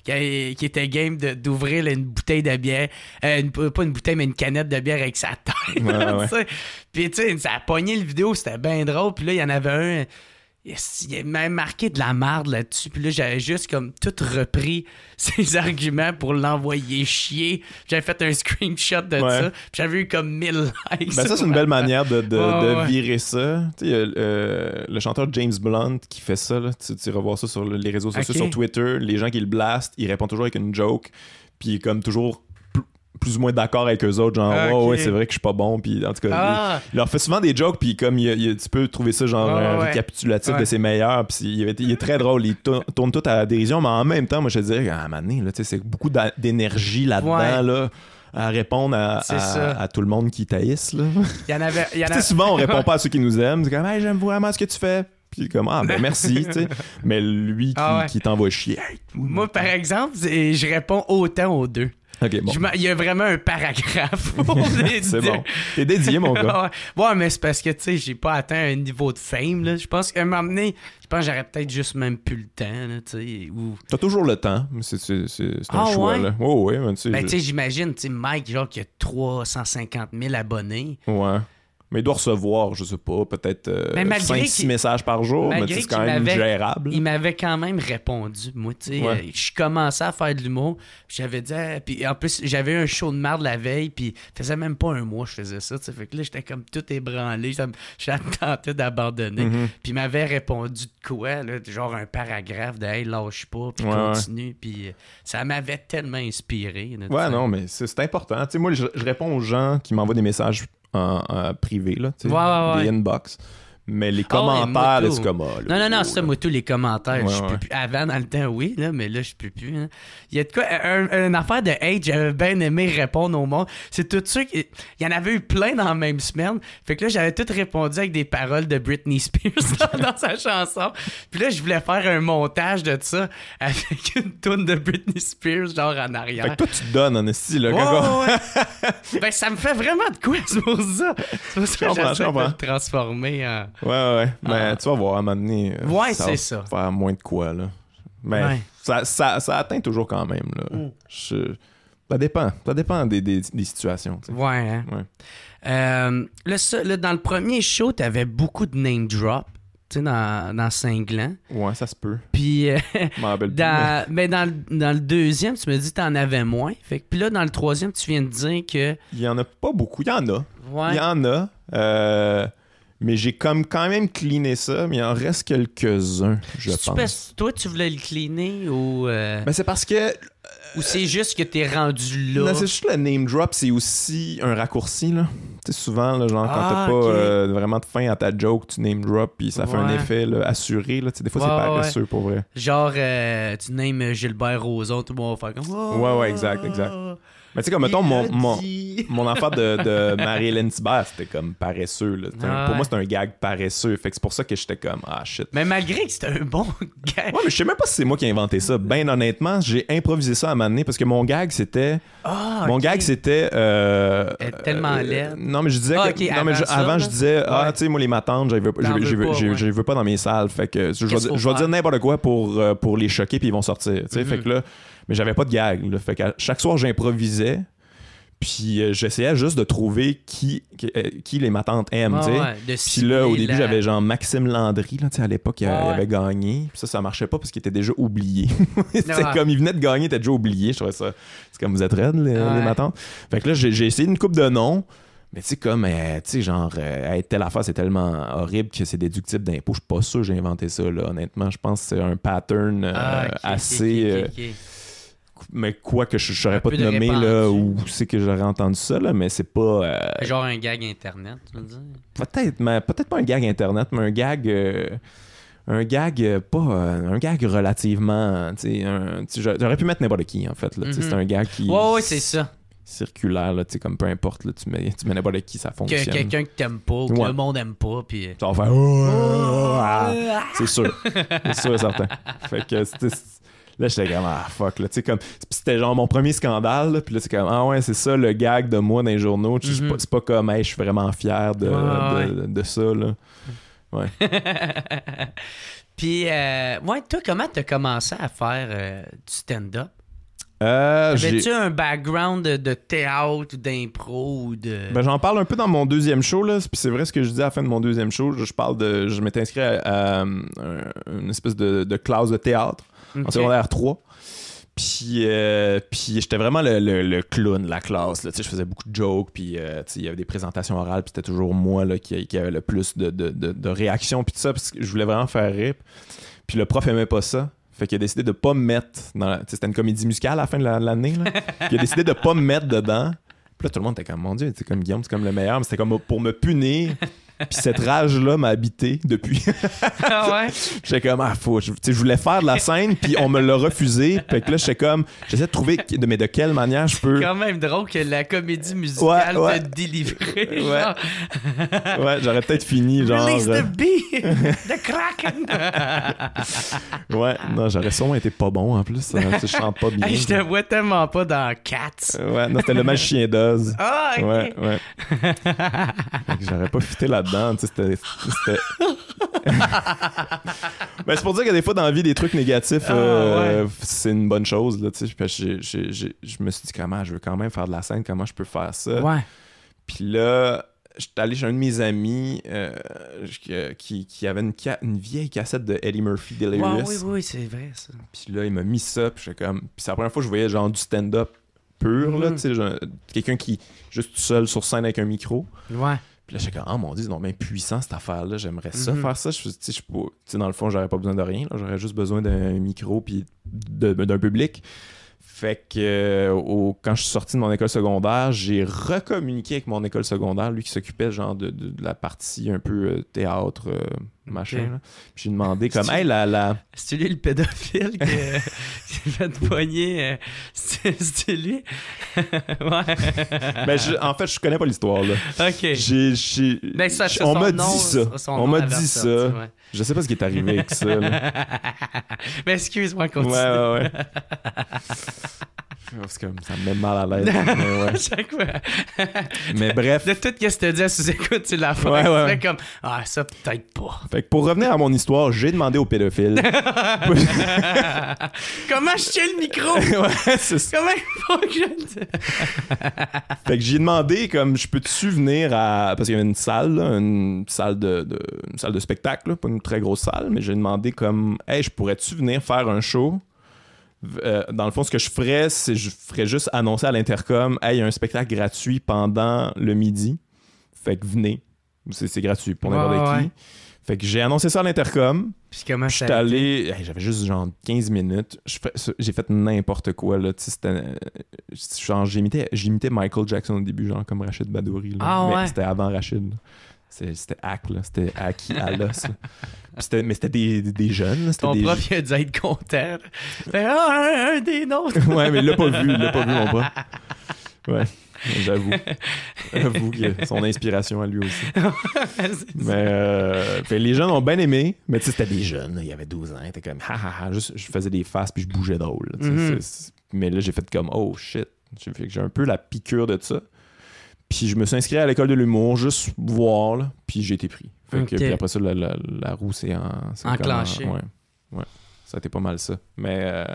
qui était game d'ouvrir une bouteille de bière. Pas une bouteille, mais une canette de bière avec sa tête. Puis, tu sais, ça a pogné le vidéo, c'était bien drôle. Puis là, il y en avait un... Il a même marqué de la merde là-dessus. Puis là, j'avais juste comme tout repris ses arguments pour l'envoyer chier. J'avais fait un screenshot de ça. Puis j'avais eu comme 1000 likes. Ben ça, c'est une belle manière de virer ça. Tu sais, le chanteur James Blunt qui fait ça. Là. Tu revois ça sur les réseaux sociaux, sur Twitter. Les gens qui le blastent, ils répondent toujours avec une joke. Puis comme toujours... plus ou moins d'accord avec eux autres, genre ouais c'est vrai que je suis pas bon, puis en tout cas il leur fait souvent des jokes, puis comme tu peux trouver ça genre récapitulatif de ses meilleurs, puis il est très drôle, il tourne tout à la dérision, mais en même temps moi je te dirais à un moment donné, là, c'est beaucoup d'énergie là-dedans là, à répondre à tout le monde qui taïsse là. Il y en avait souvent on répond pas à ceux qui nous aiment, c'est comme hey, j'aime vraiment ce que tu fais. Puis comme ben merci, tu sais. Mais lui qui t'envoie chier. Hey, moi par exemple, je réponds autant aux deux. Okay, bon. Il y a vraiment un paragraphe. C'est bon. T'es dédié, mon gars. Ouais, mais c'est parce que, tu sais, j'ai pas atteint un niveau de fame, là. Je pense qu'à un moment donné, que j'aurais peut-être juste même plus le temps, là, tu sais. T'as toujours le temps, mais c'est un choix, là. Oh, ouais, mais tu sais, j'imagine, tu sais, Mike, genre, qui a 350 000 abonnés. Ouais. Mais il doit recevoir, je sais pas, peut-être 5-6 messages par jour, mais c'est quand même gérable. Il m'avait quand même répondu. Moi, tu sais, je commençais à faire de l'humour. J'avais dit, puis en plus, j'avais eu un show de merde la veille, puis ça faisait même pas un mois que je faisais ça. T'sais. Fait que là, j'étais comme tout ébranlé. J'ai tenté d'abandonner. Puis il m'avait répondu de quoi, là, genre un paragraphe de hey, lâche pas, puis continue. Puis ça m'avait tellement inspiré. Là, non, mais c'est important. Tu sais, moi, je réponds aux gens qui m'envoient des messages en privé, là, tu sais, des inbox. Mais les commentaires, là, c'est comme non, c'est ça, moi, tous les commentaires, je peux plus. Avant, dans le temps, oui, là, mais là, je peux plus. Hein. Il y a de quoi, une affaire de hate, j'avais bien aimé répondre au monde. C'est tout ça, il y en avait eu plein dans la même semaine. Fait que là, j'avais tout répondu avec des paroles de Britney Spears dans sa chanson. Puis là, je voulais faire un montage de ça avec une toune de Britney Spears, genre en arrière. Fait que toi, tu te donnes, en esti, là, Ben, ça me fait vraiment de quoi, c'est pour ça. C'est pour ça que j'essaie de le transformer en... Ouais. Mais tu vas voir, à un moment donné, ça va faire moins de quoi, là. Mais ça atteint toujours quand même, là. Ça dépend des situations. T'sais. Ouais, hein? Là, dans le premier show, t'avais beaucoup de name drop. Tu sais, dans Cinglant. Ouais, ça se peut. Puis, dans le deuxième, tu me dis que t'en avais moins. Fait que, puis là, dans le troisième, tu viens de dire que... Il y en a pas beaucoup. Il y en a. Ouais. Il y en a. Mais j'ai comme quand même cleané ça, mais il en reste quelques-uns, je pense. Toi, tu voulais le cleaner ou... Ben, c'est parce que... Ou c'est juste que t'es rendu là? Non, c'est juste le name drop, c'est aussi un raccourci, là. Tu sais, souvent, là, genre, quand t'as pas vraiment de fin à ta joke, tu name drop, puis ça fait un effet là, assuré, là. Tu sais, des fois, c'est paresseux, pour vrai. Genre, tu names Gilbert Rozon, tout le monde va faire comme... Ouais, exact. Mais tu sais, comme, mettons, mon affaire de Marie-Hélène Thibert, c'était comme paresseux. Là. Pour moi, c'était un gag paresseux. Fait que c'est pour ça que j'étais comme, ah shit. Mais malgré que c'était un bon gag. Ouais, mais je sais même pas si c'est moi qui ai inventé ça. Ben honnêtement, j'ai improvisé ça à un moment donné parce que mon gag, c'était. Gag, c'était. Tellement laide. Non, mais je disais que. Non, mais avant, je disais, tu sais, moi, les matantes, je veux pas dans mes salles. Fait que je vais dire n'importe quoi pour les choquer, puis ils vont sortir. Fait que là. Mais j'avais pas de gag. Là. Fait que chaque soir, j'improvisais. Puis j'essayais juste de trouver qui les matantes aiment. Puis là, au début, j'avais genre Maxime Landry. Là, à l'époque, il avait gagné. Puis ça marchait pas parce qu'il était déjà oublié. C'était comme il venait de gagner, il était déjà oublié. Je trouvais ça. C'est comme vous êtes raides, les matantes. Fait que là, j'ai essayé une couple de noms. Mais tu sais, comme, telle affaire, c'est tellement horrible que c'est déductible d'impôt. Je suis pas sûr que j'ai inventé ça, là. Honnêtement, je pense que c'est un pattern assez. Mais quoi que je saurais pas te nommer là, où c'est que j'aurais entendu ça, là, mais c'est pas. Genre un gag internet, tu veux dire? Peut-être pas un gag internet, mais un gag relativement. J'aurais pu mettre n'importe qui, en fait. Là, c'est un gag qui. Ouais, c'est ça. Circulaire, là, comme peu importe, là, tu mets n'importe qui, ça fonctionne. Quelqu'un que t'aimes pas, ou que le monde aime pas, puis. Ça va faire. C'est sûr. C'est sûr et certain. Fait que là, j'étais comme, fuck, là, tu sais, comme, c'était genre mon premier scandale, là, puis là, c'est comme, c'est ça le gag de moi dans les journaux, c'est pas comme, hey, je suis vraiment fier de ça, là. Ouais. Puis, toi, comment t'as commencé à faire du stand-up? Avais-tu un background de théâtre ou d'impro ou de... Ben, j'en parle un peu dans mon deuxième show, là, puis c'est vrai ce que je dis à la fin de mon deuxième show, je m'étais inscrit à une espèce de classe de théâtre. En secondaire 3. Puis j'étais vraiment le clown de la classe. Là. Je faisais beaucoup de jokes. Puis il y avait des présentations orales. Puis c'était toujours moi là, qui avait le plus de réactions. Puis tout ça, parce que je voulais vraiment faire rire. Puis le prof aimait pas ça. Fait qu'il a décidé de pas me mettre dans... C'était une comédie musicale à la fin de l'année. Là. Puis il a décidé de pas me mettre dedans. Puis là, tout le monde était comme, mon Dieu, comme Guillaume, c'est comme le meilleur. Mais c'était comme pour me punir. Puis cette rage-là m'a habité depuis. Ah ouais? J'étais comme, je voulais faire de la scène, puis on me l'a refusé. Fait que là, j'essaie de trouver, mais de quelle manière je peux. C'est quand même drôle que la comédie musicale te délivrer. Ouais, j'aurais peut-être fini, genre. Release the bee! The Kraken! Ouais, non, j'aurais sûrement été pas bon en plus. Je chante pas bien. Hey, je te vois tellement pas dans Cats. Ouais, non, c'était le magicien d'Oz. Ah, ok. Ouais. Fait que j'aurais pas fité là-dedans. C'était... Ben, c'est pour dire que des fois dans la vie des trucs négatifs c'est une bonne chose là, je me suis dit comment je veux quand même faire de la scène, comment je peux faire ça. Puis là j'étais allé chez un de mes amis qui avait une vieille cassette de Eddie Murphy Delirious. Oui, c'est vrai ça. Puis là il m'a mis ça, puis j'étais comme, puis c'est la première fois que je voyais genre du stand-up pur là, tu sais, quelqu'un qui juste tout seul sur scène avec un micro. Puis là, j'étais comme, mon Dieu, c'est donc bien puissant cette affaire-là. J'aimerais ça faire ça. Dans le fond, j'aurais pas besoin de rien. Là. J'aurais juste besoin d'un micro puis d'un public. Fait que quand je suis sorti de mon école secondaire, j'ai recommuniqué avec mon école secondaire, lui qui s'occupait genre de la partie un peu théâtre, machin. Là. Puis j'ai demandé comme, hey, C'est lui le pédophile qui s'est fait poigner? C'est lui? Ouais. Ben, en fait, je connais pas l'histoire, là. OK. On m'a dit ça. On m'a dit ça. Ouais. Je sais pas ce qui est arrivé avec ça. Là. Mais excuse-moi, continue. Ouais. Parce que ça me met mal à l'aise. Ouais. Chaque fois. Mais bref. De tout ce que tu te dis à sous-écoute, tu l'as fait. Tu fais comme, ça peut-être pas. Fait que pour revenir à mon histoire, j'ai demandé au pédophile. Comment je tiens le micro? Ouais, c'est ça. Comment il faut que je... Fait que j'ai demandé, comme, je peux-tu venir à... Parce qu'il y avait une salle, là, une salle de spectacle, là, pas une très grosse salle, mais j'ai demandé comme, hey, je pourrais-tu venir faire un show? Dans le fond, ce que je ferais, c'est je ferais juste annoncer à l'intercom, hey, il y a un spectacle gratuit pendant le midi. Fait que venez. C'est gratuit pour n'importe qui. Fait que j'ai annoncé ça à l'intercom. Puis comment ça J'étais allé... J'avais juste genre 15 minutes. J'ai fait n'importe quoi, là. Genre, j'imitais Michael Jackson au début, genre comme Rachid Badouri. Là. Mais c'était avant Rachid. Là. C'était hack, là. C'était hacky à l'os. Mais c'était des jeunes. Ton prof, il a dû être content. Un des nôtres. Ouais, mais il l'a pas vu, mon prof. Ouais. J'avoue que son inspiration à lui aussi. Mais les jeunes ont bien aimé, mais tu sais, c'était des jeunes, il y avait 12 ans, t'es comme juste je faisais des faces puis je bougeais drôle. Mais là j'ai fait comme oh shit, j'ai un peu la piqûre de ça. Puis je me suis inscrit à l'école de l'humour juste voir là, puis j'ai été pris. Puis après ça la roue c'est enclenché. Ouais. Ça a été pas mal ça. Mais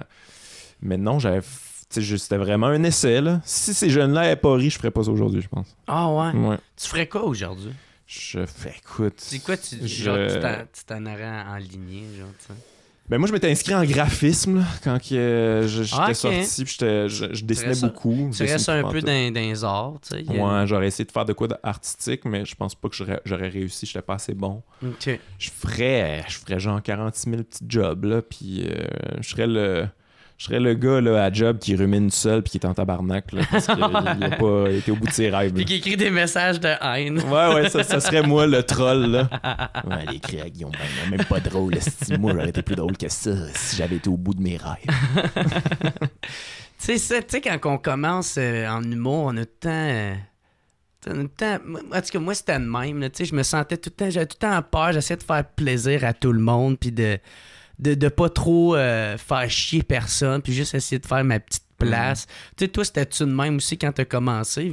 non, c'était vraiment un essai, là. Si ces jeunes-là n'avaient pas ri, je ferais pas ça aujourd'hui, je pense. Ah ouais? Tu ferais quoi aujourd'hui? Écoute... C'est quoi, tu t'en aurais enligné, genre, tu sais? Ben moi, je m'étais inscrit en graphisme, là, quand j'étais sorti, puis je dessinais beaucoup. Tu restes un peu dans les arts, tu sais. Ouais, j'aurais essayé de faire de quoi d'artistique, mais je pense pas que j'aurais réussi, j'étais pas assez bon. OK. Je ferais genre 46 000 petits jobs, là, puis je serais le gars là, à job qui rumine seul puis qui est en tabarnak là, parce qu'il a pas été au bout de ses rêves. Puis qui écrit des messages de haine. Ouais, ça serait moi le troll là. Ouais, elle écrit à Guillaume Ben, même pas drôle. Moi, j'aurais été plus drôle que ça si j'avais été au bout de mes rêves. Tu sais, quand on commence en humour, on a tout le temps... En tout cas, moi, c'était de même. Là, je me sentais tout le temps... J'avais tout le temps peur. J'essayais de faire plaisir à tout le monde puis de pas trop faire chier personne, puis juste essayer de faire ma petite place. Tu sais, toi, c'était-tu de même aussi quand t'as commencé,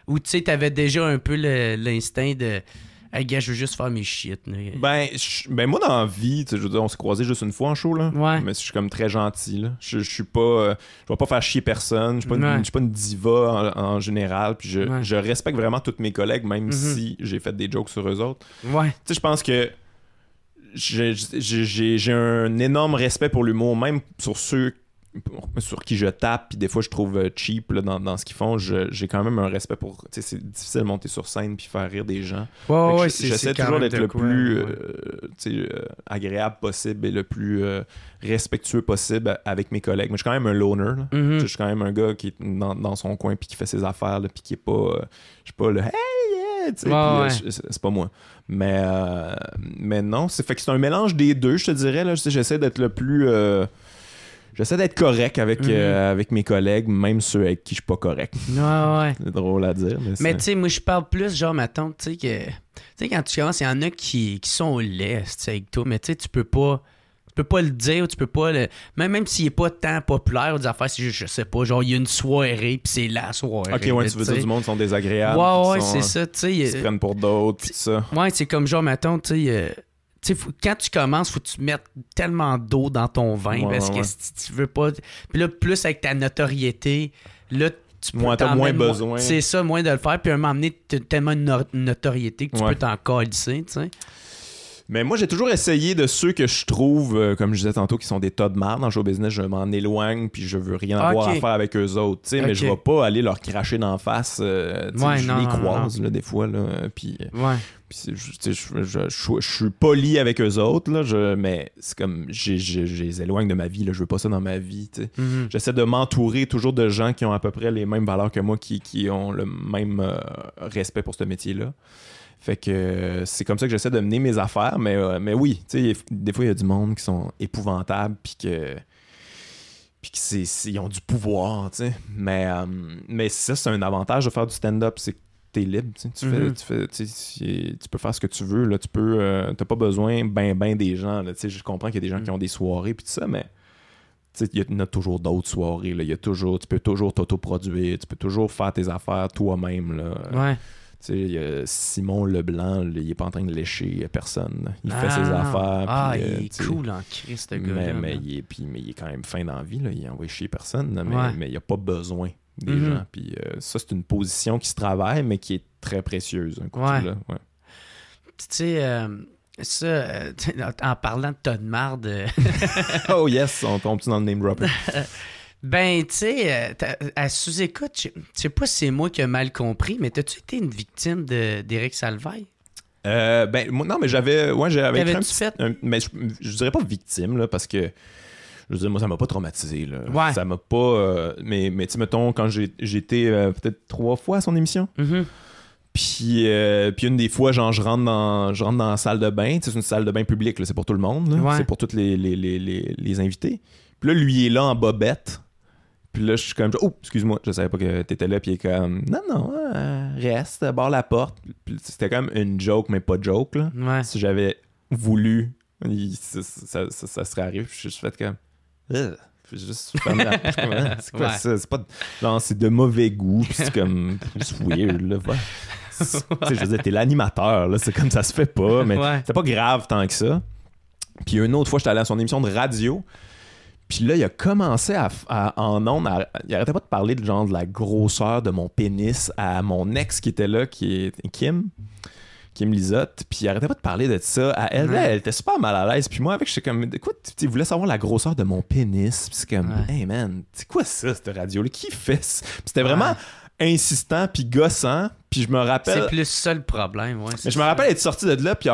ou tu sais, t'avais déjà un peu l'instinct de « Hey, gars, je veux juste faire mes shit. » Ben moi, dans la vie, je veux dire, on s'est croisés juste une fois en show, là. Ouais. Mais je suis comme très gentil, là. Je suis pas... je vais pas faire chier personne. Je suis pas une diva en général, puis je respecte vraiment tous mes collègues, même si j'ai fait des jokes sur eux autres. Ouais. Tu sais, je pense que j'ai un énorme respect pour l'humour, même sur ceux sur qui je tape, puis des fois je trouve cheap là, dans ce qu'ils font. J'ai quand même un respect pour... Tu sais, c'est difficile de monter sur scène puis faire rire des gens. J'essaie toujours d'être le plus agréable possible et le plus respectueux possible avec mes collègues. Mais je suis quand même un loner. Je suis quand même un gars qui est dans son coin puis qui fait ses affaires, puis qui est pas... je suis pas le « Hey, yeah! » c'est pas moi. Mais non, fait que c'est un mélange des deux, je te dirais. Là, j'essaie d'être le plus... j'essaie d'être correct avec mes collègues, même ceux avec qui je suis pas correct. Ouais. C'est drôle à dire. Mais tu sais, moi, je parle plus, genre, mettons, tu sais, que... Tu sais, quand tu commences, il y en a qui sont laids, tu sais, avec toi, mais tu sais, tu peux pas le dire, tu peux pas le... Même s'il est pas tant populaire ou des affaires, c'est juste, je sais pas, genre, il y a une soirée, puis c'est la soirée. Ok, ouais, tu veux dire du monde qui sont désagréables. Ouais, c'est ça, tu sais. Ils se prennent pour d'autres, puis tout ça. Ouais, c'est comme genre, mettons, tu sais, quand tu commences, faut que tu mettes tellement d'eau dans ton vin, parce que si tu veux pas... Puis là, plus avec ta notoriété, là, t'as moins besoin. C'est ça, moins de le faire, puis à un moment donné, t'as tellement une notoriété que tu peux t'en calisser, tu sais. Mais moi, j'ai toujours essayé de ceux que je trouve, comme je disais tantôt, qui sont des tas de marde dans le show business. Je m'en éloigne, puis je veux rien avoir à faire avec eux autres. T'sais, mais je vais pas aller leur cracher d'en face. Je les croise là, des fois. Là, puis, je suis poli avec eux autres, là, mais c'est comme je les éloigne de ma vie. Là, je veux pas ça dans ma vie. J'essaie de m'entourer toujours de gens qui ont à peu près les mêmes valeurs que moi, qui ont le même respect pour ce métier-là. Fait que c'est comme ça que j'essaie de mener mes affaires, mais oui, tu sais, des fois il y a du monde qui sont épouvantables puis ils ont du pouvoir, tu sais. Mais ça, c'est un avantage de faire du stand-up, c'est que t'es libre, tu peux faire ce que tu veux, là, t'as pas besoin ben des gens, là, tu sais. Je comprends qu'il y a des gens qui ont des soirées puis tout ça, mais il y en a toujours d'autres soirées, là. Tu peux toujours t'autoproduire, tu peux toujours faire tes affaires toi-même, là. Ouais. Tu sais, Simon Leblanc, il est pas en train de lécher personne. Il fait ses affaires. Il est cool en Christ, ce gars-là. Mais il est quand même fin dans la vie. Là. Il envoie chier personne, mais il a pas besoin des gens. Puis ça, c'est une position qui se travaille, mais qui est très précieuse. Là. Ouais. Tu sais, ça, en parlant de tas de marde... Oh yes, on tombe-tu dans le name dropping? Ben, tu sais, à sous-écoute, je sais pas si c'est moi qui ai mal compris, mais t'as-tu été une victime d'Éric Salvaille? Non, mais j'avais écrit mais je dirais pas victime, là, parce que je veux dire, moi, ça m'a pas traumatisé, là. Ouais. Ça m'a pas... mais tu sais, mettons, quand j'ai été peut-être 3 fois à son émission, puis une des fois, genre, je rentre dans la salle de bain, c'est une salle de bain publique, là, c'est pour tout le monde, là. C'est pour tous les invités. Puis là, lui, il est là en bobette. Puis là, je suis comme, oh, excuse-moi, je savais pas que t'étais là. Puis il est comme, non, reste, barre la porte. Puis c'était comme une joke, mais pas joke, là. Ouais. Si j'avais voulu, ça serait arrivé. Puis je suis juste fait comme, juste fermer la porte. C'est quoi ça? C'est pas. Genre, c'est de mauvais goût. Puis c'est comme, juste weird, là. Tu sais, je veux dire, t'es l'animateur, là. C'est comme ça se fait pas. Mais c'est pas grave tant que ça. Puis une autre fois, j'étais allé à son émission de radio. Puis là, il a commencé en ondes, il arrêtait pas de parler de la grosseur de mon pénis à mon ex qui était là, qui est Kim Lizotte. Puis il arrêtait pas de parler de ça à elle. Là, elle était super mal à l'aise. Puis moi, avec, j'étais comme, écoute, il voulait savoir la grosseur de mon pénis. Puis c'est comme, hey man, c'est quoi ça, cette radio-là? Qui fait ça? Puis c'était vraiment insistant puis gossant. Puis je me rappelle... C'est plus ça le problème, Mais je me rappelle être sorti de là, puis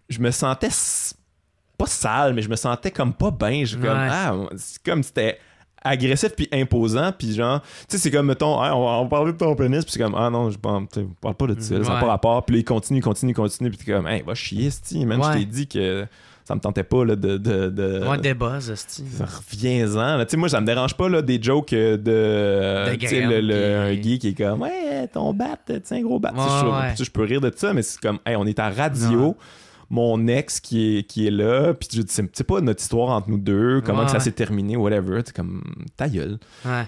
je me sentais... pas sale, mais je me sentais comme pas bien. C'est comme c'était agressif puis imposant, puis genre, tu sais, c'est comme, mettons, on va parler de ton pénis, puis c'est comme, non, je parle pas de ça, ça n'a pas rapport, puis là, il continue, puis t'es comme, va chier, c'ti, man, je t'ai dit que ça me tentait pas, là, des buzz, c'ti. Reviens-en, là, tu sais, moi, ça me dérange pas, là, des jokes tu sais, un gay qui est comme, ton bat, c'est un gros bat, je peux rire de ça, mais c'est comme, on est à radio, mon ex qui est là, puis c'est pas notre histoire entre nous deux, comment que ça s'est terminé, whatever, c'est comme ta gueule.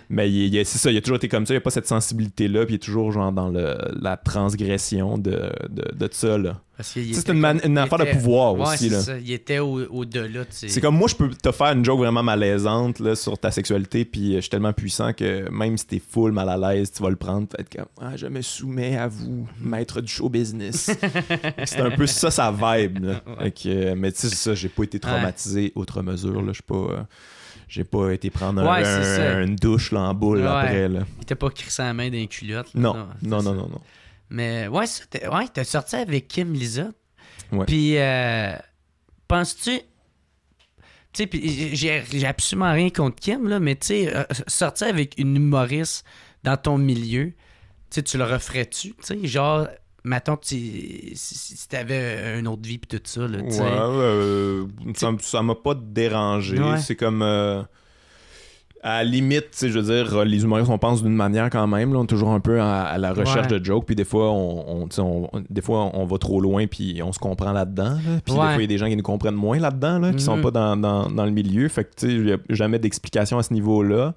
Mais c'est ça, il a toujours été comme ça, il n'y a pas cette sensibilité-là, puis il est toujours genre dans la transgression de ça, là. C'est une affaire de pouvoir aussi, là. Ça. Il était au-delà. C'est comme moi, je peux te faire une joke vraiment malaisante là, sur ta sexualité, puis je suis tellement puissant que même si t'es full mal à l'aise, tu vas le prendre, tu vas être comme je me soumets à vous, maître du show business. C'est un peu ça, sa vibe. Là. Mais tu sais, c'est ça, j'ai pas été traumatisé outre mesure. Là, j'ai pas été prendre une douche là, en boule après. Là. Il t'a pas crissé la main dans les culottes. Non. Mais t'as sorti avec Kim Lizotte. Ouais. Puis, penses-tu... Tu sais, j'ai absolument rien contre Kim, là, mais tu sais, sortir avec une humoriste dans ton milieu, tu le referais-tu? Tu sais, genre, mettons, si t'avais une autre vie pis tout ça, là, tu sais. Ça m'a pas dérangé. C'est comme... à la limite, je veux dire, les humoristes, on pense d'une manière quand même. Là, on est toujours un peu à la recherche de jokes. Puis des fois, on va trop loin puis on se comprend là-dedans. Là. Puis des fois, il y a des gens qui nous comprennent moins là-dedans, là, qui sont pas dans le milieu. Fait que, tu sais, il n'y a jamais d'explication à ce niveau-là.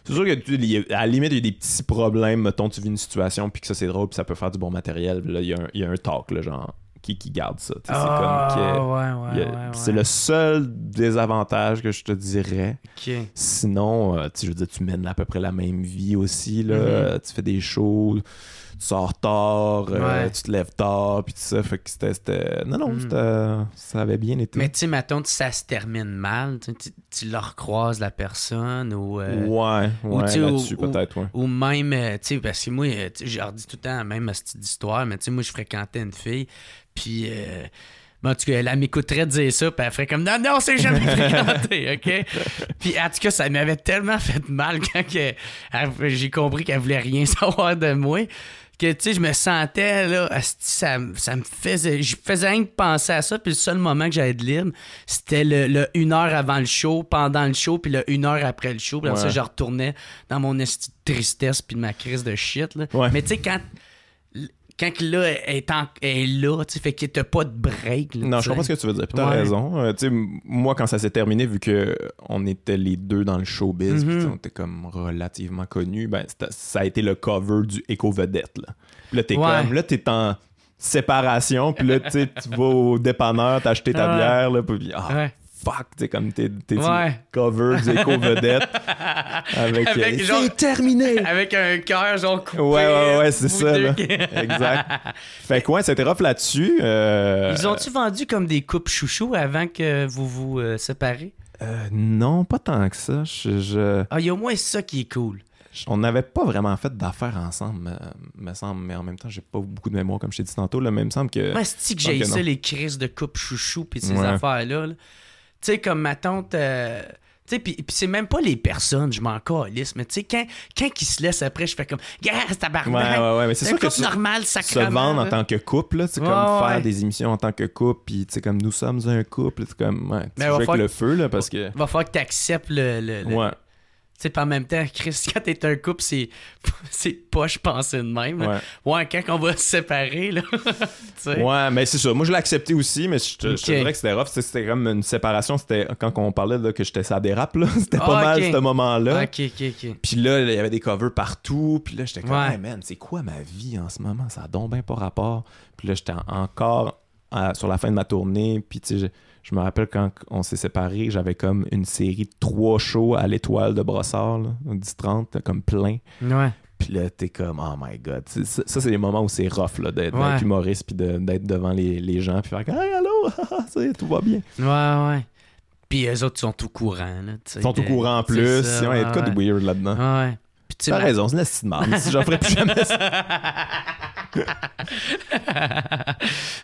C'est sûr que à la limite, il y a des petits problèmes. Mettons, tu vis une situation puis que ça, c'est drôle puis ça peut faire du bon matériel. Là, il y a un talk, là, genre... Qui garde ça. C'est comme c'est le seul désavantage que je te dirais. Sinon, je veux dire, tu mènes à peu près la même vie aussi. Là. Tu fais des shows, tu sors tard, tu te lèves tard, puis tout ça. Fait que c'était... Non, ça avait bien été. Mais tu sais, mettons, ça se termine mal, tu leur croises la personne ou... là-dessus, peut-être, Ou même, tu sais, parce que moi, je leur dis tout le temps même à cette histoire, mais tu sais, moi, je fréquentais une fille, puis... en tout cas, elle m'écouterait dire ça, puis elle ferait comme non, c'est jamais fréquenté, OK? Puis en tout cas, ça m'avait tellement fait mal quand j'ai compris qu'elle voulait rien savoir de moi, que tu sais, je me sentais là, ça me faisait. Je faisais rien que penser à ça, puis le seul moment que j'avais de libre, c'était le 1 heure avant le show, pendant le show, puis le 1 heure après le show. Puis après ça, je retournais dans mon tristesse, puis de ma crise de shit. Là. Mais tu sais, quand là, elle est là, tu sais, fait que t'as pas de break. Là, non, je comprends ce que tu veux dire. Puis t'as raison. Tu sais, moi, quand ça s'est terminé, vu qu'on était les deux dans le showbiz, puis on était comme relativement connus, ben, ça a été le cover du Éco Vedette. Là. Puis là, t'es en séparation, puis là, tu vas au dépanneur, t'as acheté ta bière, là, puis fuck, t'es comme t'es cover du Éco Vedette avec genre, c'est terminé avec un cœur genre coupé. Ouais, c'est ça là. Exact. Fait que c'était rough là-dessus. Ils ont-tu vendu comme des coupes chouchou avant que vous vous séparez? Non, pas tant que ça. Il y a au moins ça qui est cool. On n'avait pas vraiment fait d'affaires ensemble, me semble, mais en même temps, j'ai pas beaucoup de mémoire, comme je t'ai dit tantôt. Là, mais il me semble que. Moi, c'est que j'ai ça, les crises de couple chouchou puis ces affaires-là. Tu sais, comme ma tante. Tu sais, puis c'est même pas les personnes, je m'en calisse, mais tu sais, quand ils se laissent après, je fais comme, gars, c'est tabarnak. Ouais, mais c'est sûr que normal, se vendre en tant que couple, là, c'est comme faire des émissions en tant que couple, puis tu sais, comme nous sommes un couple, c'est comme, tu joues avec le feu, là, parce que. Va falloir que t'acceptes le... Ouais. Tu sais, en même temps, Chris, quand t'es un couple, c'est poche penser de même. Ouais, quand on va se séparer, là. Ouais, mais c'est ça. Moi, je l'ai accepté aussi, mais je te dirais que c'était rough. C'était comme une séparation. C'était quand on parlait là, que j'étais ça dérape, là. C'était pas mal ce moment-là. OK. Puis là, il y avait des covers partout. Puis là, j'étais comme, hey, man, c'est quoi ma vie en ce moment? Ça a donc bien pas rapport. Puis là, j'étais encore sur la fin de ma tournée. Puis tu sais, je me rappelle quand on s'est séparés, j'avais comme une série de 3 shows à l'Étoile de Brossard, là, au 10-30, comme plein. Ouais. Puis là, t'es comme, oh my God. Ça, c'est les moments où c'est rough là, d'être humoriste puis d'être devant les gens puis faire comme, hey, allô, tout va bien. Ouais. Puis eux autres sont au courant. Là, ils sont au courant en plus. Il y a de quoi de weird là-dedans. Ouais. T'as raison, c'est une petite marde. Si j'en ferais plus jamais ça.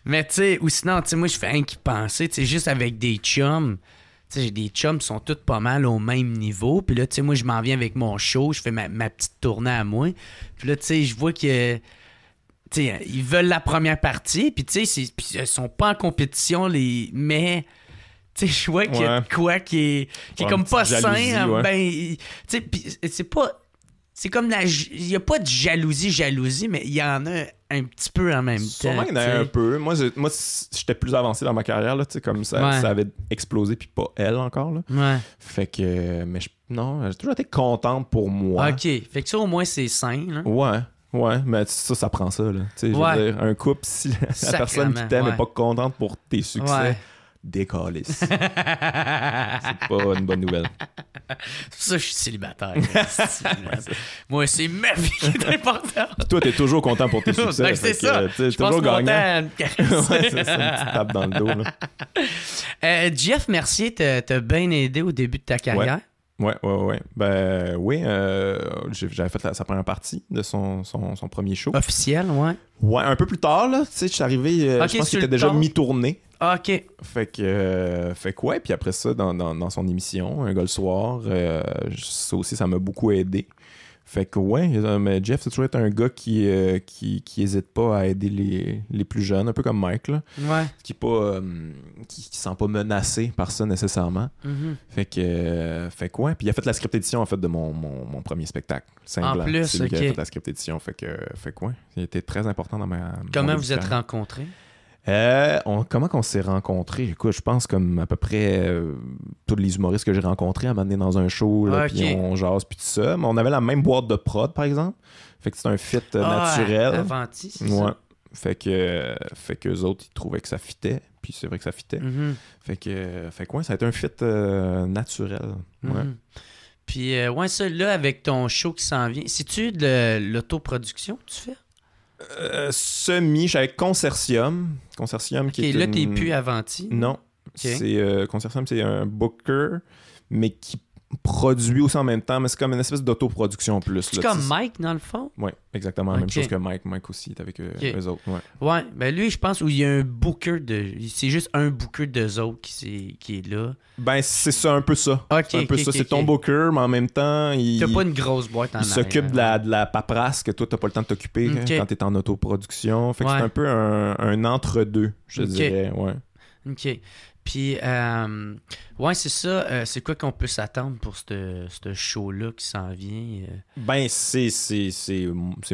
Mais tu sais, ou sinon, tu sais, moi, je fais rien qu'y penser. Tu sais, juste avec des chums. Tu sais, j'ai des chums qui sont tous pas mal au même niveau. Puis là, tu sais, moi, je m'en viens avec mon show. Je fais ma petite tournée à moi. Puis là, tu sais, je vois que... Tu sais, ils veulent la première partie. Puis tu sais, ils sont pas en compétition, mais... Tu sais, je vois qu'il y a de quoi qui est comme pas jalousie, sain. Ben, tu sais, puis c'est pas... C'est comme il n'y a pas de jalousie, mais il y en a un petit peu en même temps. Sûrement il y en a un peu. Moi, j'étais plus avancé dans ma carrière, là, comme ça avait explosé, puis pas elle encore. Là. Ouais. Fait que, mais j'ai toujours été contente pour moi. OK. Fait que ça, au moins, c'est sain. Là. Ouais, mais ça prend ça. Là. Je veux dire, un couple, si la personne qui t'aime n'est pas contente pour tes succès, décalisse. C'est pas une bonne nouvelle. C'est pour ça que je suis célibataire. Moi, c'est ma vie qui est importante. Puis toi, t'es toujours content pour tes succès. Ben, c'est ça. T'es toujours gagnant. Ouais, c'est ça, une petite tape dans le dos. Là. Jeff Mercier t'a bien aidé au début de ta carrière. Ouais. Ben oui, j'avais fait sa première partie de son premier show. Officiel, ouais. Ouais, un peu plus tard, là. Tu sais, je suis arrivé, je pense qu'il était déjà mi-tourné. OK. Fait que ouais, puis après ça, dans son émission, Un gars le soir, ça aussi, ça m'a beaucoup aidé. Fait que ouais, mais Jeff, c'est toujours été un gars qui hésite pas à aider les plus jeunes, un peu comme Mike, là. Ouais. Qui sent pas menacé par ça nécessairement. Mm-hmm. Fait que ouais, puis il a fait la script édition en fait de mon premier spectacle. En plus, c'est lui qui a fait la script édition. Fait que ouais, il était très important dans ma. Comment vous êtes rencontrés? Comment qu'on s'est rencontrés? Écoute, je pense comme à peu près tous les humoristes que j'ai rencontrés à m'amener dans un show, puis on jase, puis tout ça. Mais on avait la même boîte de prod, par exemple. Fait que c'est un fit naturel. Avanti, c'est ça. Fait que eux autres, ils trouvaient que ça fitait. Puis c'est vrai que ça fitait. Mm-hmm. Fait que ouais, ça a été un fit naturel. Mm-hmm. Ouais. Puis ouais, ça, là, avec ton show qui s'en vient, c'est-tu de l'autoproduction que tu fais? Je suis avec Consortium. Consortium qui est là, t'es plus Avanti. Non. C'est Consortium, c'est un booker, mais qui produit aussi en même temps, mais c'est comme une espèce d'autoproduction plus. C'est comme Mike, dans le fond? Oui, exactement. La même chose que Mike. Mike aussi est avec eux autres. Ouais, ben lui, je pense où il y a un booker c'est juste un booker d'eux autres qui est là. Ben, c'est ça, un peu ça. C'est un peu ça. C'est ton booker, mais en même temps, t'as pas une grosse boîte en arrière. Il s'occupe de la paperasse que toi, t'as pas le temps de t'occuper quand t'es en autoproduction. Fait que c'est un peu un entre-deux, je dirais. Ouais. OK. Puis, ouais, c'est ça. C'est quoi qu'on peut s'attendre pour ce show-là qui s'en vient? Ben, c'est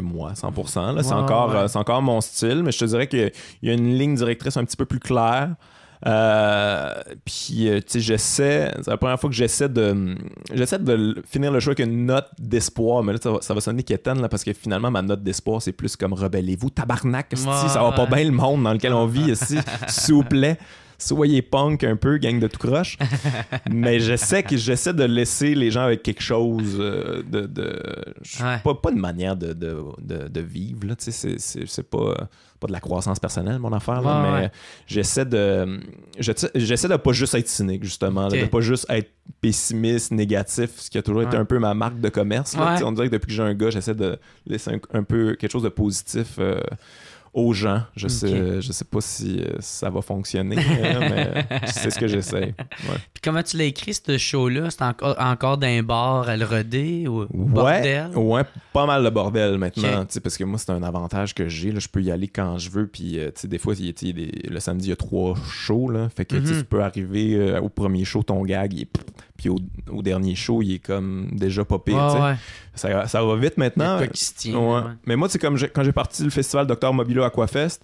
moi, 100%. Là. C'est encore mon style, mais je te dirais qu'il y a une ligne directrice un petit peu plus claire. Puis, tu sais, c'est la première fois que j'essaie de finir le show avec une note d'espoir, mais là, ça va sonner quétaine, là, parce que finalement, ma note d'espoir, c'est plus comme rebellez-vous, tabarnak, ça va pas bien le monde dans lequel on vit, s'il vous plaît. soyez punk un peu, gang de tout croche. Mais j'essaie de laisser les gens avec quelque chose pas de manière de vivre, là, tu sais, c'est pas de la croissance personnelle, mon affaire, là, mais j'essaie de pas juste être cynique, justement, là, de pas juste être pessimiste, négatif, ce qui a toujours été un peu ma marque de commerce. Là, on dirait que depuis que j'ai un gars, j'essaie de laisser un peu quelque chose de positif aux gens. Je sais pas si ça va fonctionner, mais c'est ce que j'essaie. Ouais. Puis comment tu l'as écrit, ce show-là? C'est encore d'un bar à le rodé ou bordel? Ouais, pas mal de bordel maintenant, parce que moi, c'est un avantage que j'ai. Là, je peux y aller quand je veux, puis des fois, le samedi, il y a 3 shows, là, fait que tu peux arriver au premier show, ton gag, puis au dernier show, il est comme déjà pas pire. Ça va vite maintenant. Mais moi, c'est comme quand j'ai parti du festival Dr Mobilo Aquafest,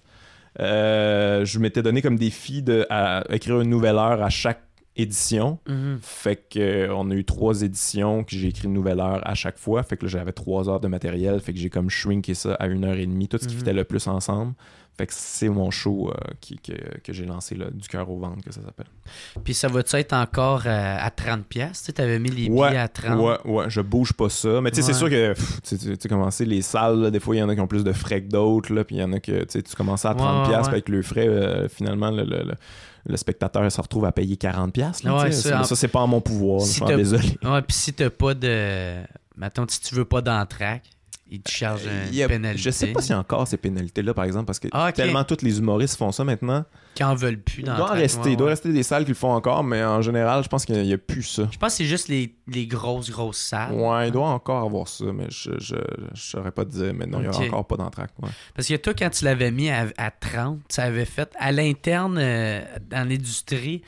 je m'étais donné comme défi à écrire une nouvelle heure à chaque édition. Fait que on a eu 3 éditions que j'ai écrit une nouvelle heure à chaque fois. Fait que là, j'avais 3 heures de matériel. Fait que j'ai comme shrinké ça à 1h30, tout ce qui fitait le plus ensemble. Fait que c'est mon show que j'ai lancé, là, du cœur au ventre, que ça s'appelle. Puis ça va-tu être encore à 30$? Tu avais mis les billets à 30$? Ouais, je bouge pas ça. Mais tu sais, c'est sûr que tu sais commencer les salles, là, des fois, il y en a qui ont plus de frais que d'autres. Puis il y en a que tu commences à 30$, avec le frais, finalement, le spectateur se retrouve à payer 40$. Là, ça, c'est pas en mon pouvoir. Je suis désolé. Ouais, puis si t'as pas de... Mettons, si tu veux pas d'entraque, ils te chargent une pénalité. Je sais pas s'il y a encore ces pénalités-là, par exemple, parce que tellement tous les humoristes font ça maintenant. Qui en veulent plus d'entraque. Il doit rester des salles qui le font encore, mais en général, je pense qu'il n'y a plus ça. Je pense que c'est juste les grosses salles. Ouais, il doit encore avoir ça, mais je saurais pas te dire, mais non, il n'y a encore pas d'entraque. Ouais. Parce que toi, quand tu l'avais mis à 30, ça avait fait à l'interne, dans l'industrie,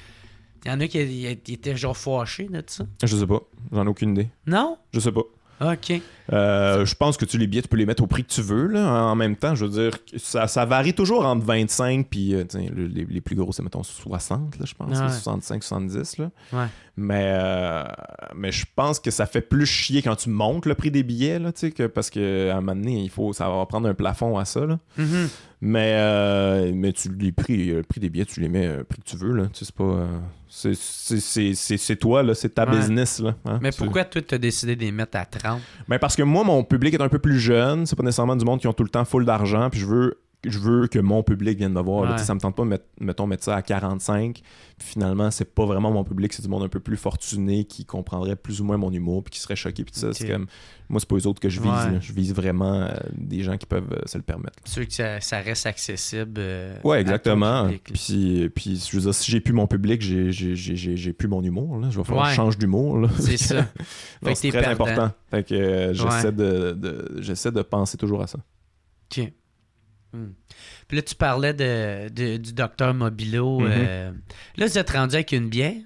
il y en a qui étaient genre fâchés de ça. Je sais pas, j'en ai aucune idée. Non? Je sais pas. OK. Je pense que les billets, tu peux les mettre au prix que tu veux. Là. En même temps, je veux dire, ça varie toujours entre 25 puis les plus gros, c'est mettons 60, là, je pense. 65, 70. Là. Ouais. Mais je pense que ça fait plus chier quand tu montes le prix des billets, là, parce qu'à un moment donné, ça va prendre un plafond à ça. Là. Mais le prix des billets, tu les mets au prix que tu veux. Là. C'est pas... c'est toi, là, c'est ta business. Là, hein? Mais pourquoi toi, tu as décidé de les mettre à 30? Ben parce que moi, mon public est un peu plus jeune. C'est pas nécessairement du monde qui ont tout le temps full d'argent. Puis je veux que mon public vienne me voir. Là, ça me tente pas de mettre ça à 45. Puis finalement, c'est pas vraiment mon public. C'est du monde un peu plus fortuné qui comprendrait plus ou moins mon humour puis qui serait choqué. Puis ça, c'est comme... Moi, c'est pas eux autres que je vise. Là. Je vise vraiment des gens qui peuvent se le permettre. C'est sûr que ça reste accessible. Ouais, exactement. Puis je veux dire, si j'ai plus mon public, j'ai plus mon humour. Là. Je vais falloir que je change d'humour. Là. C'est ça. Donc, c'est très important. Fait que j'essaie de penser toujours à ça. OK. Puis là, tu parlais du docteur Mobilo. Là, vous êtes rendu avec une bière?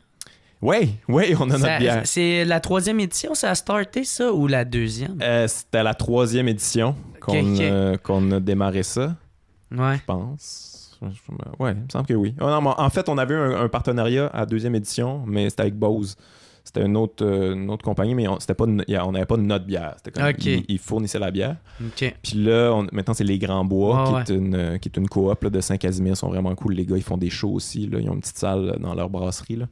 Oui, on a notre bière. C'est la 3e édition, ça a starté, ça, ou la 2e? C'était la 3e édition qu'on a démarré ça. Ouais. Je pense. Ouais, il me semble que oui. Oh, non, en fait, on avait un partenariat à la 2e édition, mais c'était avec Bose. C'était une autre compagnie, mais on n'avait pas de notre bière. C'était comme ils fournissaient la bière. Okay. Puis là, maintenant, c'est les Grands Bois, qui est une coop là, de Saint-Casimir. Ils sont vraiment cool, les gars. Ils font des shows aussi. Là. Ils ont une petite salle dans leur brasserie. Là.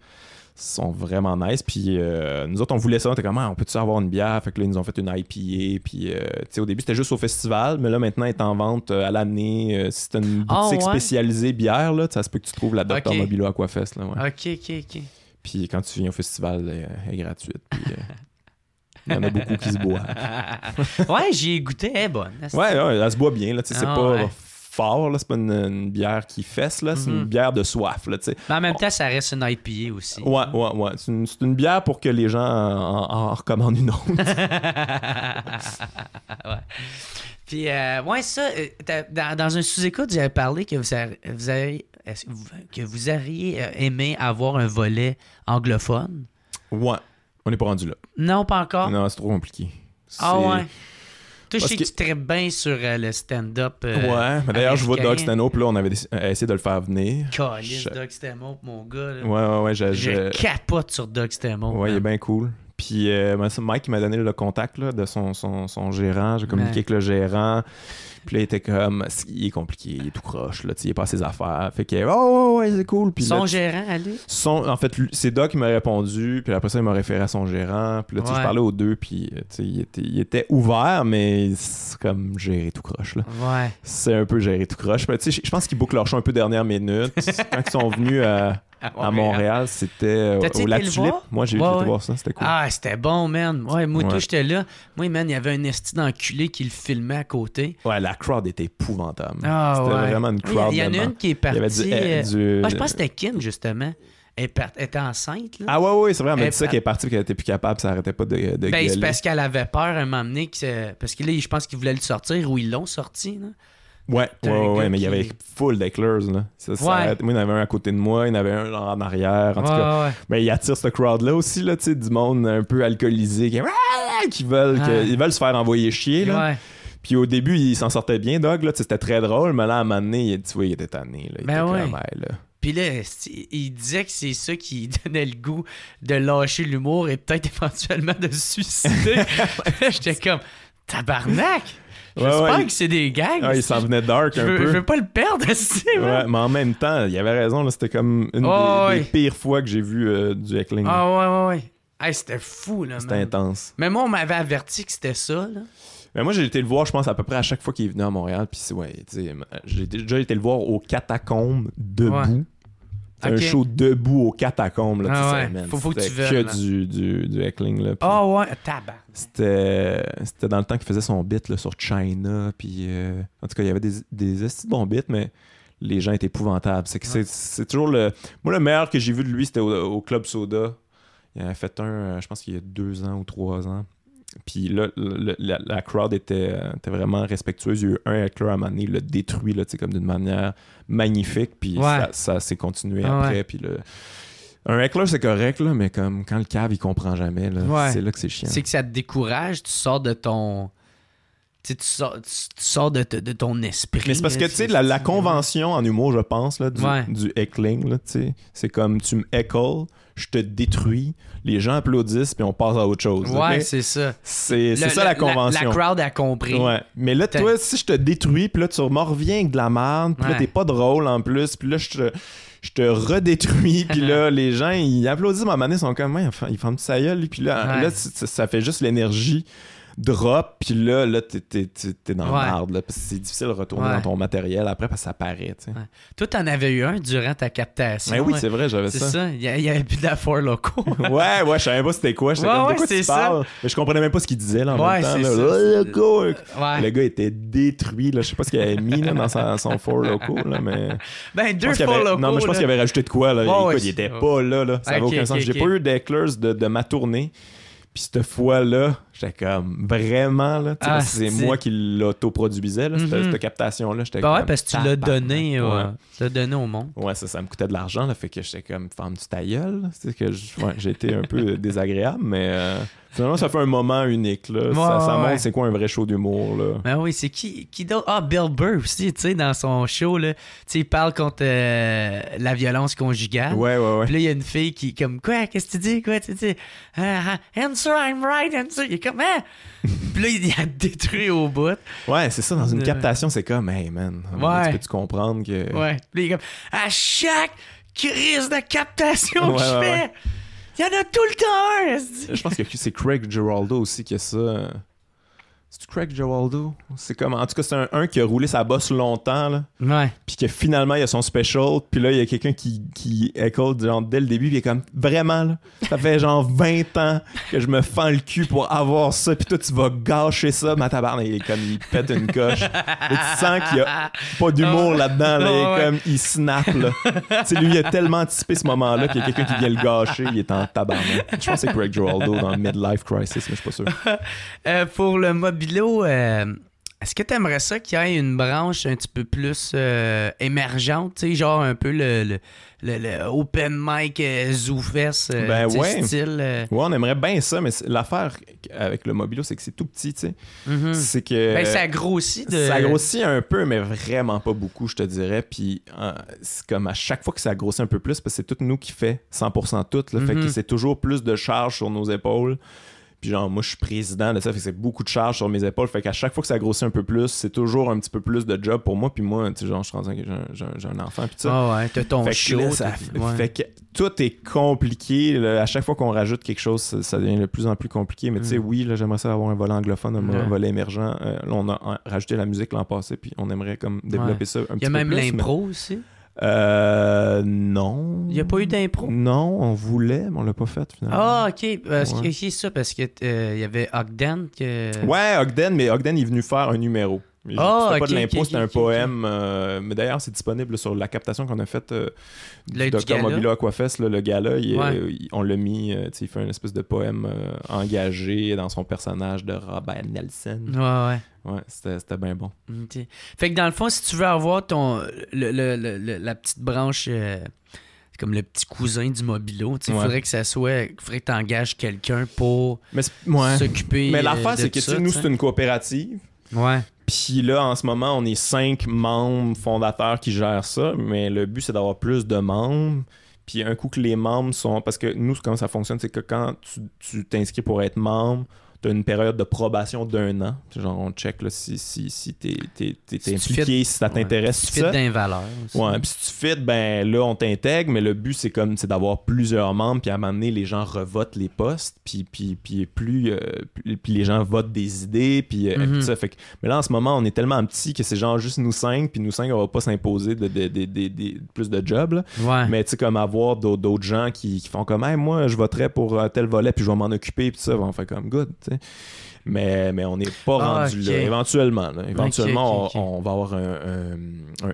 Ils sont vraiment nice. Puis nous autres, on voulait ça. On était comme, on peut-tu avoir une bière? Fait que là, ils nous ont fait une IPA. Puis au début, c'était juste au festival. Mais là, maintenant, elle est en vente à l'année. Si t'as une boutique spécialisée bière, là, ça se peut que tu trouves la Dr Mobilo Aquafest. Là, ouais. OK. Puis quand tu viens au festival, elle est gratuite. Puis il y en a beaucoup qui se boivent. Ouais, j'y ai goûté. Elle est bonne. Ouais, elle se boit bien. Là, c'est pas fort. Là, c'est pas une bière qui fesse. Là, c'est une bière de soif. Là, mais en même temps, ça reste une IPA aussi. Ouais. C'est une bière pour que les gens en recommandent une autre. Ouais. Puis, ça, dans un sous-écoute, j'avais parlé que vous auriez aimé avoir un volet anglophone. Ouais, on n'est pas rendu là. Non, pas encore? Non, c'est trop compliqué. Ouais. Toi, je sais que tu très bien sur le stand-up. Ouais, mais d'ailleurs, je vois Doug Stanhope, là, on avait essayé de le faire venir. Calice, Doug Stanhope, mon gars. Là. Ouais. Je capote sur Doug Stanhope. Ouais, il est bien cool. Puis Mike, il m'a donné le contact là, de son gérant. J'ai communiqué avec le gérant. Puis là, il était comme, il est compliqué, il est tout croche, là, il est pas à ses affaires. Fait que, ouais, c'est cool. Puis son là, gérant, allez. En fait, c'est Doc qui m'a répondu, puis après ça, il m'a référé à son gérant. Puis là, je parlais aux deux, puis il était ouvert, mais c'est comme gérer tout croche, là. Ouais. C'est un peu gérer tout croche. Je pense qu'ils bouclent leur show un peu dernière minute. Quand ils sont venus à Montréal, c'était au La Tulipe. Moi, j'ai été voir ça, c'était cool. Ah, c'était bon, man. Ouais, moi, tout, j'étais là. Moi, man, il y avait un esti d'enculé qui le filmait à côté. Ouais, la crowd était épouvantable. Ah, c'était vraiment une crowd. Il y en a une qui est partie. Il y avait je pense que c'était Kim, justement. Elle était enceinte, là. Ah ouais, c'est vrai, elle m'a dit ça qu'elle est partie et qu'elle était plus capable, ça arrêtait pas de gueuler. C'est parce qu'elle avait peur à un moment donné, parce que là, je pense qu'ils voulaient le sortir ou ils l'ont sorti, là. Ouais, mais il y avait full d'eclairs, là. Moi, il y en avait un à côté de moi, il y en avait un en arrière. En tout cas, mais il attire ce crowd-là aussi, là, tu sais, du monde un peu alcoolisé qui veulent se faire envoyer chier, là. Ouais. Puis au début, il s'en sortait bien, Doug, là, c'était très drôle, mais là, à un moment donné, tu vois, il était tanné, là. Il était comme, là. Puis là, il disait que c'est ça qui donnait le goût de lâcher l'humour et peut-être éventuellement de se suicider. J'étais comme, tabarnak! J'espère que c'est des gags. Il s'en venait dark un peu. Je veux pas le perdre, ouais, mais en même temps, il avait raison. Là, c'était comme une des pires fois que j'ai vu du heckling. Ah ouais. Hey, c'était fou, là. C'était intense. Mais moi, on m'avait averti que c'était ça, là. Mais moi, j'ai été le voir, je pense, à peu près à chaque fois qu'il est venu à Montréal. Puis j'ai déjà été le voir aux Catacombes debout. Ouais. Un show debout aux Catacombes. Là, faut que tu veuilles. Que du heckling. Là, tabac. C'était dans le temps qu'il faisait son beat là, sur China. Puis, en tout cas, il y avait des bons beats, mais les gens étaient épouvantables. C'est toujours le... Moi, le meilleur que j'ai vu de lui, c'était au Club Soda. Il en a fait un, je pense qu'il y a 2 ans ou 3 ans. Puis là, la crowd était vraiment respectueuse. Il y a eu un heckler à un moment donné, il l'a détruit là, comme d'une manière magnifique. Puis ça s'est continué après. Puis un heckler, c'est correct, là, mais comme quand le cave, il comprend jamais, là, c'est là que c'est chiant. C'est que ça te décourage, tu sors de ton... Tu sors de ton esprit. Mais c'est parce que, tu sais, la convention en humour, je pense, là, du heckling, là, c'est comme tu me heckles, je te détruis, les gens applaudissent, puis on passe à autre chose. Ouais, okay? c'est ça. C'est ça la convention. La crowd a compris. Ouais. Mais là, toi, si je te détruis, puis là, tu m'en reviens avec de la merde, puis là, t'es pas drôle en plus, puis là, je te redétruis, puis là, les gens, ils applaudissent, ma manée, ils sont comme, ils font sa gueule, puis là, ça fait juste l'énergie drop, puis là t'es dans la merde, là, parce que c'est difficile de retourner dans ton matériel après parce que ça paraît, tu sais. Toi, t'en avais eu un durant ta captation. Mais oui, c'est vrai, j'avais ça. C'est ça, il y avait plus de la Four Locaux. ouais, je savais pas c'était quoi, j'étais comme, de quoi tu parles? Mais je comprenais même pas ce qu'il disait, là, en même temps. Le gars était détruit, là, je sais pas ce qu'il avait mis, là, dans son Four Locaux, là, mais... Ben, 2 Four Locaux, non, mais je pense qu'il avait rajouté de quoi, là. Écoute, il était pas là. Ça avait aucun sens. J'ai pas eu d'eclairs de ma tournée. Puis cette fois-là, j'étais comme vraiment, là, c'est moi qui l'autoproduisais, là, cette captation-là. J'étais comme, parce que tu l'as donné, tu l'as donné au monde. Ouais, ça me coûtait de l'argent, là, fait que j'étais comme, ferme-tu ta gueule? C'est que j'ai été un peu désagréable, mais finalement, ça fait un moment unique, là. Ça montre c'est quoi un vrai show d'humour, là. Ben oui, c'est qui d'autre? Ah, Bill Burr aussi, tu sais, dans son show, là, tu sais, il parle contre la violence conjugale. Ouais. Puis là, il y a une fille qui, comme, quoi, qu'est-ce que tu dis, quoi, tu sais, answer, I'm right, answer. Il est comme, Puis là, il a détruit au bout. Ouais, c'est ça, dans une captation, c'est comme, hey, man, peux-tu comprendre que... Ouais. Puis là, il est comme, à chaque crise de captation que je fais... Il y en a tout le temps un! Je pense que c'est Craig Giraldo aussi qui a ça. C'est Craig Giraldo? C'est comme... En tout cas, c'est un qui a roulé sa bosse longtemps, là. Ouais. Puis que finalement, il y a son special. Puis là, il y a quelqu'un qui écoute genre dès le début. Puis il est comme, vraiment, là, ça fait genre 20 ans que je me fends le cul pour avoir ça. Puis toi, tu vas gâcher ça. Ma tabarnak, il est comme, il pète une coche. Et tu sens qu'il y a pas d'humour là-dedans, là. Il est comme, il snap, là. Tu sais, lui, il a tellement anticipé ce moment-là. Puis il y a quelqu'un qui vient le gâcher. Il est en tabarnak. Je pense que c'est Craig Giraldo dans Midlife Crisis, mais je suis pas sûr. Pour le Mobilo, Est-ce que tu aimerais ça qu'il y ait une branche un petit peu plus émergente, tu sais, genre un peu le open mic ZooFest style? Ouais, on aimerait bien ça, mais l'affaire avec le Mobilo, c'est que c'est tout petit, tu sais. Mm-hmm. C'est que... ça grossit. Ça grossit un peu, mais vraiment pas beaucoup, je te dirais. Puis c'est comme à chaque fois que ça grossit un peu plus, parce que c'est tout nous qui fait 100% tout. Là, fait que c'est toujours plus de charges sur nos épaules. Puis genre, moi, je suis président de ça, fait que c'est beaucoup de charges sur mes épaules. Fait qu'à chaque fois que ça grossit un peu plus, c'est toujours un petit peu plus de job pour moi. Puis moi, tu sais, genre, je suis rendu j'ai un enfant, puis ça. Ah ouais, t'as ton show. Fait que tout est compliqué. Là. À chaque fois qu'on rajoute quelque chose, ça devient de plus en plus compliqué. Mais tu sais, oui, là, j'aimerais ça avoir un volet anglophone, un volet émergent. Là, on a rajouté la musique l'an passé, puis on aimerait comme développer ça un petit peu plus. Il y a même l'impro aussi. Non. Il n'y a pas eu d'impro? Non, on voulait, mais on l'a pas fait finalement. Ah, ok. C'est ça, parce que il y avait Ogden que... Ouais, Ogden, mais Ogden est venu faire un numéro. C'était pas de l'impro, c'était un poème. Mais d'ailleurs, c'est disponible sur la captation qu'on a faite du Dr Mobilo Aquafest. Là, le gars-là, on l'a mis, il fait une espèce de poème engagé dans son personnage de Robert Nelson. Ouais, c'était bien bon. Okay. Fait que dans le fond, si tu veux avoir la petite branche... C'est comme le petit cousin du Mobilo. Il faudrait que ça soit. Il faudrait que tu engages quelqu'un pour s'occuper. Mais l'affaire, c'est que nous, c'est une coopérative. Ouais. Puis là, en ce moment, on est 5 membres fondateurs qui gèrent ça. Mais le but, c'est d'avoir plus de membres. Puis un coup que les membres sont. Parce que nous, comment ça fonctionne, c'est que quand tu t'inscris pour être membre, t'as une période de probation d'1 an. Genre, on check là, si t'es impliqué, si ça t'intéresse. Si tu fites d'un valeur aussi. Ouais, puis si tu fites, ben là, on t'intègre, mais le but, c'est d'avoir plusieurs membres, puis à un moment donné, les gens revotent les postes, puis les gens votent des idées, puis ça. Fait que, mais là, en ce moment, on est tellement petit que c'est genre juste nous 5, puis nous 5, on va pas s'imposer plus de jobs. Là. Ouais. Mais tu sais, comme avoir d'autres gens qui font comme, hey, moi, je voterais pour tel volet, puis je vais m'en occuper, puis ça, on fait comme good, tu sais. Mais on n'est pas rendu là. Éventuellement, on va avoir un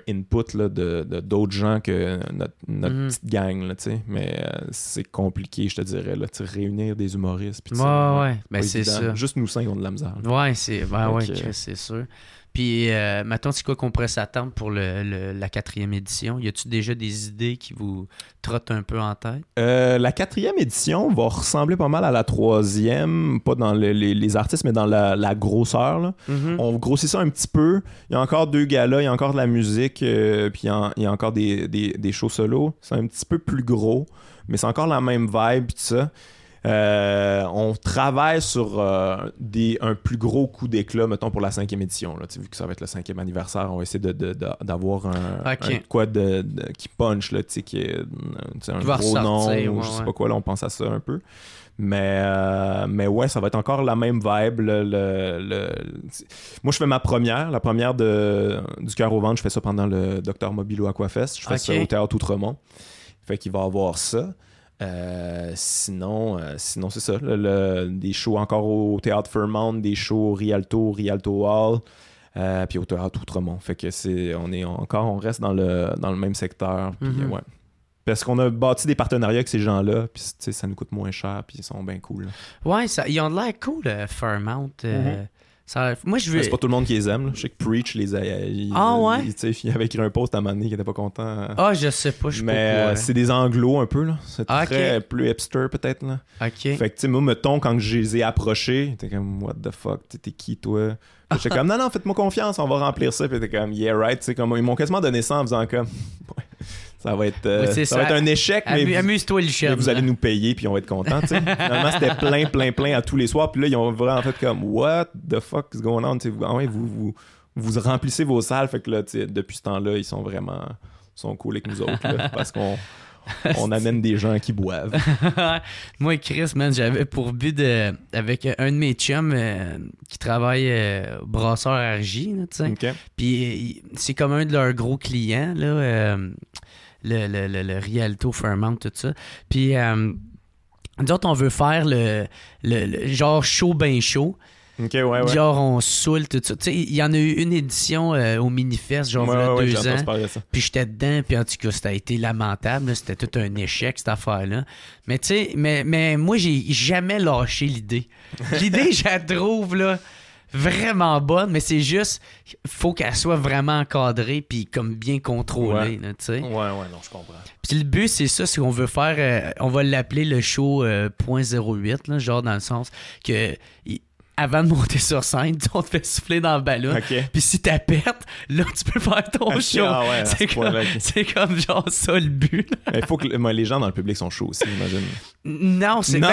input là, d'autres gens que notre petite gang. Là, mais c'est compliqué, je te dirais. Là, réunir des humoristes. Pis ben, c'est ça. Juste nous 5, on a de la misère. Ouais, c'est sûr. Puis, mettons, c'est quoi qu'on pourrait s'attendre pour la 4e édition? Y a-tu déjà des idées qui vous trottent un peu en tête? La 4e édition va ressembler pas mal à la 3e, pas dans les artistes, mais dans la grosseur. Là. On grossit ça un petit peu. Il y a encore 2 galas, il y a encore de la musique, puis il y a encore des shows solo. C'est un petit peu plus gros, mais c'est encore la même vibe, puis tout ça. On travaille sur un plus gros coup d'éclat, mettons, pour la 5e édition. Là. Vu que ça va être le 5e anniversaire, on va essayer d'avoir un quoi qui punch, là, qui est un gros nom, je sais pas quoi, là, on pense à ça un peu. Mais ouais, ça va être encore la même vibe. Moi, je fais la première du Cœur au ventre, je fais ça pendant le Dr Mobilo Aquafest. Je fais ça au Théâtre Outremont. Fait qu'il va y avoir ça. Sinon c'est ça. Des shows encore au Théâtre Fairmount, des shows au Rialto Hall, puis au Théâtre Outremont. Fait que on reste dans le même secteur. Puis, ouais. Parce qu'on a bâti des partenariats avec ces gens-là, puis ça nous coûte moins cher, puis ils sont bien cool. Là. Ouais, ils ont de l'air cool, Fairmount. Moi, je veux... C'est pas tout le monde qui les aime. Là. Je sais que Preach il avait écrit un post à un moment donné qui était pas content. Je sais pas. Mais c'est des anglos un peu. Là. C'est très plus hipster peut-être. Là. OK. Fait que moi, mettons, quand je les ai approchés, t'es comme, what the fuck, t'es qui toi? J'étais comme, non, faites-moi confiance, on va remplir ça. Puis t'es comme, yeah, right. Comme, ils m'ont quasiment donné ça en faisant comme, ça va être un échec, mais amuse-toi, Lucien. Vous allez nous payer, puis on va être contents. Finalement, c'était plein à tous les soirs. Puis là, ils ont vraiment fait comme, what the fuck is going on? Vous remplissez vos salles. Fait que là, depuis ce temps-là, ils sont cool avec nous autres. Là, parce qu'on amène des gens qui boivent. Moi et Chris, man, j'avais pour but avec un de mes chums qui travaille au brasseur RJ, okay. Puis c'est comme un de leurs gros clients, là, le Rialto Fairmount, tout ça. Puis nous autres, on veut faire le genre chaud ben chaud. Okay, ouais. Genre, on saoule tout ça. Tu sais, il y en a eu une édition au Minifest, genre, il y a 2 ans. Puis j'étais dedans, puis en tout cas, ça a été lamentable. Là, c'était tout un échec, cette affaire-là. Mais tu sais, mais moi, j'ai jamais lâché l'idée. L'idée, je la trouve, là, vraiment bonne, mais c'est juste, faut qu'elle soit vraiment encadrée puis comme bien contrôlée, tu sais. Ouais, non, je comprends. Puis le but, c'est ça, c'est qu'on veut faire, on va l'appeler le show .08, là, genre dans le sens que... Avant de monter sur scène, on te fait souffler dans le ballon. Puis si t'as perte, là, tu peux faire ton show. Ah ouais, c'est comme genre ça le but. Il faut que les gens dans le public sont chauds aussi, j'imagine. Non, c'est mais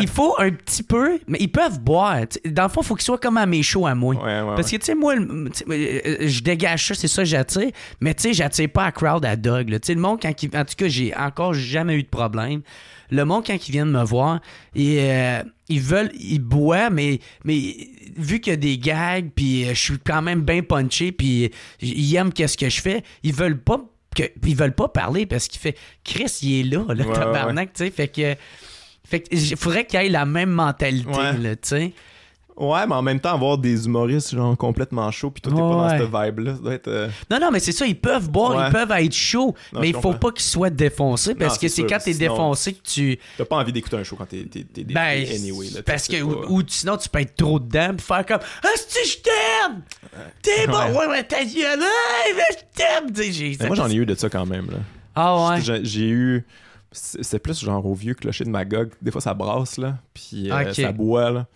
il faut un petit peu, mais ils peuvent boire. Dans le fond, il faut qu'ils soient comme à mes shows à moi. Parce que, tu sais, moi, je dégage ça, c'est ça que j'attire. Mais, tu sais, j'attire pas à crowd à dog. Tu sais, le monde, en tout cas, j'ai encore jamais eu de problème. Le monde, quand ils viennent me voir, ils boivent, mais vu qu'il y a des gags, puis je suis quand même bien punché, puis ils aiment qu'est-ce que je fais, ils veulent pas parler parce qu'il fait Chris, il est là, tabarnak, tu sais. Fait que il faudrait qu'il y ait la même mentalité, là, tu sais. Ouais, mais en même temps, avoir des humoristes genre complètement chauds, puis toi, t'es pas dans cette vibe-là, ça doit être... Non, mais c'est ça, ils peuvent boire, ils peuvent être chauds, mais il faut pas qu'ils soient défoncés, parce que c'est quand t'es défoncé que tu... T'as pas envie d'écouter un show quand t'es défoncé anyway. Là, parce que, ou sinon, tu peux être trop dedans, puis faire comme « Asti, je t'aime! T'es bon! Ouais, ta gueule! Je t'aime! » Moi, j'en ai eu de ça quand même, là. Ah ouais? J'ai eu... C'est plus genre au vieux clocher de Magog. Des fois, ça brasse, là, puis ça boit, là.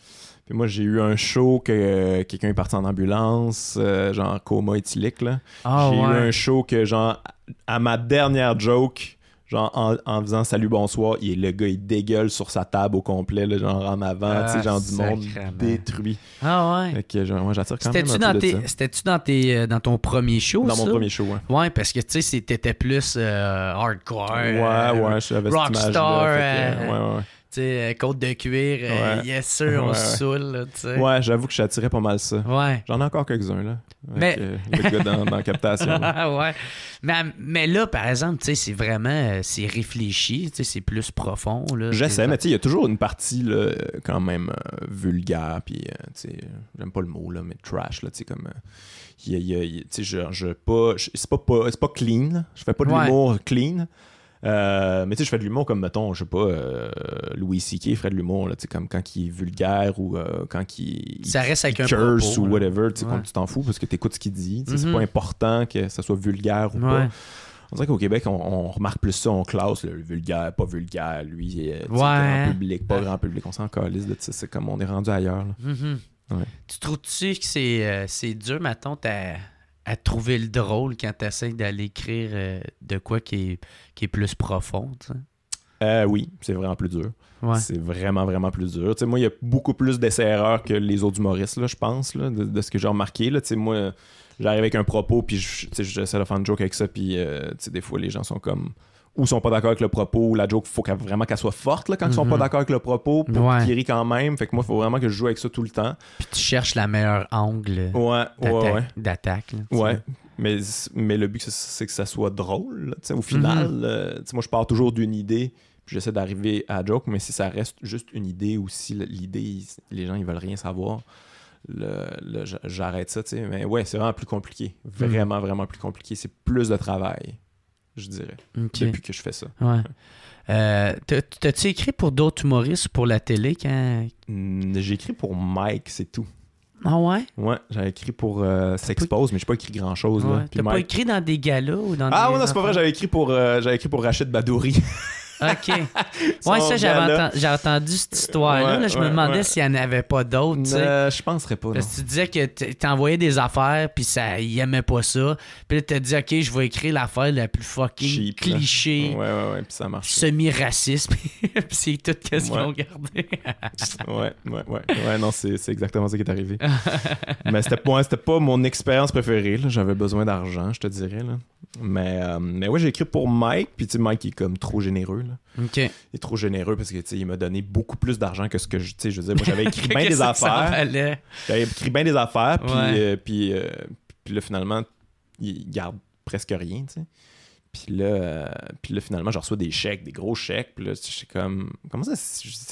Puis moi, j'ai eu un show que quelqu'un est parti en ambulance, genre coma éthylique, là. J'ai eu un show que, genre, à ma dernière joke, genre, en faisant « Salut, bonsoir », le gars, il dégueule sur sa table au complet, là, genre, en avant, tu sais, genre, du monde détruit. Ah ouais? Fait que, genre, moi, j'attire quand même un peu de ça. C'était-tu dans ton premier show, Dans mon premier show, ouais. Ouais, parce que, tu sais, t'étais plus hardcore. Ouais, j'avais cette rockstar. Ouais. Tu sais, côte de cuir, yes sir, on se saoule, tu sais. Ouais, j'avoue que j'attirais pas mal ça. Ouais. J'en ai encore quelques-uns, là. Mais... le gars dans Captation. Ouais. Mais là, par exemple, tu sais, c'est vraiment... c'est réfléchi, tu sais, c'est plus profond, là. J'essaie, mais tu sais, il y a toujours une partie, là, quand même vulgaire, puis, tu sais, j'aime pas le mot, là, mais trash, là, tu sais, comme... tu sais, c'est pas clean, là. Je fais pas de l'humour clean. Mais tu sais, je fais de l'humour comme, mettons, je sais pas, Louis C.K. ferait de l'humour, là, tu sais, comme quand il est vulgaire ou quand il ça reste avec un curse propos, ou whatever, tu sais, comme tu t'en fous parce que t'écoutes ce qu'il dit, tu sais, c'est pas important que ça soit vulgaire ou pas. On dirait qu'au Québec, on remarque plus ça, on classe le vulgaire, pas vulgaire, lui, grand public, pas grand public, on s'en calisse de ça, c'est comme on est rendu ailleurs. Là. Tu trouves-tu que c'est dur, mettons, à trouver le drôle quand tu essaies d'aller écrire de quoi qui est plus profond, tu sais? Oui, c'est vraiment plus dur. Ouais. C'est vraiment, vraiment plus dur. T'sais, moi, il y a beaucoup plus d'essais-erreurs que les autres humoristes, là, je pense, là, de ce que j'ai remarqué. Là. Moi, j'arrive avec un propos, puis j'essaie de faire une joke avec ça, puis des fois, les gens sont comme... ou sont pas d'accord avec le propos, ou la joke, faut vraiment qu'elle soit forte là, quand ils sont pas d'accord avec le propos, pour qu'ils rient quand même. Fait que moi, il faut vraiment que je joue avec ça tout le temps. Puis tu cherches la meilleure angle d'attaque. Ouais. Mais le but, c'est que ça soit drôle. Là, au final, moi, je pars toujours d'une idée, puis j'essaie d'arriver à la joke, mais si ça reste juste une idée, ou si l'idée, les gens, ils veulent rien savoir, j'arrête ça. T'sais. Mais ouais, c'est vraiment plus compliqué. Vraiment, vraiment plus compliqué. C'est plus de travail, je dirais, depuis que je fais ça. Ouais. T'as-tu écrit pour d'autres humoristes pour la télé quand... J'ai écrit pour Mike, c'est tout. Ah ouais? Ouais, j'ai écrit pour S'Expose, mais j'ai pas écrit grand-chose. Ouais. Là. T'as pas écrit dans des galas ou dans ouais, non, c'est pas vrai, j'avais écrit pour Rachid Badouri. OK. Ouais, ça, j'ai entendu cette histoire-là. Là, je me demandais s'il n'y en avait pas d'autres. Je penserais pas. Parce que tu disais que t'envoyais des affaires, puis il aimait pas ça. Puis là, t'as dit, OK, je vais écrire l'affaire la plus fucking cheap, cliché. Ouais, puis ça marche. Semi-raciste. Puis c'est tout ce qu'ils ont gardé. Ouais, non, c'est exactement ça qui est arrivé. Mais c'était pas mon expérience préférée. Là. J'avais besoin d'argent, je te dirais. Là. Mais ouais, j'ai écrit pour Mike, puis tu sais, Mike il est comme trop généreux. Là. OK. Il est trop généreux parce que tu sais, il m'a donné beaucoup plus d'argent que ce que je veux dire, moi j'avais écrit bien des affaires. J'avais écrit bien des affaires, puis là finalement, il garde presque rien, tu sais. Puis là, finalement, je reçois des chèques, des gros chèques. Puis là, je suis comme, comment ça,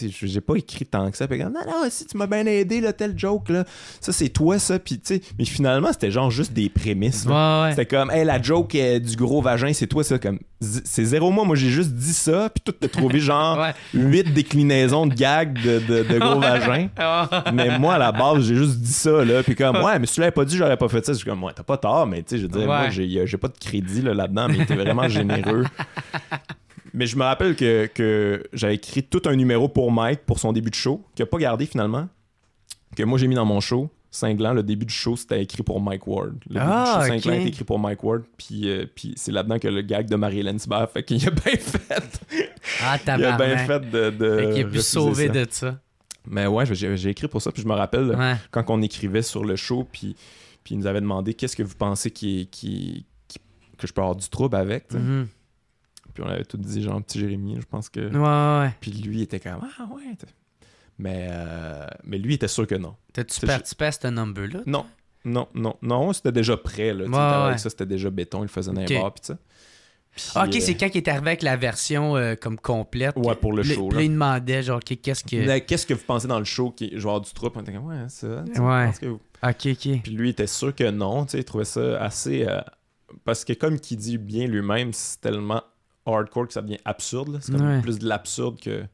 j'ai pas écrit tant que ça. Puis comme, non, si tu m'as bien aidé, là, tel joke, là, ça, c'est toi, ça. Puis, tu sais, mais finalement, c'était genre juste des prémices. Ouais. C'était comme, hey, la joke du gros vagin, c'est toi, ça. Comme, c'est 0 mois, moi, j'ai juste dit ça. Puis tout, t'as trouvé genre 8 déclinaisons de gags de gros vagin. Mais moi, à la base, j'ai juste dit ça, là. Puis comme, ouais, mais si tu l'avais pas dit, j'aurais pas fait ça. Je suis comme, ouais, t'as pas tort, mais tu sais, je veux dire, moi, j'ai pas de crédit là-dedans, mais t'es vraiment généreux. Mais je me rappelle que j'avais écrit tout un numéro pour Mike pour son début de show, qu'il a pas gardé finalement, que moi j'ai mis dans mon show. Cinglant, le début du show, c'était écrit pour Mike Ward. Le début du show Cinglant était écrit pour Mike Ward, puis c'est là-dedans que le gag de Marie-Hélène Thibert, fait qu'il a bien fait. Il a bien fait de fait qu'il a pu sauver de ça. Mais ouais, j'ai écrit pour ça, puis je me rappelle quand on écrivait sur le show, puis il nous avait demandé qu'est-ce que vous pensez que je peux avoir du trouble avec, Mm-hmm. Puis on avait tout dit, genre, petit Jérémy, je pense que... Ouais. Puis lui, il était comme, ah ouais. Mais lui, il était sûr que non. T'as-tu participé à ce number-là? Non, c'était déjà prêt, là. Ça, c'était déjà béton, il faisait dans les bars, puis ça. Puis, c'est quand il est arrivé avec la version comme complète. Ouais, pour le show, là. Il demandait, genre, qu'est-ce que vous pensez dans le show qui est genre du trouble? On était comme, ouais, ça. Ouais. Que vous... OK. Puis lui, il était sûr que non, il trouvait ça assez... Parce que comme qu'il dit bien lui-même, c'est tellement hardcore que ça devient absurde, là. C'est comme plus de l'absurde que...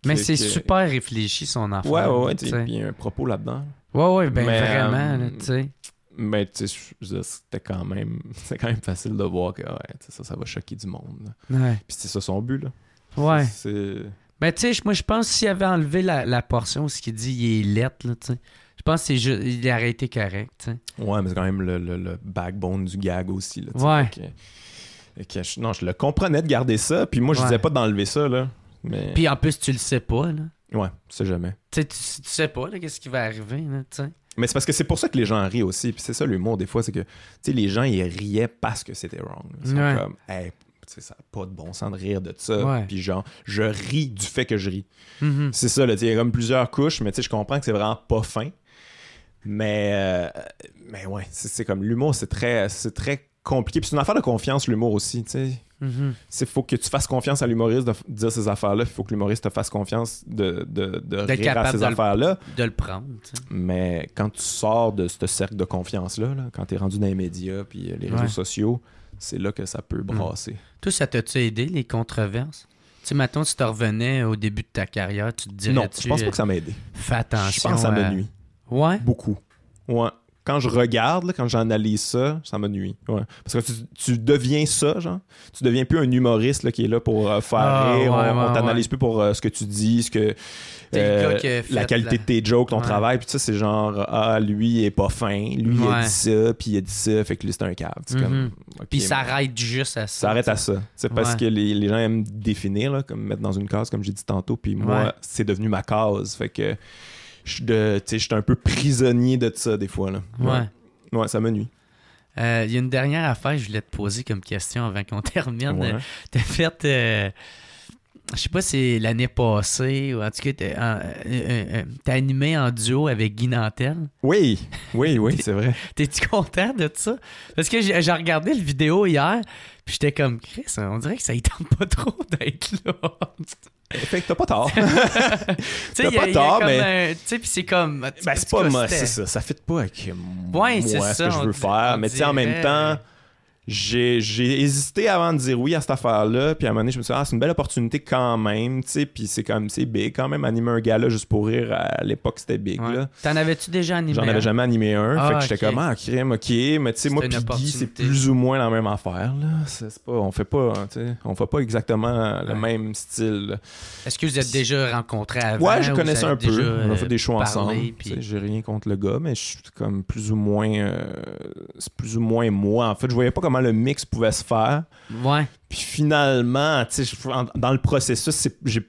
Mais c'est super réfléchi, son affaire. Ouais, puis il y a un propos là-dedans. Ouais, ben vraiment, tu sais. Mais tu sais, c'était quand même facile de voir que ça va choquer du monde. Ouais. Puis c'est ça son but, là. Ouais. C'est... Ben tu sais, moi je pense que s'il avait enlevé la portion, ce qu'il dit, il est lettre, là, tu sais. Je pense que c'est juste, il aurait été correct, tu sais. Ouais, mais c'est quand même le backbone du gag aussi, là. Ouais. Non, je le comprenais de garder ça, puis moi je disais pas d'enlever ça, là. Mais... Puis en plus, tu le sais pas, là. Ouais, tu sais jamais. Tu sais pas, là, qu'est-ce qui va arriver, là, tu sais. Mais c'est parce que c'est pour ça que les gens rient aussi. Puis c'est ça l'humour, des fois, c'est que les gens, ils riaient parce que c'était wrong. Ils sont comme, hey, ça n'a pas de bon sens de rire de ça. Ouais. Puis genre, je ris du fait que je ris. Mm-hmm. C'est ça, il y a comme plusieurs couches, mais je comprends que c'est vraiment pas fin. Mais ouais, c'est comme l'humour, c'est très compliqué. Puis c'est une affaire de confiance, l'humour aussi, tu sais. Mm-hmm. Il faut que tu fasses confiance à l'humoriste de dire ces affaires-là. Il faut que l'humoriste te fasse confiance de rire à ces affaires-là. De le prendre. T'sais. Mais quand tu sors de ce cercle de confiance-là, quand tu es rendu dans les médias puis les réseaux sociaux, c'est là que ça peut brasser. Toi, ça t'a-tu aidé, les controverses? Tu sais, mettons, si tu revenais au début de ta carrière, tu te dirais... Non, je pense pas que ça m'a aidé. Fais attention. Je pense que ça me nuit. Ouais? Beaucoup. Ouais. Quand je regarde, quand j'analyse ça me nuit. Ouais. Parce que tu deviens ça, genre. Tu deviens plus un humoriste là, qui est là pour faire rire. On t'analyse plus pour ce que tu dis, ce que la qualité de tes jokes, ton travail. Puis ça, c'est genre, lui, il est pas fin. Lui, il a dit ça, puis il a dit ça. Fait que lui, c'est un câble. Comme, okay, puis ça arrête juste à ça. Ça arrête à ça. C'est parce que les gens aiment définir, là, comme mettre dans une case, comme j'ai dit tantôt. Puis moi, c'est devenu ma case. Fait que... Je suis un peu prisonnier de ça des fois. Là. Ouais, ça me nuit. Il y a une dernière affaire que je voulais te poser comme question avant qu'on termine. Ouais. T'as fait, je sais pas si c'est l'année passée, ou en tout cas, t'as animé en duo avec Guy Nantel. Oui, c'est vrai. T'es-tu content de ça? Parce que j'ai regardé le vidéo hier, puis j'étais comme, Chris, on dirait que ça ne tente pas trop d'être là. Fait que t'as pas tort. T'as pas tort, mais... Tu sais, puis c'est comme... Ben, c'est pas moi, c'est ça. Ça fit pas avec moi, ce que je veux faire. Mais tu sais, en même temps... J'ai hésité avant de dire oui à cette affaire-là, puis à un moment donné, je me suis dit, c'est une belle opportunité quand même, tu sais, puis c'est big quand même, animer un gala juste pour rire, à l'époque, c'était big, là. T'en avais-tu déjà animé? J'en avais jamais animé un, fait que j'étais comme, crème, ok, mais tu sais, moi pis Guy, c'est plus ou moins la même affaire, là. C'est pas, on fait pas exactement le même style, là. Est-ce que vous êtes déjà rencontrés avant? Ouais, je connaissais un peu, on a fait des shows ensemble, puis... j'ai rien contre le gars, mais je suis comme plus ou moins, c'est plus ou moins moi, en fait, je voyais pas comment le mix pouvait se faire. Ouais. Puis finalement, tu sais, dans le processus, je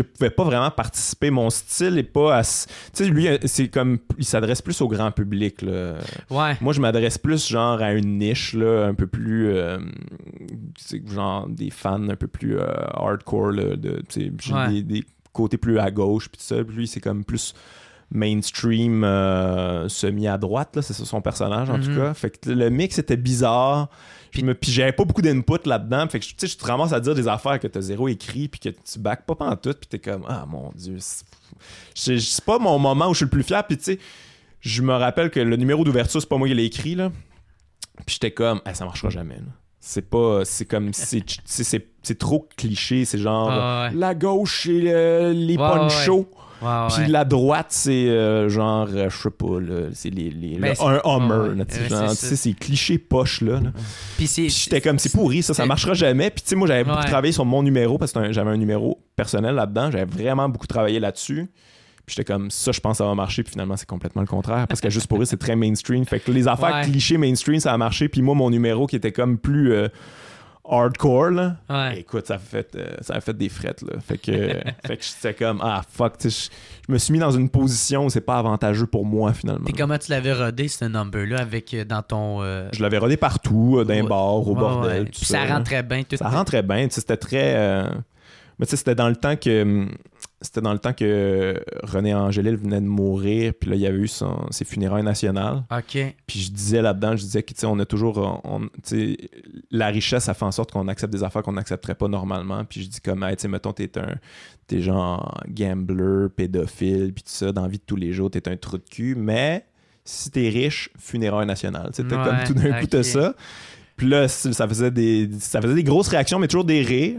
pouvais pas vraiment participer. Mon style est pas assez... Tu sais, lui, c'est comme... Il s'adresse plus au grand public, là. Ouais. Moi, je m'adresse plus, genre, à une niche, là, un peu plus... genre, des fans un peu plus hardcore, là. J'ai des côtés plus à gauche, puis tout ça. Puis lui, c'est comme plus... mainstream semi à droite, là, c'est ça son personnage en tout cas. Fait que le mix était bizarre. Puis j'avais pas beaucoup d'input là-dedans. Fait que tu te ramasses à dire des affaires que t'as zéro écrit puis que tu back pas pantoute. Puis t'es comme, ah mon Dieu. C'est pas mon moment où je suis le plus fier. Puis tu sais, je me rappelle que le numéro d'ouverture, c'est pas moi qui l'ai écrit, là. Puis j'étais comme, ça marchera jamais, là. C'est comme, c'est trop cliché. C'est genre, la gauche, c'est les ponchos. Puis la droite, c'est genre, je sais pas, là, c'est un Hummer. C'est cliché poche là. Puis j'étais comme, c'est pourri, ça marchera jamais. Puis tu sais, moi, j'avais beaucoup travaillé sur mon numéro parce que j'avais un numéro personnel là-dedans. J'avais vraiment beaucoup travaillé là-dessus. Puis j'étais comme, ça, je pense que ça va marcher. Puis finalement, c'est complètement le contraire. Parce que juste pour eux, c'est très mainstream. Fait que les affaires clichés mainstream, ça a marché. Puis moi, mon numéro qui était comme plus hardcore, là, écoute, ça a fait des frettes, là. Fait que j'étais comme, fuck, je me suis mis dans une position où c'est pas avantageux pour moi, finalement. Puis comment tu l'avais rodé, ce number-là, dans ton... Je l'avais rodé partout, dans un bar, au bordel, tout puis ça rentrait bien. Ça rentrait bien, c'était très... Mais tu sais, c'était dans le temps que René Angélil venait de mourir, puis là, il y avait eu ses funérailles nationales. OK. Puis je disais là-dedans, que tu sais, on a toujours... la richesse, ça fait en sorte qu'on accepte des affaires qu'on n'accepterait pas normalement. Puis je dis comme, hey, tu sais, mettons, t'es genre gambler, pédophile, puis tout ça, dans la vie de tous les jours, t'es un trou de cul, mais si t'es riche, funérailles nationales. Tu sais, comme tout d'un coup, t'as ça. Puis là, ça faisait des grosses réactions, mais toujours des rires.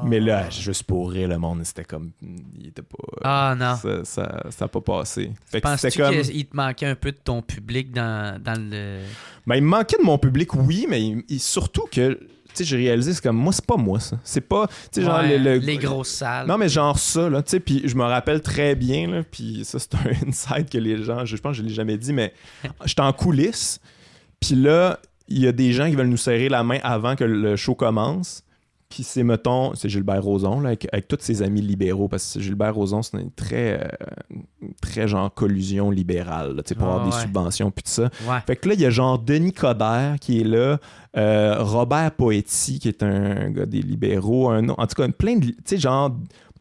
Mais là, juste pour rire, le monde, c'était comme... Il était pas... Ah non. Ça a pas passé. Penses-tu qu'il te manquait un peu de ton public dans le... Ben, il me manquait de mon public, oui, mais surtout que... Tu sais, j'ai réalisé, c'est comme, moi, c'est pas moi, ça. C'est pas, tu sais, genre... les grosses salles. Non, mais genre ça, là, tu sais, puis je me rappelle très bien, là, puis ça, c'est un insight que les gens... Je pense que je l'ai jamais dit, mais j'étais en coulisses, puis là... Il y a des gens qui veulent nous serrer la main avant que le show commence. Puis c'est Gilbert Rozon, là, avec tous ses amis libéraux, parce que Gilbert Rozon, c'est une très genre collusion libérale, là, pour avoir des subventions, puis tout ça. Ouais. Fait que là, il y a genre Denis Coderre qui est là, Robert Poetti, qui est un gars des libéraux, en tout cas, plein de... Tu sais, genre...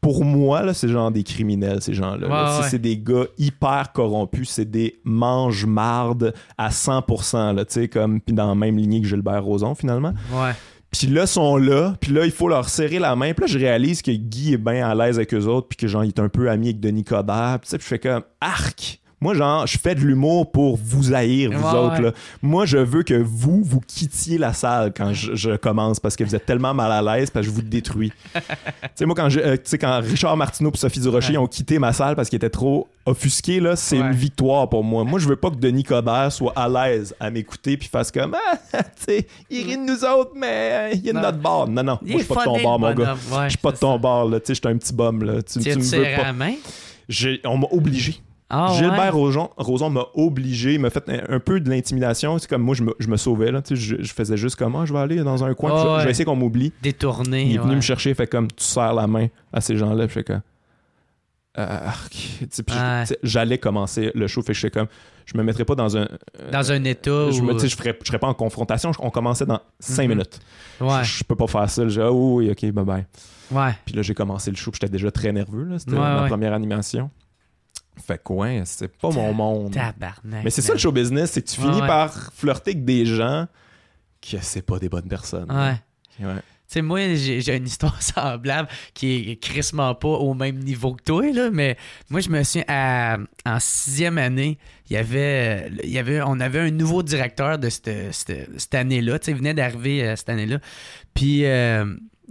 Pour moi, là, c'est genre des criminels, ces gens-là. C'est des gars hyper corrompus, c'est des mange-mardes à 100%, là, tu sais, comme puis dans la même lignée que Gilbert Rozon, finalement. Ouais. Puis là, ils sont là, puis là, il faut leur serrer la main. Puis là, je réalise que Guy est bien à l'aise avec eux autres, puis que genre, il est un peu ami avec Denis Coderre. Puis je fais comme, arc! Moi, genre, je fais de l'humour pour vous haïr, vous autres. Là. Moi, je veux que vous quittiez la salle quand je commence parce que vous êtes tellement mal à l'aise parce que je vous détruis. Tu sais, moi, quand Richard Martineau et Sophie Durocher ont quitté ma salle parce qu'ils étaient trop offusqués, là, c'est une victoire pour moi. Moi, je veux pas que Denis Coderre soit à l'aise à m'écouter puis fasse comme, tu sais, il rit de nous autres, mais il y a de notre bord. Non, moi, je suis pas de ton bord, mon gars. Je suis pas de ton bord, là. Tu sais, je suis un petit bum, là. Tu me veux pas. La main? On m'a obligé. Gilbert Rozon m'a obligé, il m'a fait un peu de l'intimidation. C'est comme moi, je me sauvais. Là, je faisais juste comme, je vais aller dans un coin, je vais essayer qu'on m'oublie. Détourner. Il est venu me chercher, fait comme, tu serres la main à ces gens-là. Puis comme, j'allais commencer le show, fait que je fais comme, je me mettrais pas dans un état je serais pas en confrontation. On commençait dans 5 minutes. Ouais. Je peux pas faire ça. J'ai oui, ok, bye bye. Ouais. Puis là, j'ai commencé le show, puis j'étais déjà très nerveux. Là, c'était ma première animation. Fait quoi, c'est pas mon monde. Tabarnak. Mais c'est ça le show business, c'est que tu finis par flirter avec des gens que c'est pas des bonnes personnes. Ouais. Tu sais, moi, j'ai une histoire semblable qui est crissement pas au même niveau que toi, là, mais moi, je me souviens, en 6e année, on avait un nouveau directeur de cette année-là. Tu sais, il venait d'arriver cette année-là. Puis...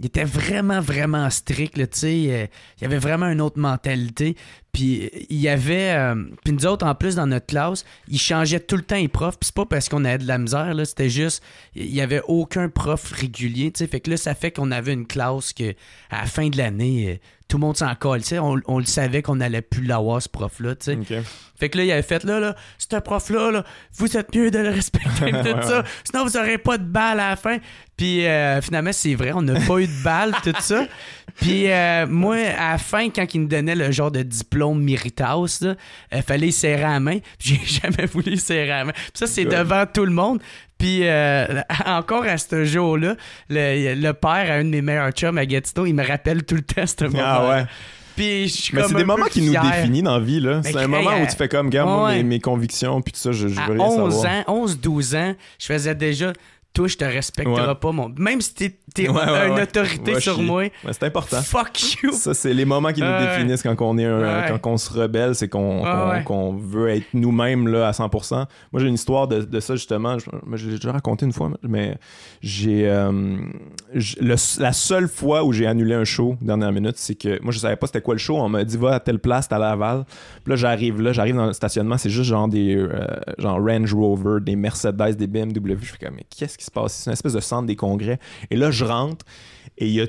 il était vraiment, vraiment strict, là, tu sais. Il y avait vraiment une autre mentalité. Puis il y avait... puis nous autres, en plus, dans notre classe, ils changeaient tout le temps les profs. Puis c'est pas parce qu'on avait de la misère, là. C'était juste... Il y avait aucun prof régulier, tu sais. Fait que là, ça fait qu'on avait une classe que à la fin de l'année... tout le monde s'en colle, tu sais. On le savait qu'on allait plus l'avoir, ce prof-là, tu sais. Okay. Fait que là, il avait fait, là, ce prof-là, là, vous êtes mieux de le respecter, tout ça. Sinon, vous aurez pas de balle à la fin. Puis finalement, c'est vrai, on n'a pas eu de balle, tout ça. Puis moi, à la fin, quand il nous donnait le genre de diplôme Méritas, il fallait y serrer la main. J'ai jamais voulu serrer la main. Puis ça, c'est devant tout le monde. Puis encore à ce jour-là, le père à un de mes meilleurs chums à Gatineau, il me rappelle tout le temps ce moment. Ah ouais. Puis je suis mais comme c'est des moments qui nous définissent dans la vie, là. Mais c'est un moment où tu fais comme, regarde, moi, mes convictions, puis tout ça, je veux rien savoir. À 11, 12 ans, je faisais déjà toi, je te respecterai pas. Même si t'es une autorité sur moi. Ouais, c'est important. Fuck you! Ça, c'est les moments qui nous définissent quand on est quand on se rebelle, c'est qu'on veut être nous-mêmes là, à 100%. Moi, j'ai une histoire de ça, justement. Je l'ai déjà raconté une fois, mais j'ai... la seule fois où j'ai annulé un show, dernière minute, c'est que moi, je savais pas c'était quoi le show. On m'a dit, va à telle place, t'es à Laval. Puis là, j'arrive dans le stationnement, c'est juste genre des Range Rover, des Mercedes, des BMW. Je fais comme, mais qu'est-ce qui se passe? C'est une espèce de centre des congrès. Et là, je rentre et il y a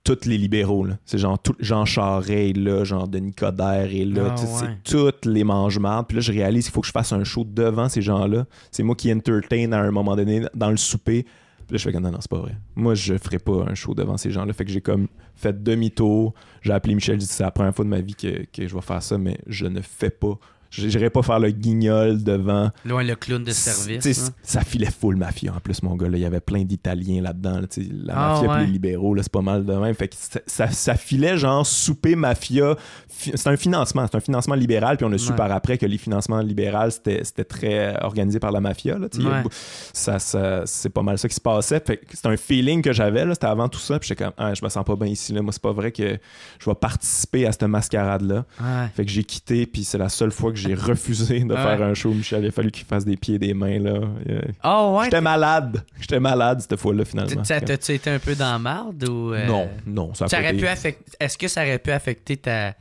tous les libéraux. Là. C'est genre Jean Charest est là, genre Denis Coderre est là. C'est tous les mange-mardes. Puis là, je réalise qu'il faut que je fasse un show devant ces gens-là. C'est moi qui entertain à un moment donné dans le souper. Puis là, je fais comme non, c'est pas vrai. Moi, je ferais pas un show devant ces gens-là. Fait que j'ai comme fait demi-tour. J'ai appelé Michel, j'ai dit c'est la première fois de ma vie que je vais faire ça, mais je ne fais pas. J'irais pas faire le guignol devant. Loin le clown de service. Ça filait full mafia en plus, mon gars. Là. Il y avait plein d'Italiens là-dedans. Là, la mafia et les libéraux, là, c'est pas mal de même. Fait que ça filait genre souper mafia. C'est un financement libéral. Puis on a su par après que les financements libéraux, c'était très organisé par la mafia. Là, c'est pas mal ça qui se passait. Fait que c'est un feeling que j'avais. Là, c'était avant tout ça. Puis j'étais comme, je me sens pas bien ici. Là. Moi, c'est pas vrai que je vais participer à cette mascarade-là. Fait que j'ai quitté. Puis c'est la seule fois que j'ai refusé de faire un show. Michel, il a fallu qu'il fasse des pieds et des mains. Là. J'étais malade cette fois-là, finalement. T'as-tu été un peu dans la marde? Ou, Non. Ça Est-ce que ça aurait pu affecter ta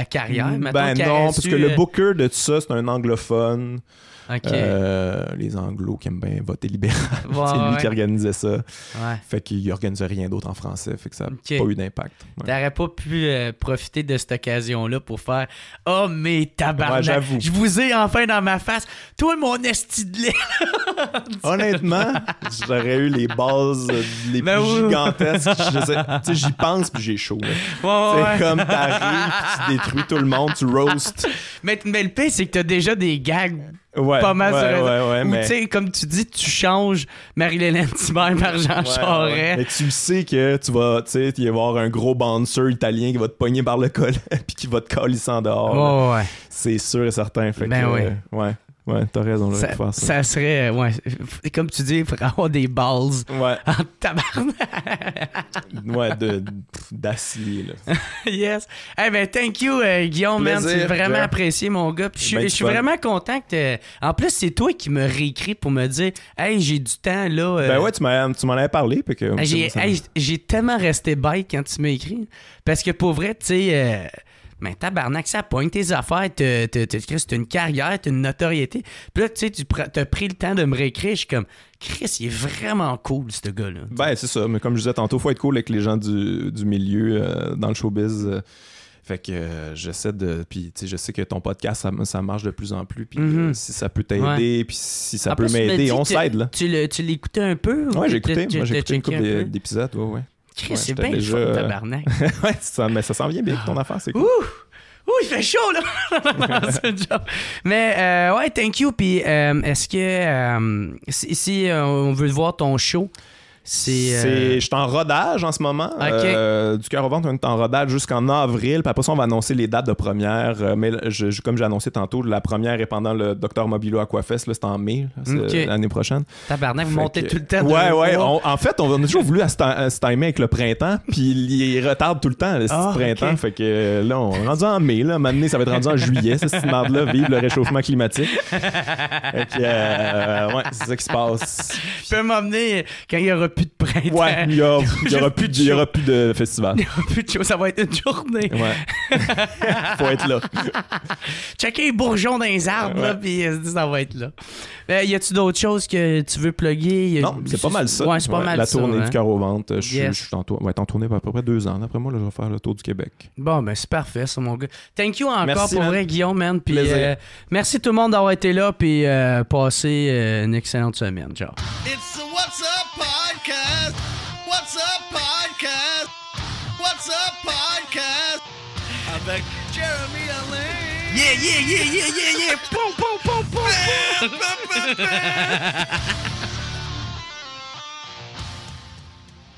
carrière? Ben non, parce que le booker de tout ça, c'est un anglophone. Okay. Les Anglos qui aiment bien voter libéral. C'est lui qui organisait ça. Fait qu'il organisait rien d'autre en français. Fait que ça n'a pas eu d'impact. T'aurais pas pu profiter de cette occasion-là pour faire « Oh, mais tabarnak, je vous ai enfin dans ma face. Toi, mon esti de lait. » Honnêtement, j'aurais eu les bases les plus gigantesques. J'y pense puis j'ai chaud. C'est comme t'arrives puis tu détruis tout le monde, tu roast. Mais le pire, c'est que t'as déjà des gags pas mal sur Ou tu sais, comme tu dis, tu changes Marie-Hélène Thibert par Jean Charest. Mais tu sais que tu vas, tu sais, il va y avoir un gros bouncer italien qui va te pogner par le collet puis qui va te calisser en dehors. C'est sûr et certain. Fait Ouais, t'as raison, j'aurais pu faire ça. Ça serait, comme tu dis, il faudrait avoir des balls en tabarnak. D'acier, là. Yes. Thank you, Guillaume, man. C'est vraiment apprécié, mon gars. Je suis vraiment content que en plus, c'est toi qui me réécris pour me dire, hey, j'ai du temps, là. Tu m'en avais parlé. J'ai tellement resté bête quand tu m'as écrit. Parce que pour vrai, tu sais... Mais tabarnak, ça pointe tes affaires, c'est une carrière, t'as une notoriété. Puis là, tu sais, t'as pris le temps de me réécrire. Je suis comme, Chris, il est vraiment cool, ce gars-là. Ben, c'est ça. Mais comme je disais tantôt, faut être cool avec les gens du milieu dans le showbiz. Fait que j'essaie de... Puis, tu sais, je sais que ton podcast, ça marche de plus en plus. Puis si ça peut t'aider, puis si ça peut m'aider, on s'aide, là. Tu l'écoutais un peu? Ouais, j'ai écouté. Moi, j'ai écouté une couple d'épisodes, ouais. Chris, c'est bien le fun, tabarnak. Mais ça s'en vient bien avec ton affaire, c'est cool. Ouh, il fait chaud, là! C'est un job. Mais, thank you. Puis, est-ce que si on veut voir ton show, je suis en rodage en ce moment. Du cœur au ventre, on est en rodage jusqu'en avril. Puis après ça, on va annoncer les dates de première. Mais comme j'ai annoncé tantôt, la première est pendant le Dr Mobilo Aquafest. Là, c'est en mai, l'année prochaine. Tabarnak, vous montez tout le temps. En fait, on a toujours voulu se timer avec le printemps. Puis il retarde tout le temps, le printemps. Fait que là, on est rendu en mai. Là. Maintenant, ça va être rendu en juillet. Cette merde-là, vive le réchauffement climatique. Fait que, c'est ça qui se passe. Tu peux m'emmener quand il y aura plus de printemps. Ouais, il y aura plus de festival. Il y aura plus de choses, ça va être une journée. Ouais. Faut être là. Checker les bourgeons dans les arbres, là, puis ça va être là. Y a-tu d'autres choses que tu veux plugger? Non, c'est pas mal ça. Ouais, c'est pas mal la ça. La tournée du cœur au ventre. Je suis en tournée à peu près 2 ans. Après moi, là, je vais faire le tour du Québec. Bon, ben c'est parfait, ça, mon gars. Thank you encore. Merci, pour vrai, Guillaume, man. Puis merci tout le monde d'avoir été là, puis passer une excellente semaine. Ciao. It's the What's Up Podcast. What's Up Podcast. What's Up Podcast. Avec Jeremy Alain. Yeah. Pom, pom, pom, pom.